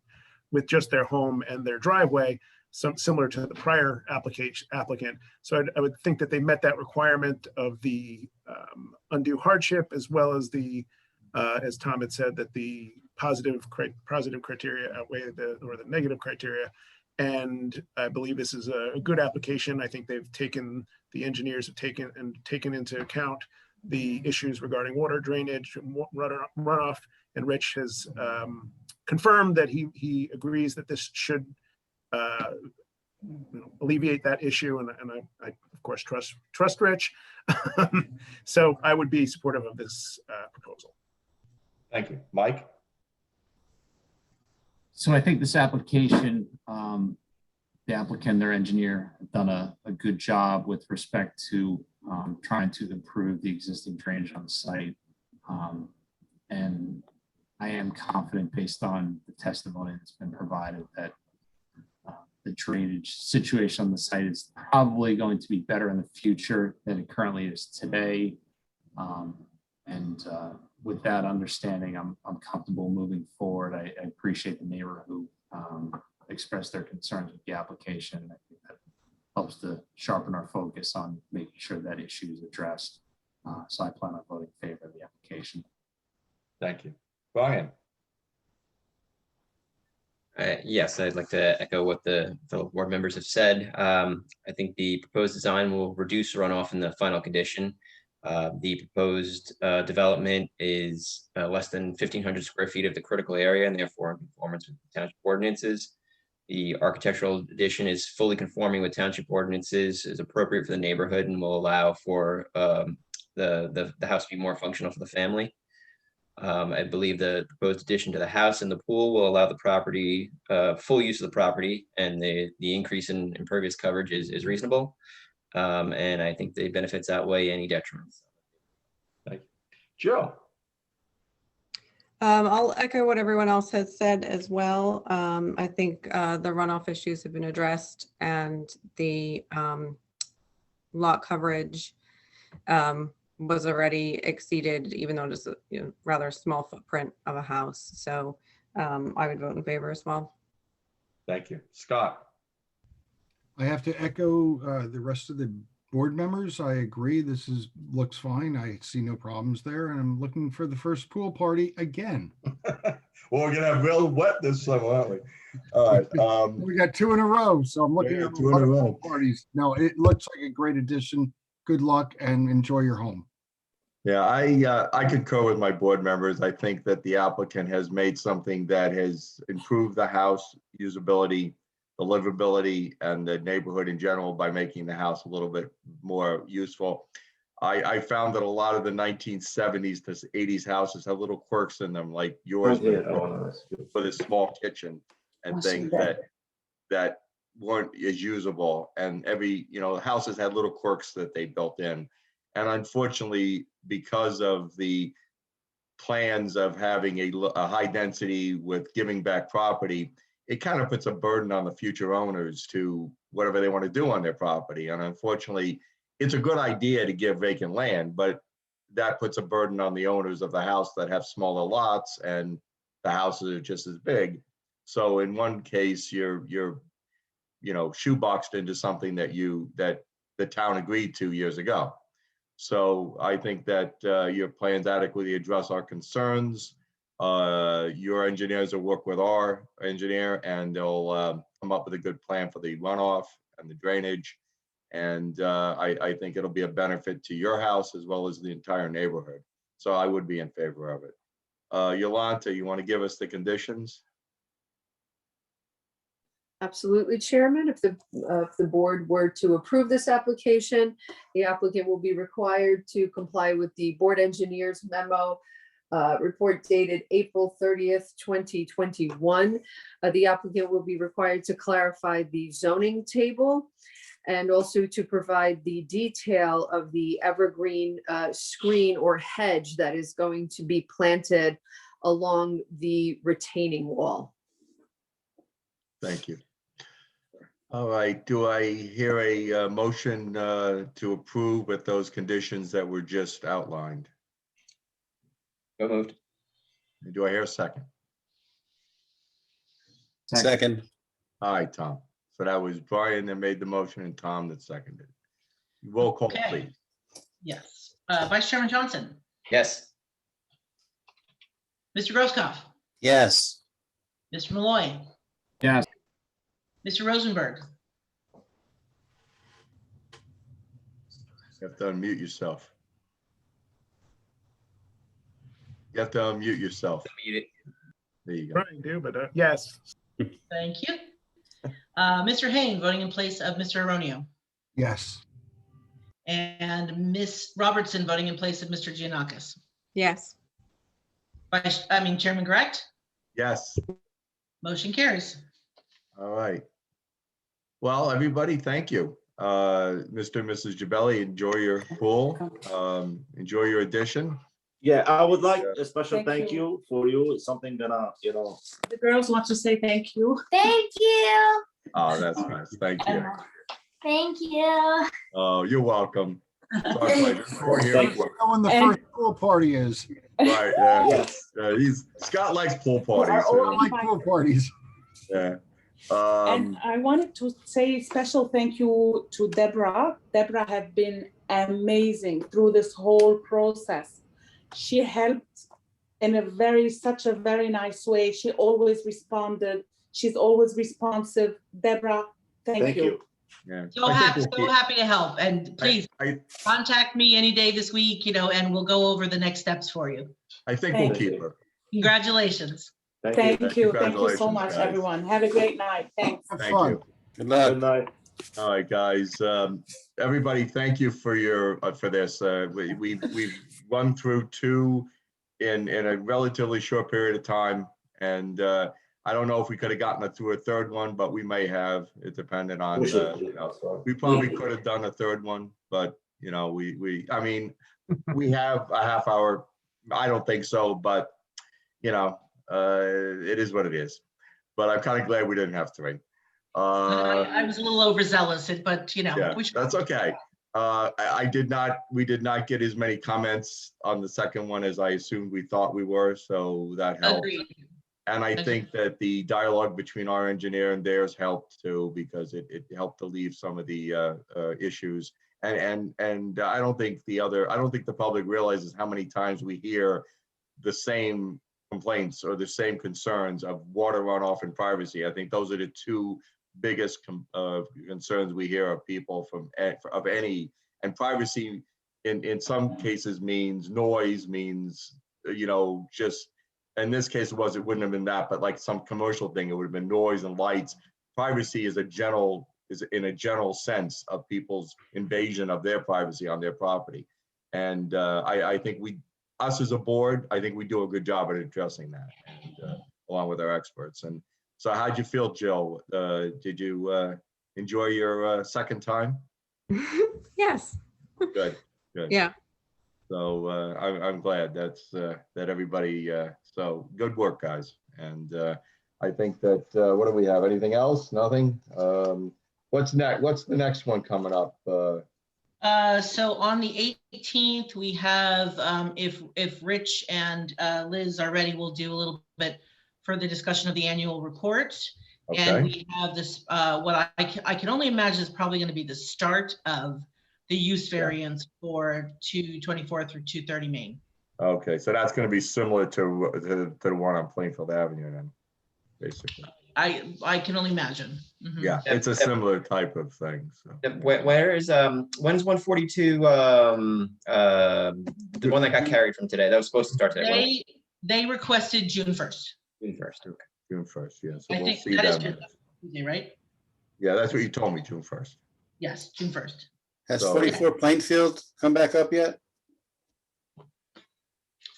[SPEAKER 10] with just their home and their driveway, similar to the prior applicant. So I would think that they met that requirement of the undue hardship, as well as the, as Tom had said, that the positive criteria outweigh the negative criteria. And I believe this is a good application. I think the engineers have taken into account the issues regarding water drainage, runoff, and Rich has confirmed that he agrees that this should alleviate that issue, and I of course trust Rich. So I would be supportive of this proposal.
[SPEAKER 1] Thank you. Mike?
[SPEAKER 14] So I think this application, the applicant, their engineer, have done a good job with respect to trying to improve the existing drainage on the site. And I am confident, based on the testimony that's been provided, that the drainage situation on the site is probably going to be better in the future than it currently is today. With that understanding, I'm comfortable moving forward. I appreciate the neighbor who expressed their concerns with the application. I think that helps to sharpen our focus on making sure that issue is addressed. So I plan on voting in favor of the application.
[SPEAKER 1] Thank you. Brian?
[SPEAKER 2] Yes, I'd like to echo what the fellow board members have said. I think the proposed design will reduce runoff in the final condition. The proposed development is less than 1,500 square feet of the critical area and therefore in conformance with the township ordinances. The architectural addition is fully conforming with township ordinances, is appropriate for the neighborhood, and will allow for the house to be more functional for the family. I believe the proposed addition to the house and the pool will allow the property, full use of the property, and the increase in impervious coverage is reasonable. And I think the benefits outweigh any detriments.
[SPEAKER 1] Thank you. Joe?
[SPEAKER 16] I'll echo what everyone else has said as well. I think the runoff issues have been addressed and the lot coverage was already exceeded, even though it's a rather small footprint of a house. So I would vote in favor as well.
[SPEAKER 1] Thank you. Scott?
[SPEAKER 15] I have to echo the rest of the board members. I agree. This looks fine. I see no problems there, and I'm looking for the first pool party again.
[SPEAKER 1] Well, we're gonna have real wet this summer, aren't we? All right.
[SPEAKER 15] We got 2 in a row, so I'm looking at
[SPEAKER 1] 2 in a row.
[SPEAKER 15] pool parties. No, it looks like a great addition. Good luck and enjoy your home.
[SPEAKER 1] Yeah, I concur with my board members. I think that the applicant has made something that has improved the house usability, the livability, and the neighborhood in general by making the house a little bit more useful. I found that a lot of the 1970s to 80s houses have little quirks in them, like yours, for this small kitchen and things that weren't as usable. And every, the houses had little quirks that they built in. And unfortunately, because of the plans of having a high density with giving back property, it kind of puts a burden on the future owners to whatever they want to do on their property. And unfortunately, it's a good idea to give vacant land, but that puts a burden on the owners of the house that have smaller lots and the houses are just as big. So in one case, you're shoeboxed into something that the town agreed to years ago. So I think that your plans adequately address our concerns. Your engineers will work with our engineer and they'll come up with a good plan for the runoff and the drainage. And I think it'll be a benefit to your house as well as the entire neighborhood. So I would be in favor of it. Yolanta, you want to give us the conditions?
[SPEAKER 7] Absolutely, Chairman. If the board were to approve this application, the applicant will be required to comply with the board engineer's memo report dated April 30th, 2021. The applicant will be required to clarify the zoning table and also to provide the detail of the evergreen screen or hedge that is going to be planted along the retaining wall.
[SPEAKER 1] Thank you. All right, do I hear a motion to approve with those conditions that were just outlined?
[SPEAKER 2] So moved.
[SPEAKER 1] Do I hear a second?
[SPEAKER 4] Second.
[SPEAKER 1] All right, Tom. So that was Brian that made the motion and Tom that seconded. Roll call,
[SPEAKER 3] Okay.
[SPEAKER 1] please.
[SPEAKER 3] Yes. Vice Chairman Johnson,
[SPEAKER 2] Yes.
[SPEAKER 3] Mr. Grosskopf,
[SPEAKER 4] Yes.
[SPEAKER 3] Mr. Malloy,
[SPEAKER 14] Yes.
[SPEAKER 3] Mr. Rosenberg,
[SPEAKER 1] You have to unmute yourself. You have to unmute yourself.
[SPEAKER 2] Mute it.
[SPEAKER 1] There you go.
[SPEAKER 10] Trying to, but yes.
[SPEAKER 3] thank you. Mr. Hain voting in place of Mr. Aronio,
[SPEAKER 15] Yes.
[SPEAKER 3] and Ms. Robertson voting in place of Mr. Giannakis.
[SPEAKER 16] Yes.
[SPEAKER 3] Chairman, correct?
[SPEAKER 1] Yes.
[SPEAKER 3] Motion carries.
[SPEAKER 1] All right. Well, everybody, thank you. Mr. and Mrs. Gibelli, enjoy your pool. Enjoy your addition.
[SPEAKER 17] Yeah, I would like a special
[SPEAKER 18] Thank
[SPEAKER 17] thank
[SPEAKER 18] you.
[SPEAKER 17] you for you. It's something gonna,
[SPEAKER 18] The girls want to say thank you.
[SPEAKER 11] Thank you.
[SPEAKER 1] Oh, that's nice. Thank you.
[SPEAKER 11] Thank you.
[SPEAKER 1] Oh, you're welcome. It's our pleasure. We're here.
[SPEAKER 17] Thank you.
[SPEAKER 15] Know when the
[SPEAKER 18] And-
[SPEAKER 15] first pool party is.
[SPEAKER 1] Right, yeah.
[SPEAKER 17] Yes.
[SPEAKER 1] Scott likes pool parties.
[SPEAKER 18] Are
[SPEAKER 1] so,
[SPEAKER 15] I like pool parties.
[SPEAKER 1] yeah.
[SPEAKER 18] And I wanted to say special thank you to Deborah. Deborah have been amazing through this whole process. She helped in such a very nice way. She always responded. She's always responsive. Deborah, thank you.
[SPEAKER 1] Yeah.
[SPEAKER 3] So
[SPEAKER 1] I think
[SPEAKER 3] happy,
[SPEAKER 1] we'll
[SPEAKER 3] so
[SPEAKER 1] keep-
[SPEAKER 3] happy to help. And please
[SPEAKER 1] I
[SPEAKER 3] contact me any day this week, and we'll go over the next steps for you.
[SPEAKER 1] think we'll
[SPEAKER 18] Thank
[SPEAKER 1] keep her.
[SPEAKER 3] Congratulations.
[SPEAKER 18] Thank you. Thank you so
[SPEAKER 1] Congratulations,
[SPEAKER 18] much,
[SPEAKER 1] guys.
[SPEAKER 18] everyone. Have a great night. Thanks.
[SPEAKER 15] Have
[SPEAKER 1] Thank
[SPEAKER 15] fun.
[SPEAKER 1] you.
[SPEAKER 4] Good luck.
[SPEAKER 17] Good night.
[SPEAKER 1] All right, guys. Everybody, thank you for for this. We've run through two in a relatively short period of time, and I don't know if we could have gotten through a third one, but we may have. It depended on. We probably could have done a third one, but I mean, we have a half hour. I don't think so, but it is what it is. But I'm kind of glad we didn't have three.
[SPEAKER 3] I was a little overzealous, but
[SPEAKER 1] Yeah, that's okay. We did not get as many comments on the second one as I assumed we thought we were, so that helped.
[SPEAKER 3] Agreed.
[SPEAKER 1] And I think that the dialogue between our engineer and theirs helped too, because it helped to leave some of the issues. And I don't think the public realizes how many times we hear the same complaints or the same concerns of water runoff and privacy. I think those are the two biggest concerns we hear of people of any, and privacy in some cases means noise, means just in this case it wouldn't have been that, but like some commercial thing, it would have been noise and lights. Privacy is in a general sense of people's invasion of their privacy on their property, and I think us as a board, I think we do a good job at addressing that, and along with our experts. And so how'd you feel, Jill? Did you enjoy your second time?
[SPEAKER 16] Yes.
[SPEAKER 1] Good.
[SPEAKER 16] Yeah.
[SPEAKER 1] So I'm glad that everybody, so good work, guys. And I think that, what do we have? Anything else? Nothing? What's next? What's the next one coming up?
[SPEAKER 3] So on the 18th, we have, if Rich and Liz are ready, we'll do a little bit further discussion of the annual report. And
[SPEAKER 1] Okay.
[SPEAKER 3] we have this, what I can only imagine is probably going to be the start of the use variance for 224 through 230 Main.
[SPEAKER 1] Okay, so that's going to be similar to the one on Plainfield Avenue then, basically.
[SPEAKER 3] I can only imagine. Mhm.
[SPEAKER 1] Yeah, it's a similar type of thing. So
[SPEAKER 2] Where is when's 142 the one that got carried from today? That was supposed to start today.
[SPEAKER 3] They requested June 1st.
[SPEAKER 2] June 1st. Okay.
[SPEAKER 1] June 1st, yeah. So
[SPEAKER 3] I
[SPEAKER 1] we'll
[SPEAKER 3] think
[SPEAKER 1] see
[SPEAKER 3] that is
[SPEAKER 1] them.
[SPEAKER 3] Tuesday, right?
[SPEAKER 1] Yeah, that's what you told me, June 1st.
[SPEAKER 3] Yes, June 1st.
[SPEAKER 4] Has
[SPEAKER 1] So-
[SPEAKER 4] 44 Plainfield come back up yet?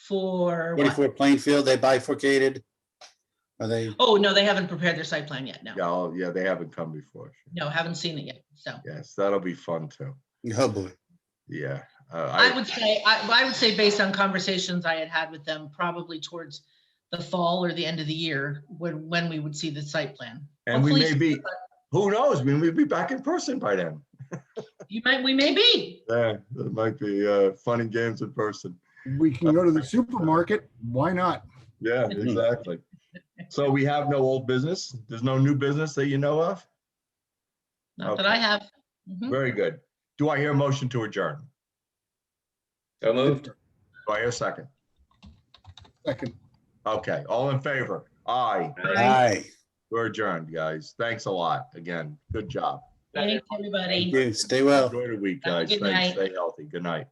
[SPEAKER 3] For what?
[SPEAKER 4] 44 Plainfield, they bifurcated? Are they?
[SPEAKER 3] Oh, no, they haven't prepared their site plan yet. No,
[SPEAKER 1] Yeah, they haven't come before.
[SPEAKER 3] no, haven't seen it yet. So
[SPEAKER 1] Yes, that'll be fun too.
[SPEAKER 4] Oh, boy.
[SPEAKER 1] Yeah.
[SPEAKER 3] I would say based on conversations I had with them, probably towards the fall or the end of the year, when we would see the site plan.
[SPEAKER 1] And we
[SPEAKER 3] Hopefully
[SPEAKER 1] may be, who knows, we may be back in person by then.
[SPEAKER 3] we may be.
[SPEAKER 1] Yeah, it might be fun and games in person.
[SPEAKER 15] We can go to the supermarket. Why not?
[SPEAKER 1] Yeah, exactly. So we have no old business. There's no new business that you know of?
[SPEAKER 3] Not that I have. Mhm.
[SPEAKER 1] Very good. Do I hear a motion to adjourn?
[SPEAKER 2] So moved.
[SPEAKER 1] Do I hear a second?
[SPEAKER 15] Second.
[SPEAKER 1] Okay, all in favor? Aye.
[SPEAKER 4] Aye.
[SPEAKER 1] We're adjourned, guys. Thanks a lot. Again, good job.
[SPEAKER 3] Thanks, everybody.
[SPEAKER 4] Thank you. Stay well.
[SPEAKER 1] Enjoy the week,
[SPEAKER 3] Have a
[SPEAKER 1] guys.
[SPEAKER 3] good
[SPEAKER 1] Thanks.
[SPEAKER 3] night.
[SPEAKER 1] Stay healthy. Good night.